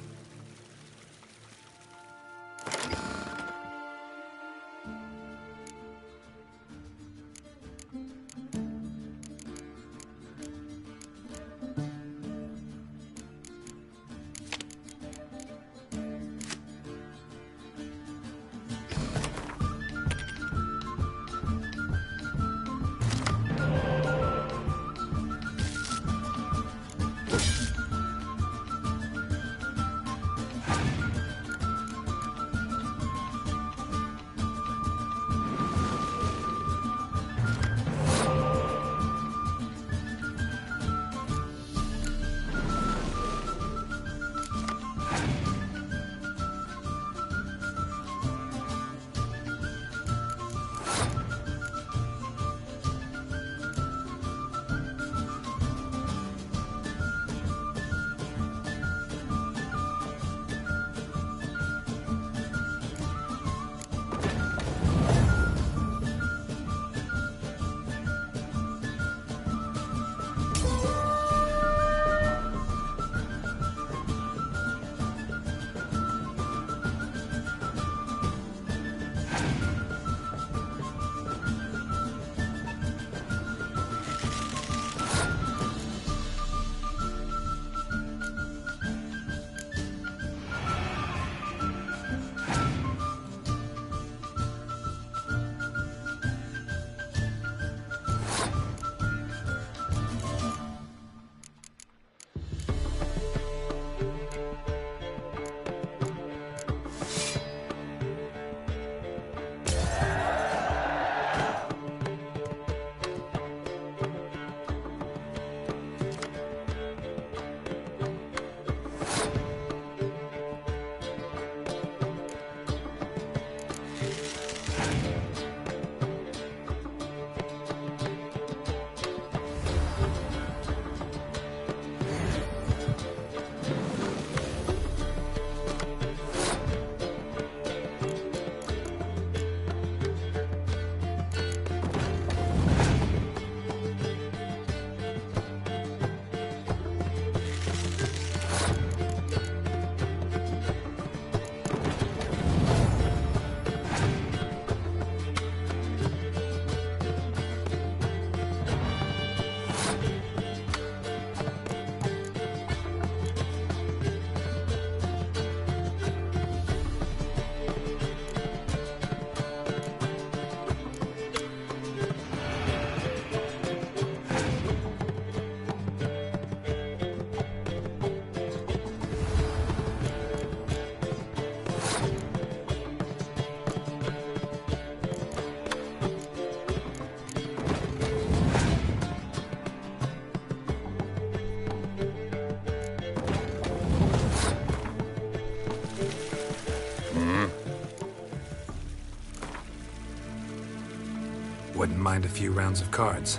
mind a few rounds of cards?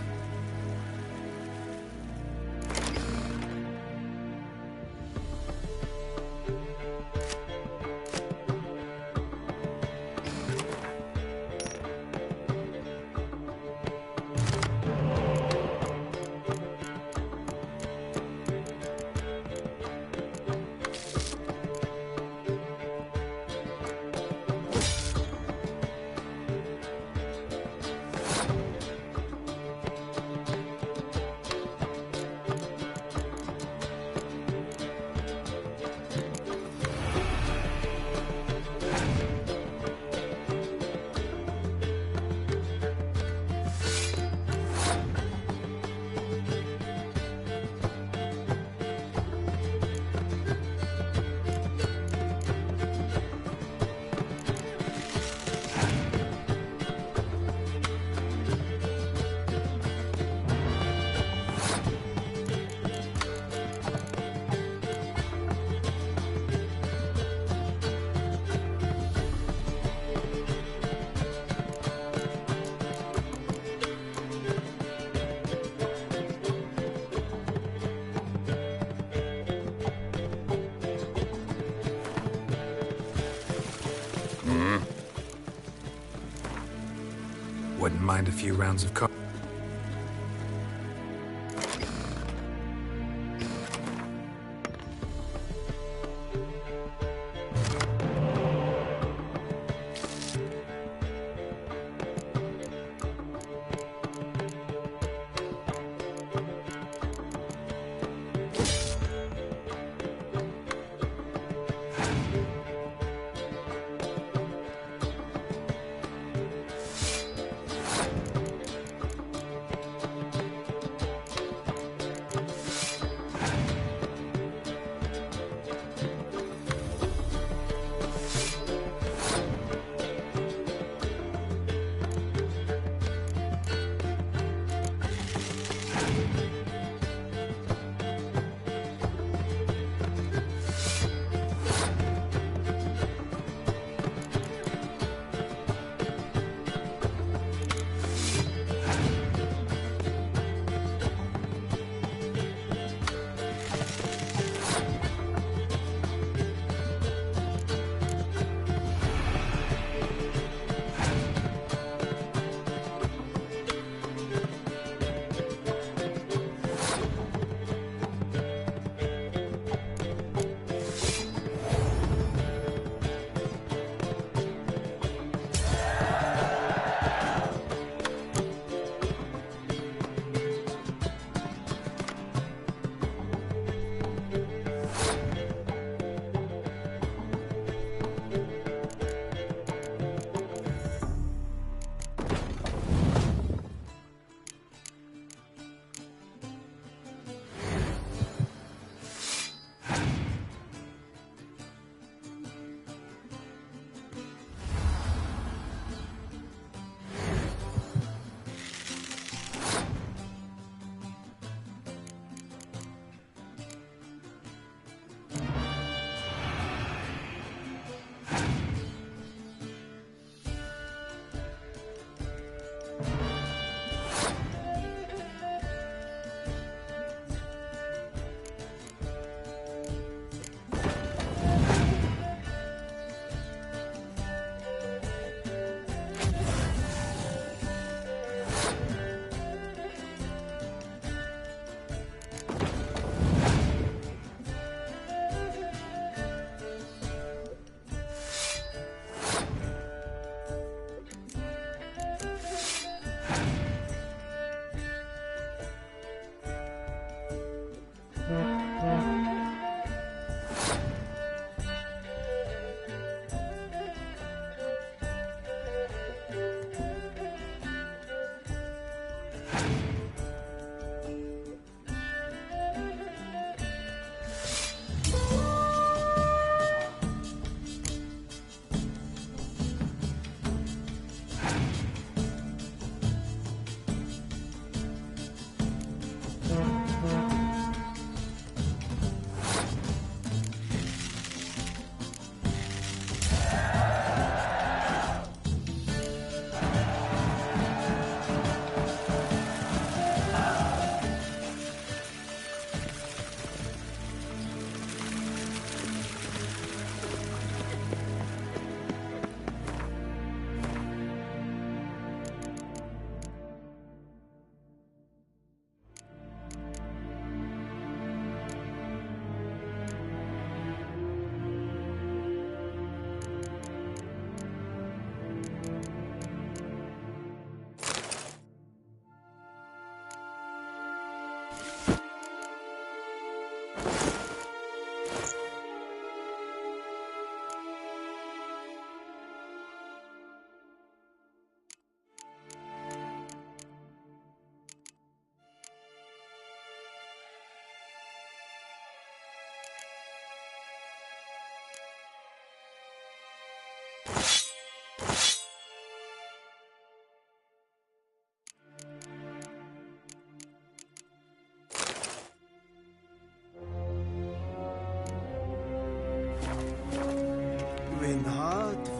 Wouldn't mind a few rounds of cards.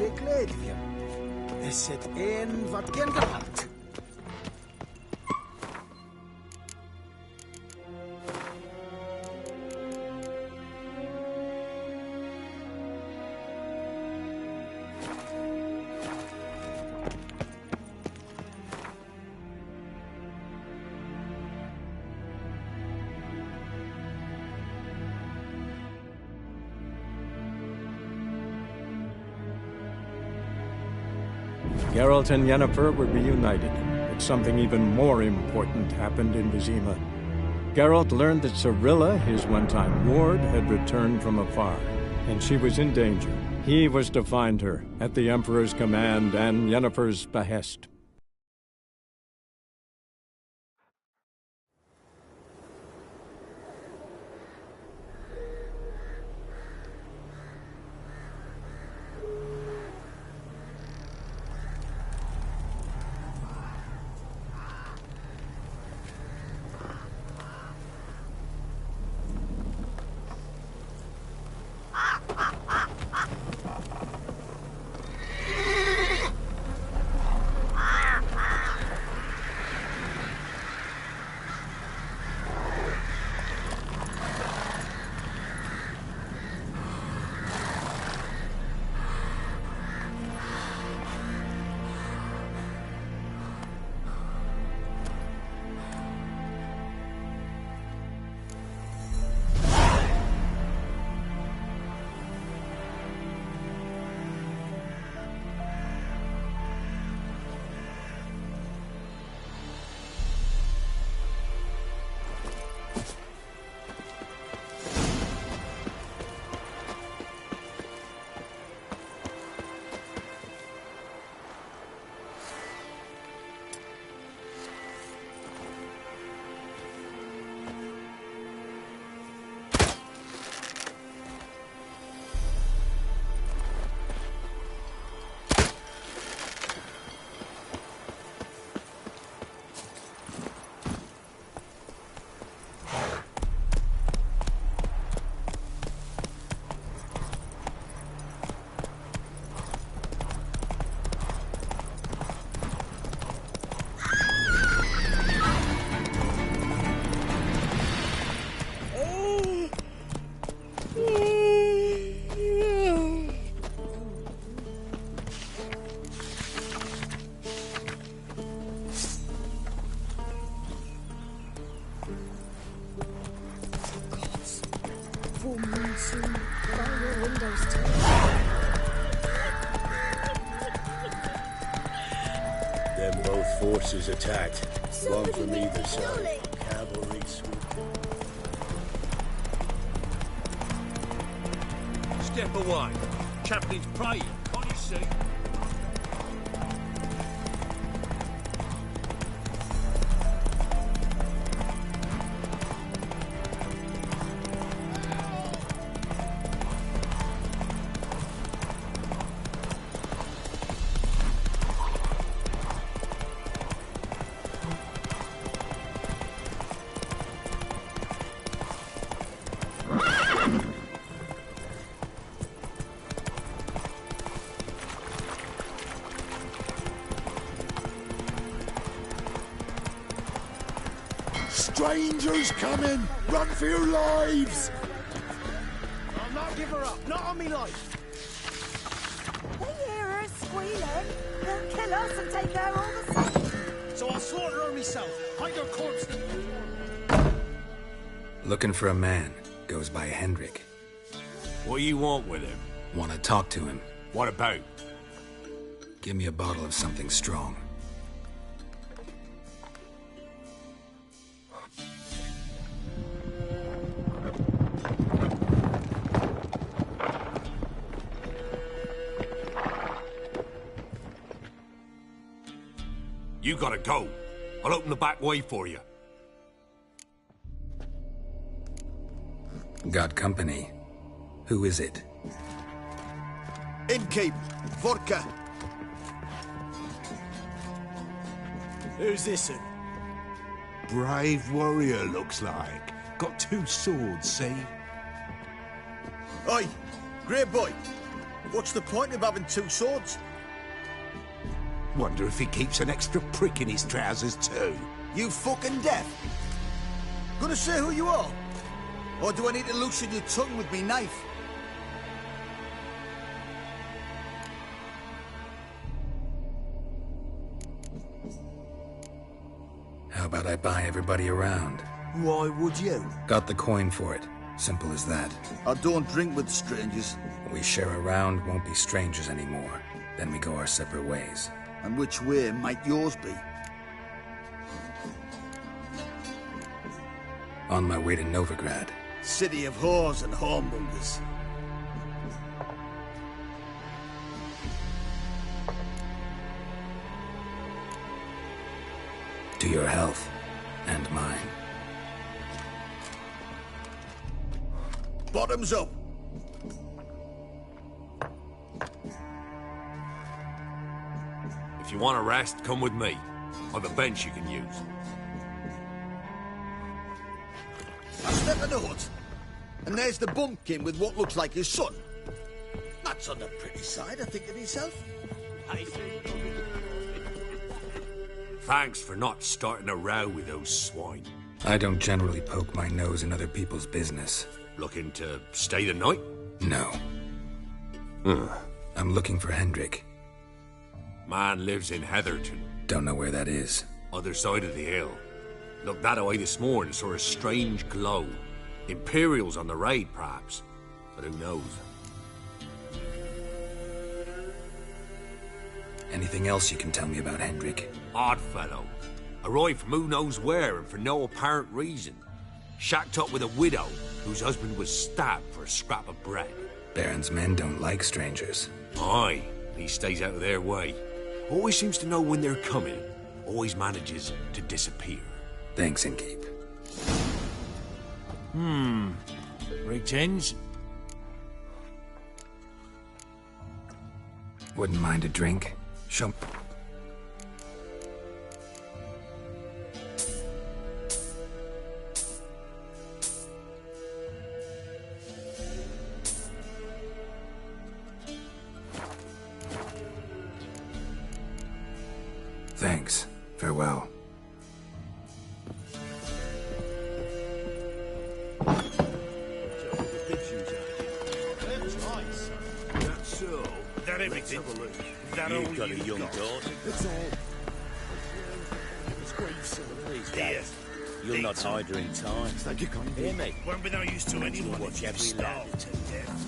bekleed is het een wat geen gehad. Geralt and Yennefer were reunited, but something even more important happened in Vizima. Geralt learned that Cirilla, his one-time ward, had returned from afar, and she was in danger. He was to find her, at the Emperor's command and Yennefer's behest. Then both forces attacked, one from either side. Cavalry swoop. Step away. Chaplain's praying, can't you see? Strangers coming! Run for your lives! I'll not give her up, not on me life. They hear her squealing. They'll kill us and take her all the same. So I'll slaughter her myself. Hide her corpse. Looking for a man. Goes by Hendrik. What do you want with him? Want to talk to him. What about? Give me a bottle of something strong. You gotta go. I'll open the back way for you. Got company. Who is it? Innkeep, vodka. Who's this one? Brave warrior, looks like. Got 2 swords, see? Oi, great boy. What's the point of having two swords? Wonder if he keeps an extra prick in his trousers too. You fucking deaf? Gonna say who you are? Or do I need to loosen your tongue with me knife? How about I buy everybody around? Why would you? Got the coin for it. Simple as that. I don't drink with strangers. We share a round, won't be strangers anymore. Then we go our separate ways. And which way might yours be? On my way to Novigrad. City of whores and whoremongers. To your health. And mine. Bottoms up! If you want a rest, come with me. I've a bench you can use. I step in the hut, and there's the bumpkin with what looks like his son. That's on the pretty side, I think to myself. Thanks for not starting a row with those swine. I don't generally poke my nose in other people's business. Looking to stay the night? No. I'm looking for Hendrik. Man lives in Heatherton. Don't know where that is. Other side of the hill. Looked that away this morning, saw a strange glow. Imperials on the raid, perhaps. But who knows? Anything else you can tell me about Hendrik? Odd fellow. Arrived from who knows where and for no apparent reason. Shacked up with a widow whose husband was stabbed for a scrap of bread. Baron's men don't like strangers. Aye, he stays out of their way. Always seems to know when they're coming. Always manages to disappear. Thanks, Inkeep. Greetings. Wouldn't mind a drink? Show... Thanks. Farewell. That's so. That everything? That all You've got a young daughter. That's all. Dear, you'll not hide her in time. Thank you, Connie. Hear me? Won't be no use to anyone Watch if you every starve to death.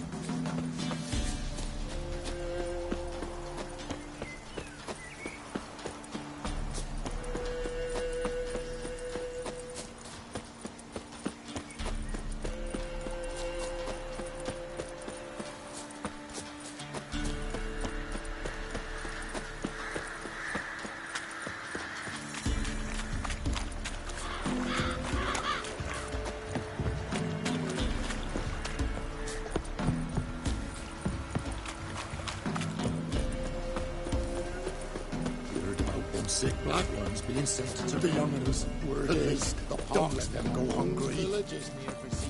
Sick black ones being sent to the youngers. Word is, don't let them go hungry. Villages near Vizima.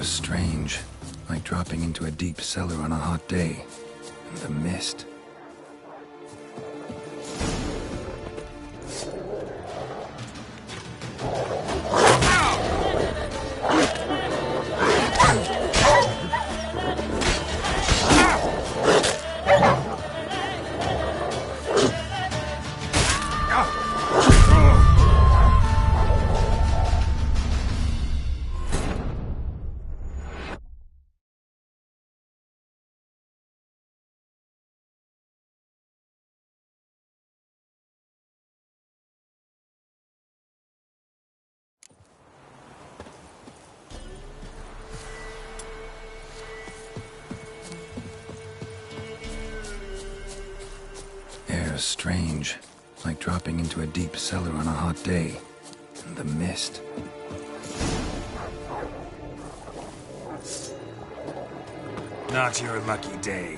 Strange. Like dropping into a deep cellar on a hot day. And the mist. is strange, like dropping into a deep cellar on a hot day. And the mist. Not your lucky day.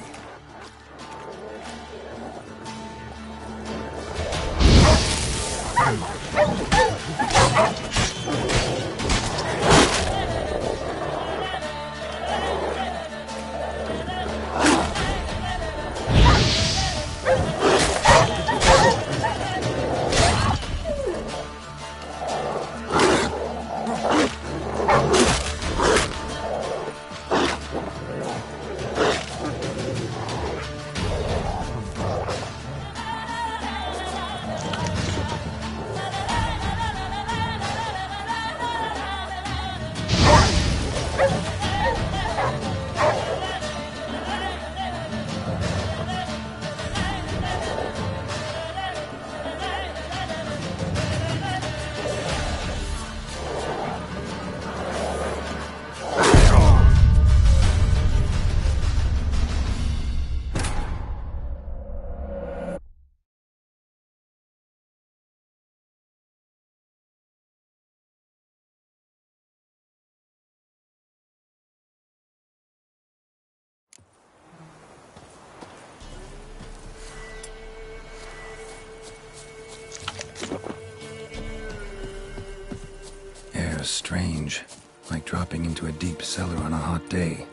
Air strange, like dropping into a deep cellar on a hot day.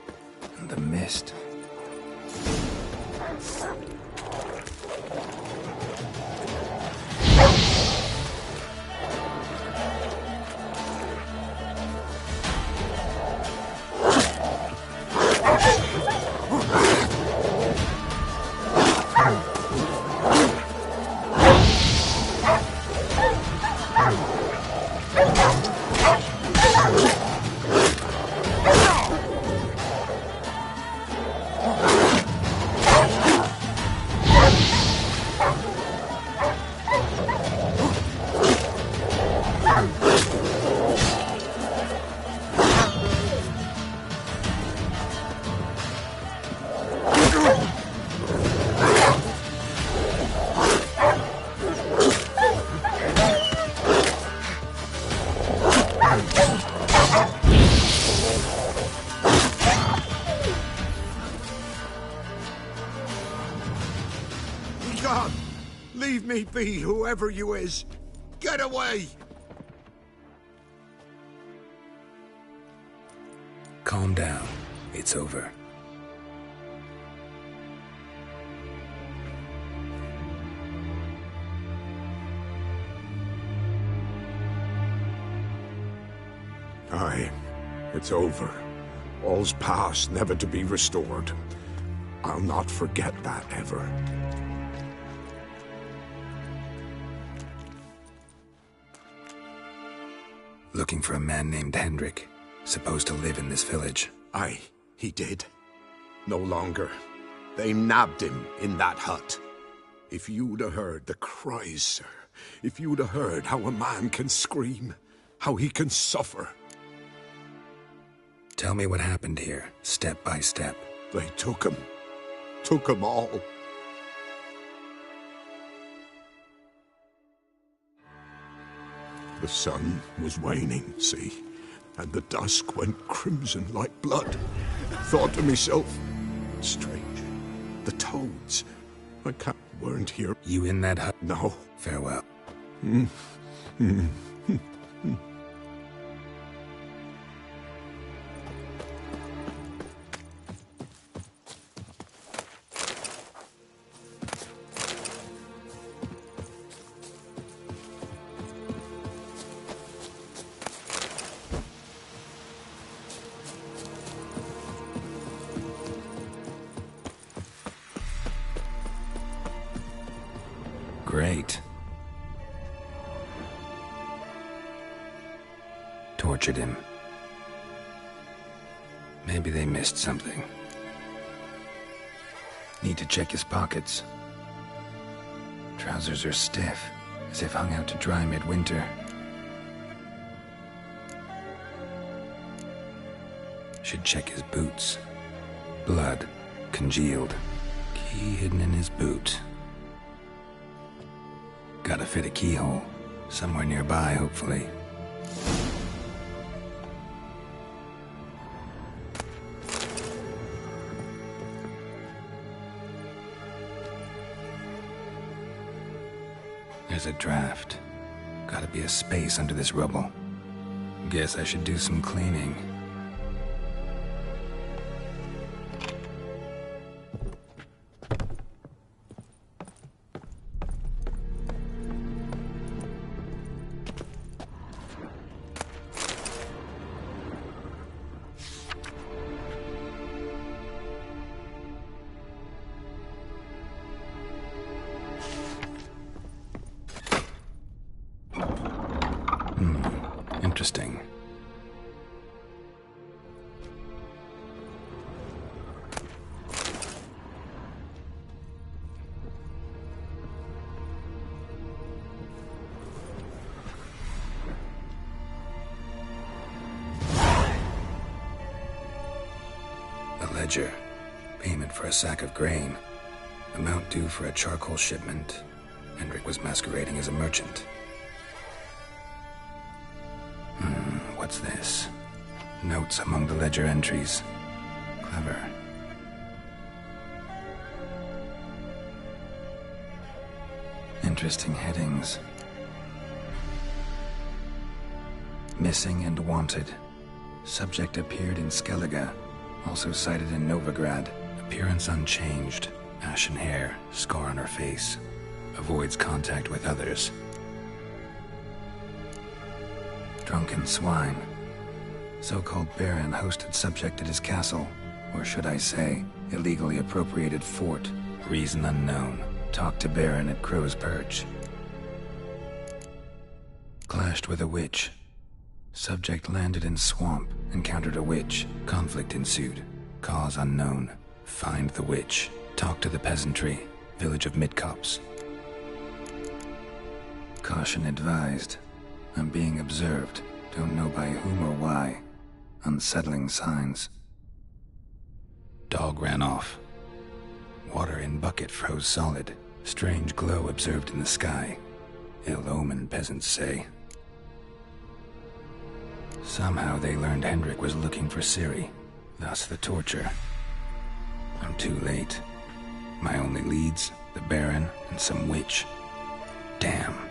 And the mist. God, leave me be, whoever you is. Get away! Calm down. It's over. Aye, it's over. All's past, never to be restored. I'll not forget that ever. Looking for a man named Hendrik, supposed to live in this village. Aye, he did. No longer. They nabbed him in that hut. If you'd have heard the cries, sir, if you'd have heard how a man can scream, how he can suffer. Tell me what happened here, step by step. They took him. Took 'em all. The sun was waning, see? And the dusk went crimson like blood. Thought to myself, strange, the toads. I weren't here. You in that hut? No. Farewell. Great. Tortured him. Maybe they missed something. Need to check his pockets. Trousers are stiff, as if hung out to dry midwinter. Should check his boots. Blood, congealed. Key hidden in his boot. fit a keyhole. Somewhere nearby, hopefully. There's a draft. Gotta be a space under this rubble. Guess I should do some cleaning. Interesting. A ledger. Payment for a sack of grain. Amount due for a charcoal shipment. Hendrik was masquerading as a merchant. What's this? Notes among the ledger entries. Clever. Interesting headings. Missing and wanted. Subject appeared in Skellige. Also sighted in Novigrad. Appearance unchanged. Ashen hair. Scar on her face. Avoids contact with others. Drunken swine. So-called Baron hosted subject at his castle, or should I say, illegally appropriated fort. Reason unknown. Talked to Baron at Crow's Perch. Clashed with a witch. Subject landed in swamp, encountered a witch. Conflict ensued. Cause unknown. Find the witch. Talk to the peasantry. Village of Midcopse. Caution advised. I'm being observed. Don't know by whom or why. Unsettling signs. Dog ran off. Water in bucket froze solid. Strange glow observed in the sky. Ill omen, peasants say. Somehow they learned Hendrik was looking for Ciri. Thus the torture. I'm too late. My only leads, the Baron and some witch. Damn.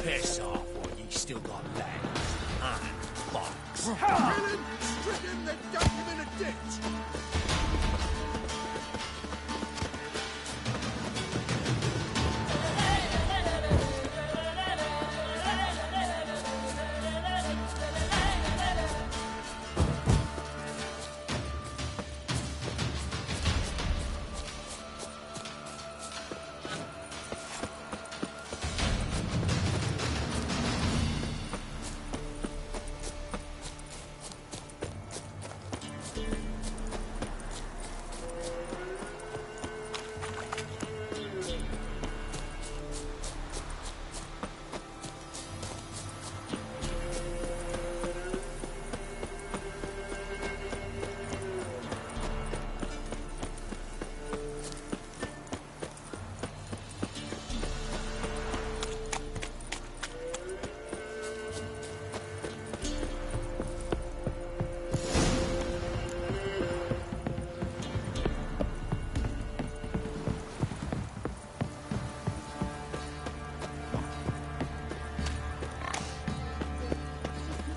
Piss off, or ye still got legs and box. Kill him! Strip him, then dump him in a ditch!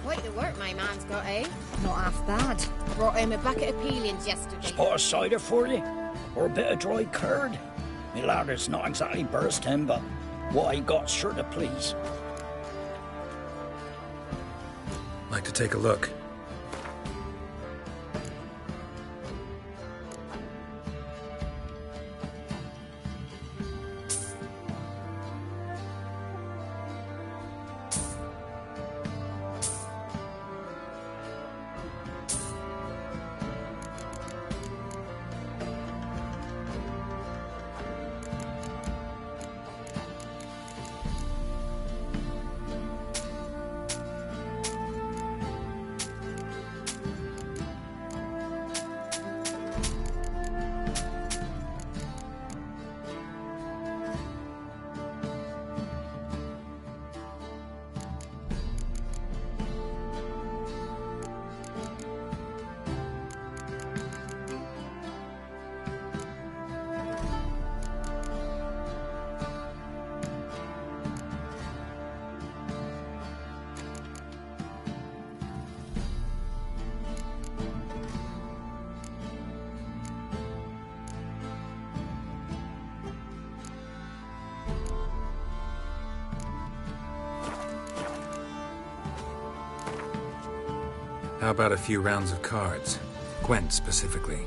Quite the work my man's got, eh? Not half bad. Brought him a bucket of peelings yesterday. Spot of cider for you? Or a bit of dry curd? Me lad, it's not exactly burst him, but what he got's sure to please. Like to take a look. How about a few rounds of cards? Gwent specifically.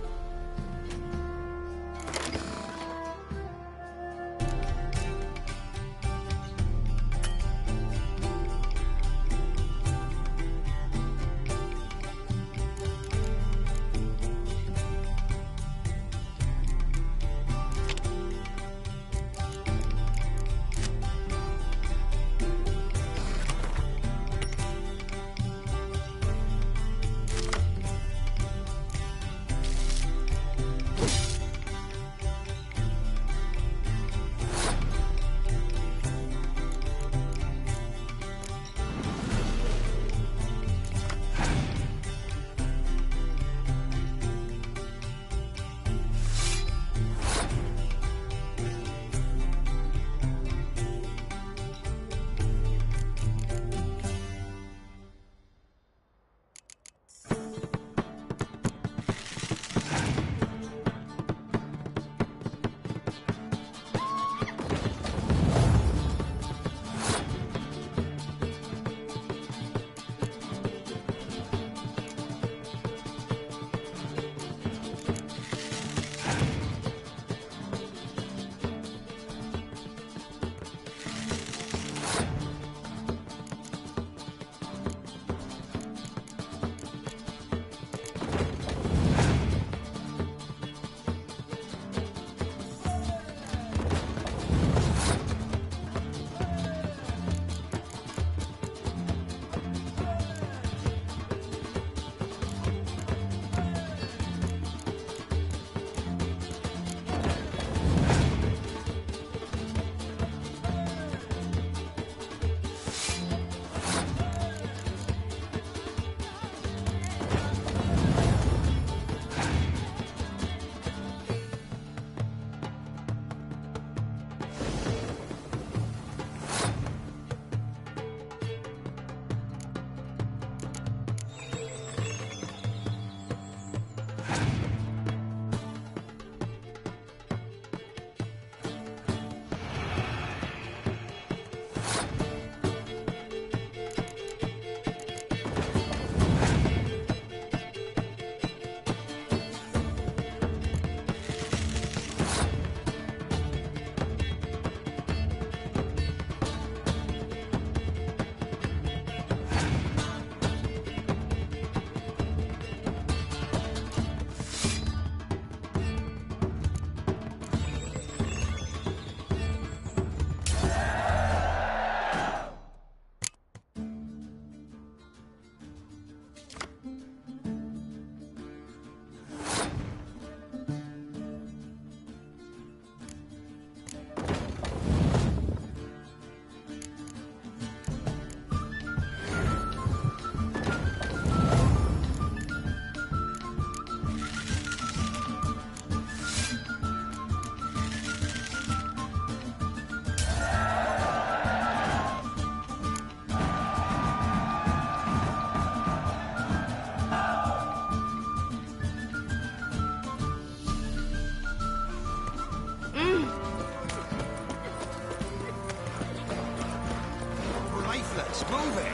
Move it!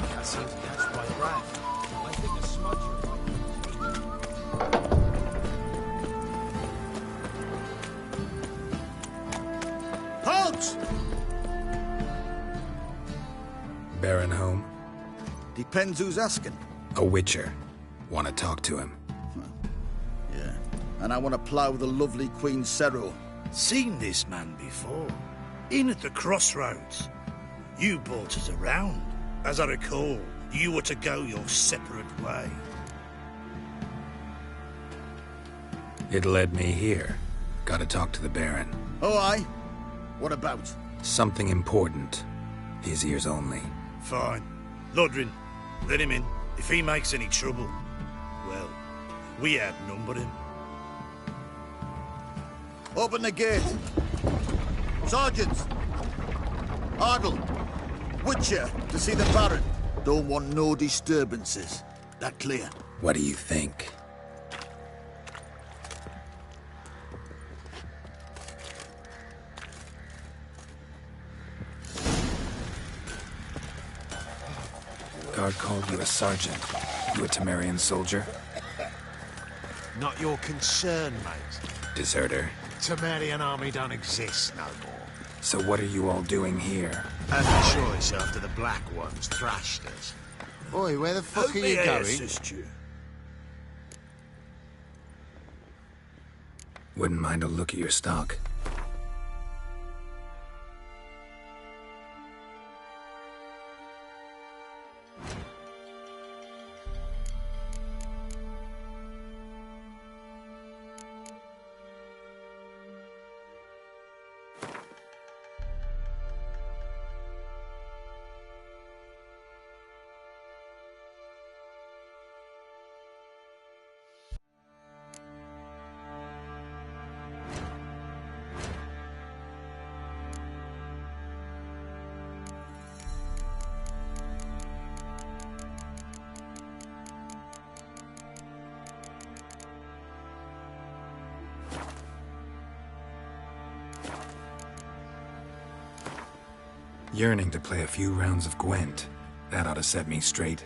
Can't seem to catch my breath. I think a smudger might... Halt! Baron home? Depends who's asking. A witcher. Want to talk to him. Yeah. And I want to plough the lovely Queen Seru. Seen this man before. In at the crossroads. You brought us around. As I recall, you were to go your separate way. It led me here. Gotta talk to the Baron. Oh, aye? What about? Something important. His ears only. Fine. Lodrin, let him in. If he makes any trouble, well, we outnumber him. Open the gate. Sergeants! Ardle! Witcher, to see the Baron. Don't want no disturbances. That clear? What do you think? Guard called you a sergeant. You a Temerian soldier? Not your concern, mate. Deserter. Temerian army don't exist no more. So what are you all doing here? Had a choice after the Black Ones thrashed us. Oi, where the fuck are you going? Assist you. Wouldn't mind a look at your stock. Yearning to play a few rounds of Gwent. That ought to set me straight.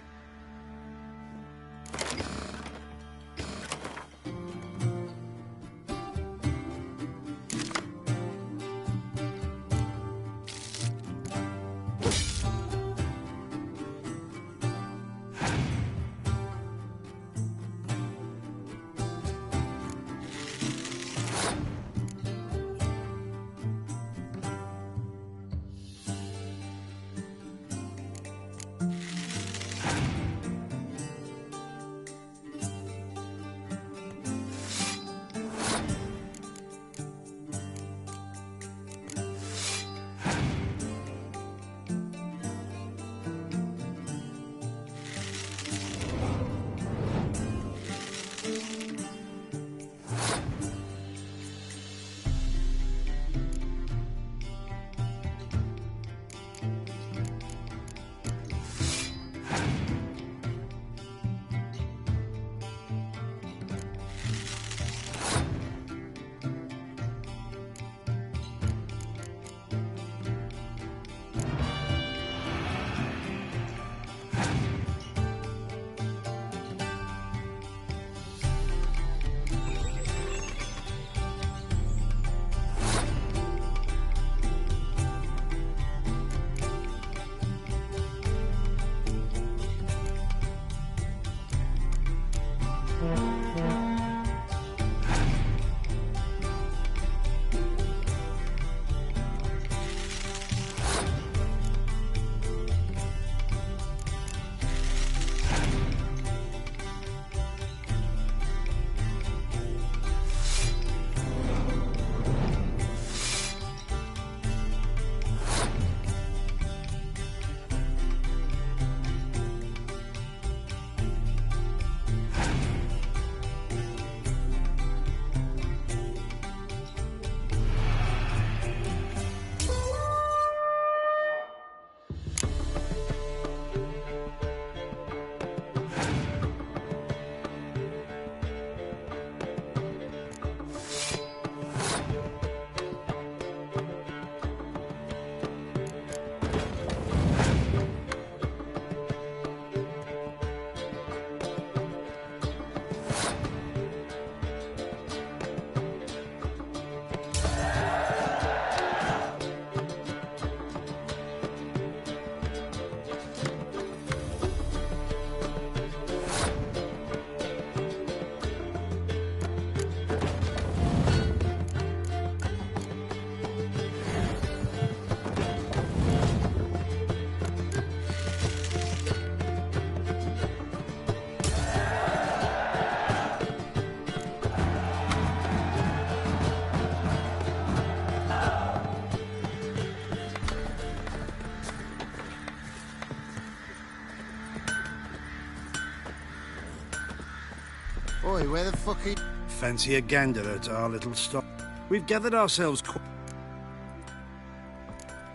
Oi, where the fuck are... Fancy a gander at our little stop? We've gathered ourselves...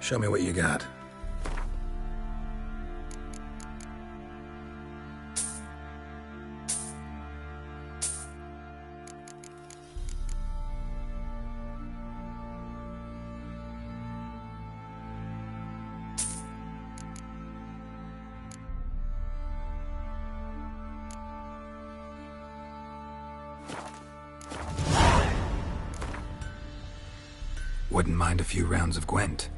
Show me what you got. Wouldn't mind a few rounds of Gwent.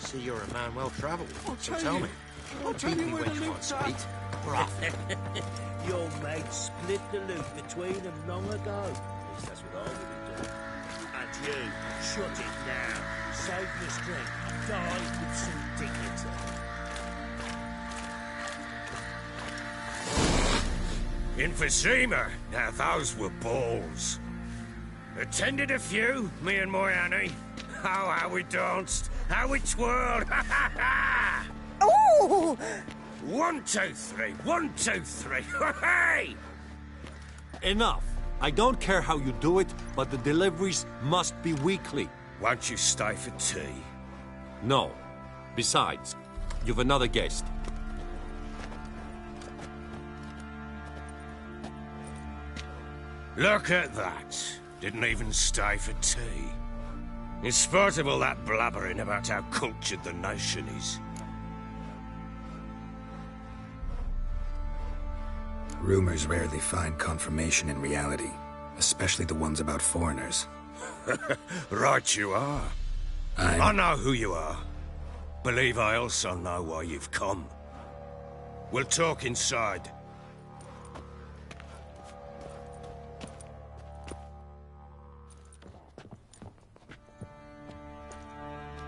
see you're a man well-travelled. So tell tell you. me, I'll tell you where when the you want loot's to at. speak. Rough. Your mate split the loot between them long ago. At least that's what I would have done. And you, shut it now. Save your strength. Die with some dignity. In Vizima, now those were balls. Attended a few, me and my Annie. Oh, how we danced, how we twirled, ha ha ha! Ooh! 1, 2, 3, 1, 2, 3, hey! Enough. I don't care how you do it, but the deliveries must be weekly. Won't you stay for tea? No. Besides, you've another guest. Look at that. Didn't even stay for tea. In spite of all that blabbering about how cultured the nation is. Rumors rarely find confirmation in reality, especially the ones about foreigners. Right you are. I know who you are. Believe I also know why you've come. We'll talk inside.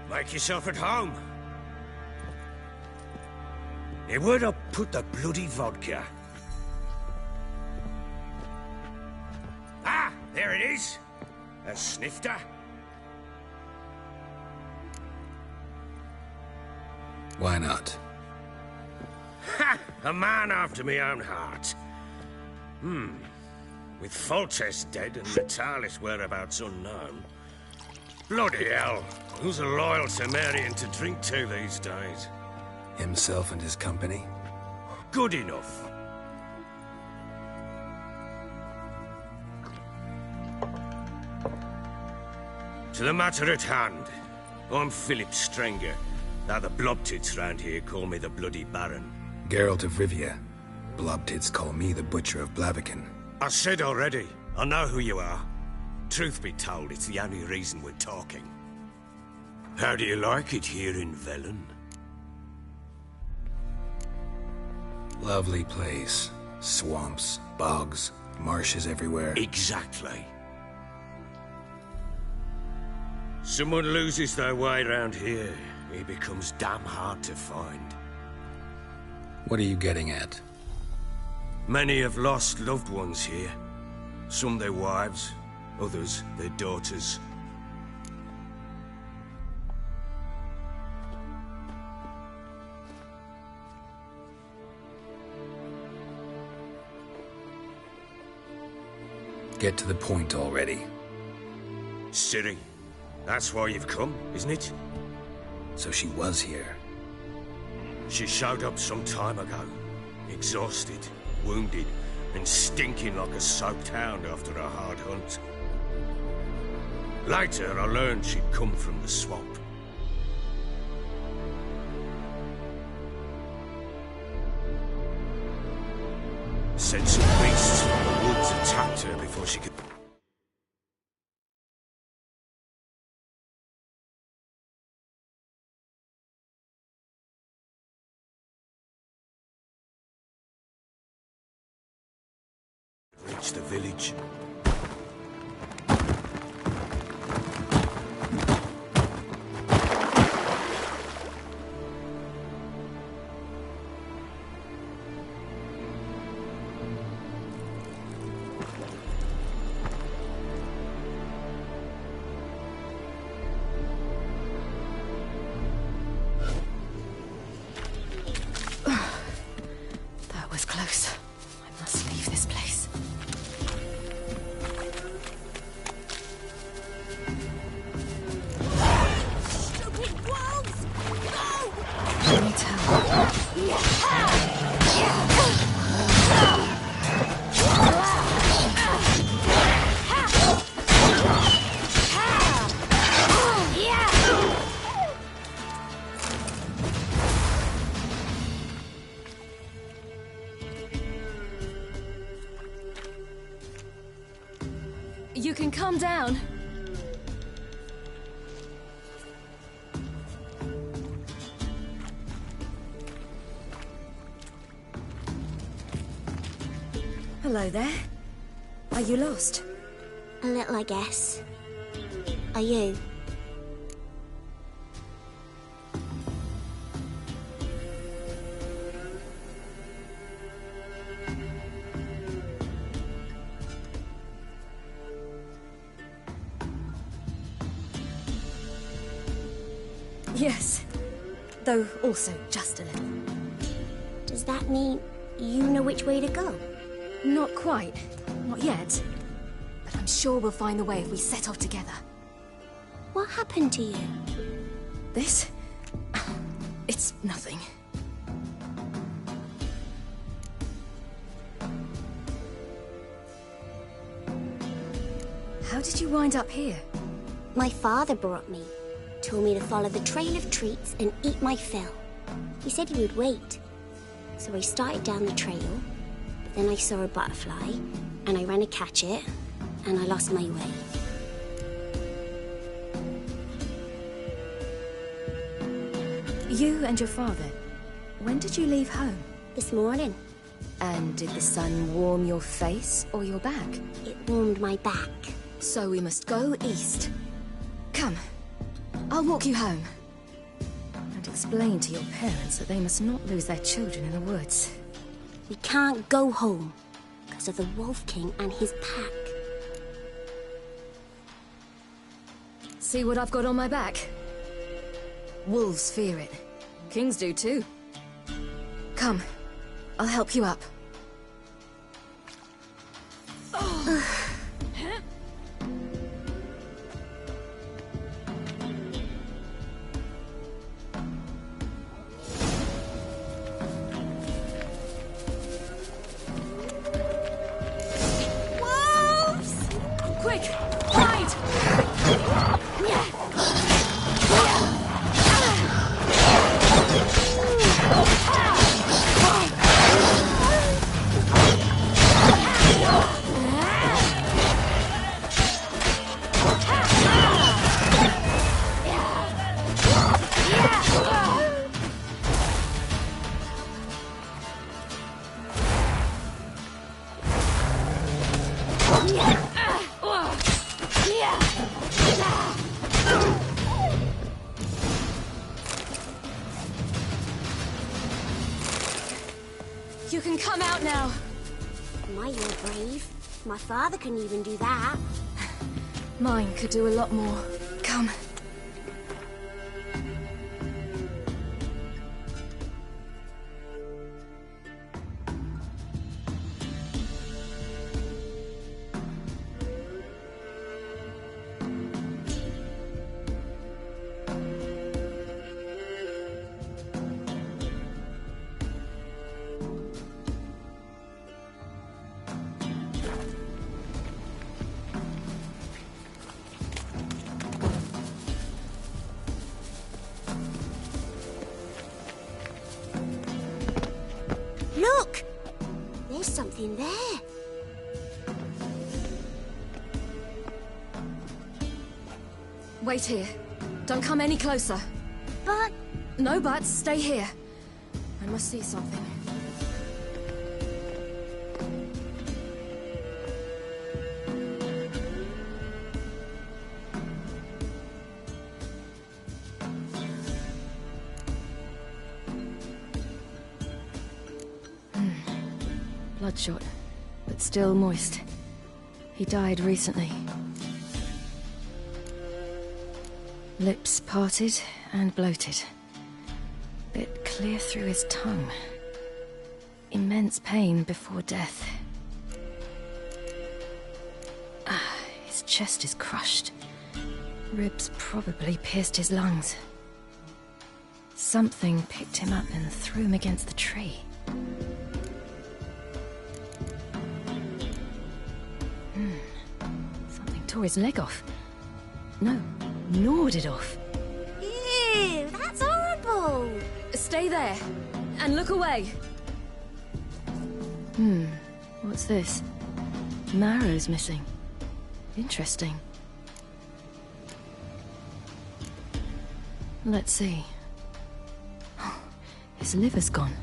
Make yourself at home. Hey, where'd I put the bloody vodka? Ah, there it is. A snifter. Why not? Ha! A man after my own heart. With Foltest dead and Natalis whereabouts unknown. Bloody hell. Who's a loyal Temerian to drink to these days? Himself and his company? Good enough. To the matter at hand. I'm Philip Strenger. Now the Blobtits round here call me the Bloody Baron. Geralt of Rivia. Blobtits call me the Butcher of Blaviken. I said already, I know who you are. Truth be told, it's the only reason we're talking. How do you like it here in Velen? Lovely place. Swamps, bogs, marshes everywhere. Exactly. Someone loses their way around here, he becomes damn hard to find. What are you getting at? Many have lost loved ones here. Some their wives, others their daughters. Get to the point already. Ciri, that's why you've come, isn't it? So she was here. She showed up some time ago. Exhausted, wounded, and stinking like a soaked hound after a hard hunt. Later, I learned she'd come from the swamp. Said some beasts from the woods attacked her before she could... reach the village. That was close. I must leave this place. Stupid wolves! No! Let me tell. You can calm down. Hello there. Are you lost? A little, I guess. Are you? Yes. Though also just a little. Does that mean you know which way to go? Not quite. Not yet. But I'm sure we'll find the way if we set off together. What happened to you? This? It's nothing. How did you wind up here? My father brought me. Told me to follow the trail of treats and eat my fill. He said he would wait. So I started down the trail, but then I saw a butterfly, and I ran to catch it, and I lost my way. You and your father, when did you leave home? This morning. And did the sun warm your face or your back? It warmed my back. So we must go east. Come, I'll walk you home. And explain to your parents that they must not lose their children in the woods. We can't go home because of the Wolf King and his pack. See what I've got on my back? Wolves fear it. Kings do too. Come, I'll help you up. Wolves! Quick, hide! You can come out now. My, you're brave. My father couldn't even do that. Mine could do a lot more. Come. Look! There's something there. Wait here. Don't come any closer. But... No buts. Stay here. I must see something. Bloodshot, but still moist. He died recently. Lips parted and bloated. Bit clear through his tongue. Immense pain before death. His chest is crushed. Ribs probably pierced his lungs. Something picked him up and threw him against the tree. Something tore his leg off. No, gnawed it off. Ew, that's horrible! Stay there, and look away. What's this? Marrow's missing. Interesting. Let's see. His liver's gone.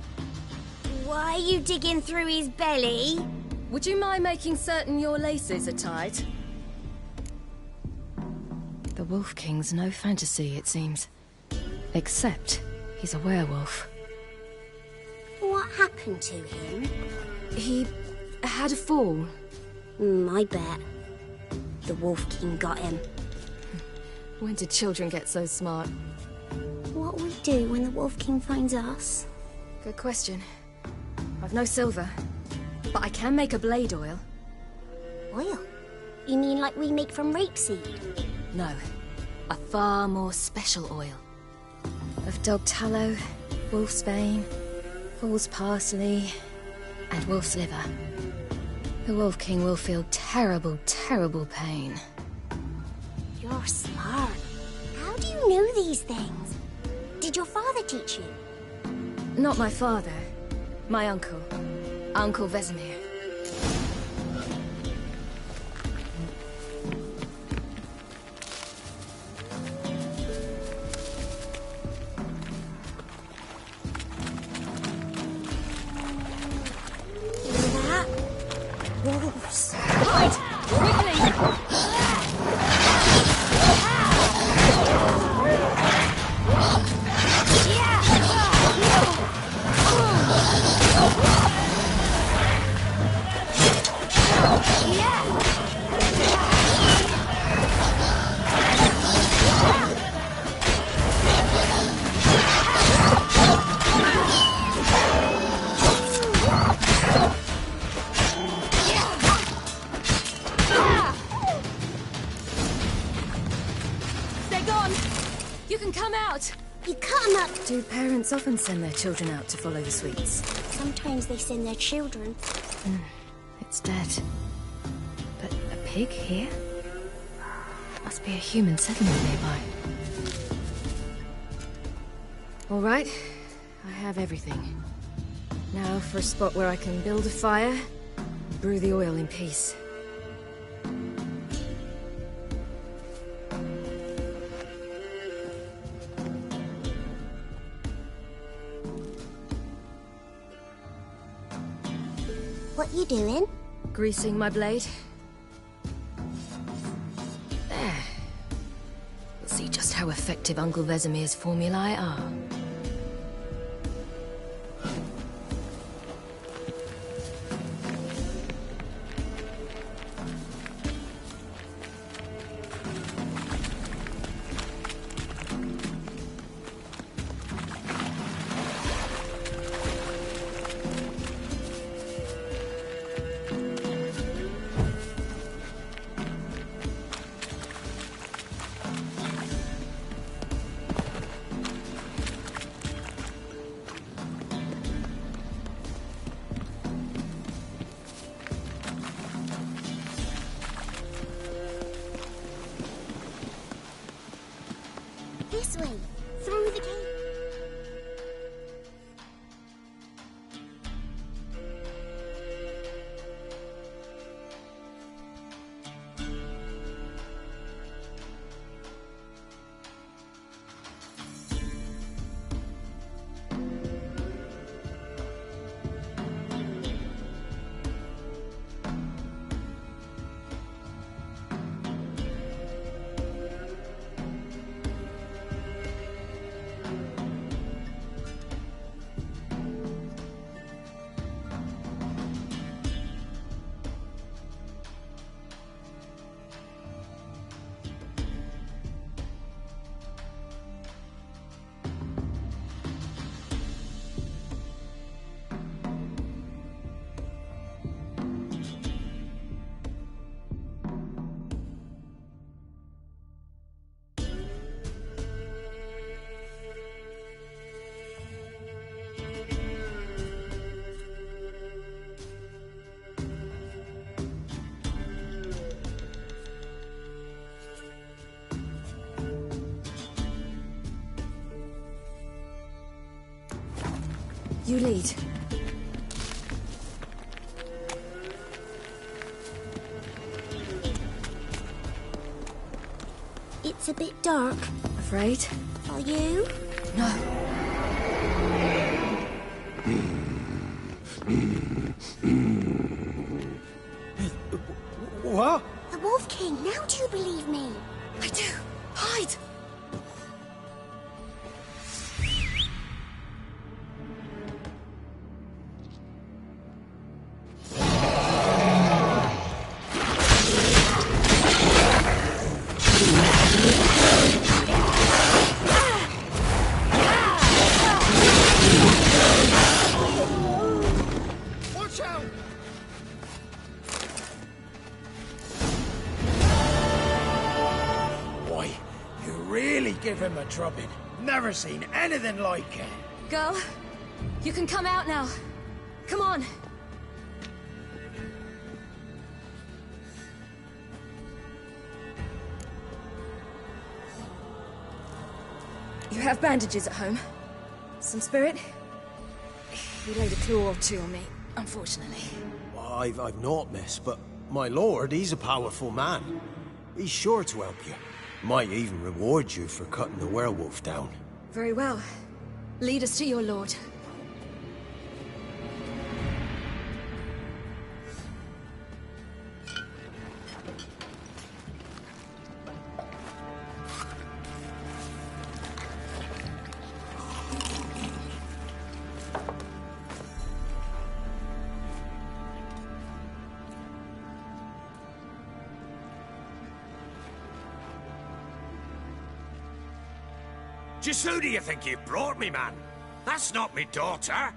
Why are you digging through his belly? Would you mind making certain your laces are tight? The Wolf King's no fantasy, it seems. Except he's a werewolf. What happened to him? He had a fall. I bet. The Wolf King got him. When did children get so smart? What will we do when the Wolf King finds us? Good question. I've no silver, but I can make a blade oil. Oil? You mean like we make from rapeseed? No, a far more special oil. Of dog tallow, wolf's bane, fool's parsley, and wolf's liver. The Wolf King will feel terrible, terrible pain. You're smart. How do you know these things? Did your father teach you? Not my father. My uncle. Uncle Vesemir. Wolves. Hide! Quickly! They're gone! You can come out! You cut them up! Do parents often send their children out to follow the sweets? Sometimes they send their children. It's dead. But a pig here? Must be a human settlement nearby. All right, I have everything. Now for a spot where I can build a fire, brew the oil in peace. What you doing? Greasing my blade. There. We'll see just how effective Uncle Vesemir's formulae are. This way, through the gate. You lead. It's a bit dark. Afraid? Are you? No. Wolf King. Now do you believe me? I do. Hide! Watch out! Boy, you really give him a drubbing. Never seen anything like it. Girl, you can come out now. Come on. You have bandages at home? Some spirit? He laid a claw or two on me, unfortunately. I've not, miss, but my lord, he's a powerful man. He's sure to help you. Might even reward you for cutting the werewolf down. Very well. Lead us to your lord. Just who do you think you brought me, man? That's not me daughter.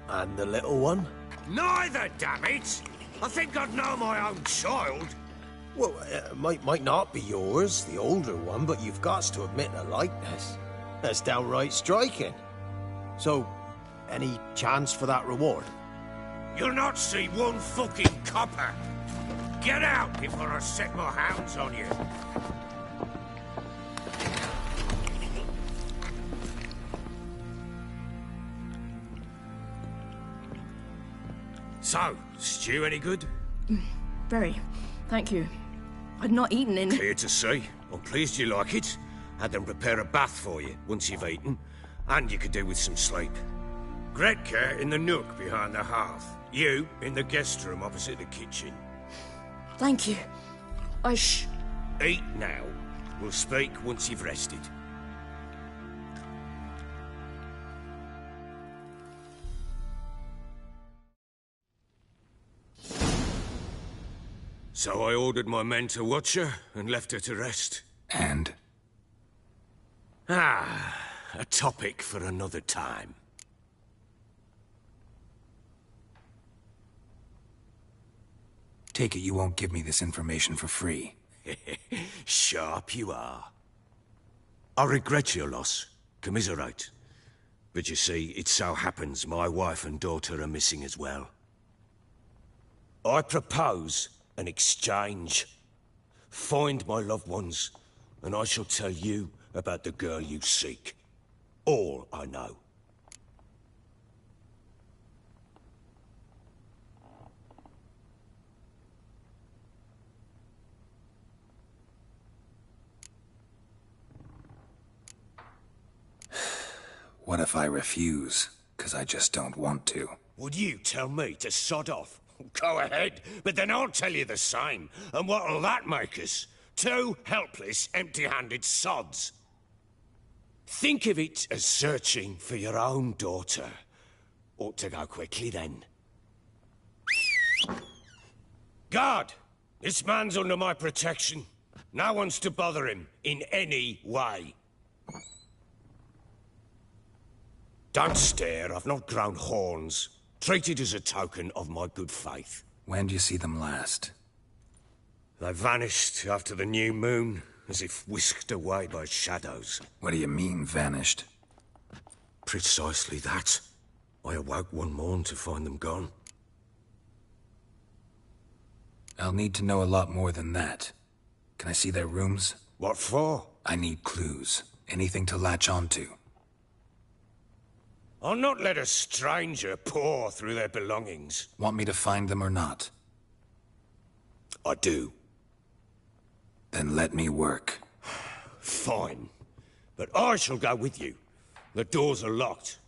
And the little one? Neither, damn it! I think I'd know my own child. Well, might not be yours, the older one, but you've got to admit a likeness. That's downright striking. So, any chance for that reward? You'll not see one fucking copper. Get out before I set my hounds on you. So, stew any good? Very. Thank you. I'd not eaten in... Clear to see. I'm pleased you like it. Had them prepare a bath for you once you've eaten. And you could do with some sleep. Gretka in the nook behind the hearth. You in the guest room opposite the kitchen. Thank you. Eat now. We'll speak once you've rested. So I ordered my men to watch her and left her to rest. And? A topic for another time. Take it you won't give me this information for free. Sharp you are. I regret your loss. Commiserate. But you see, it so happens my wife and daughter are missing as well. I propose an exchange. Find my loved ones, and I shall tell you about the girl you seek. All I know. What if I refuse? 'Cause I just don't want to. Would you tell me to sod off? Go ahead, but then I'll tell you the same. And what'll that make us? Two helpless, empty-handed sods. Think of it as searching for your own daughter. Ought to go quickly, then. Guard! This man's under my protection. No one's to bother him in any way. Don't stare, I've not grown horns. Treat it as a token of my good faith. When do you see them last? They vanished after the new moon, as if whisked away by shadows. What do you mean, vanished? Precisely that. I awoke one morn to find them gone. I'll need to know a lot more than that. Can I see their rooms? What for? I need clues. Anything to latch onto. I'll not let a stranger pore through their belongings. Want me to find them or not? I do. Then let me work. Fine. But I shall go with you. The doors are locked,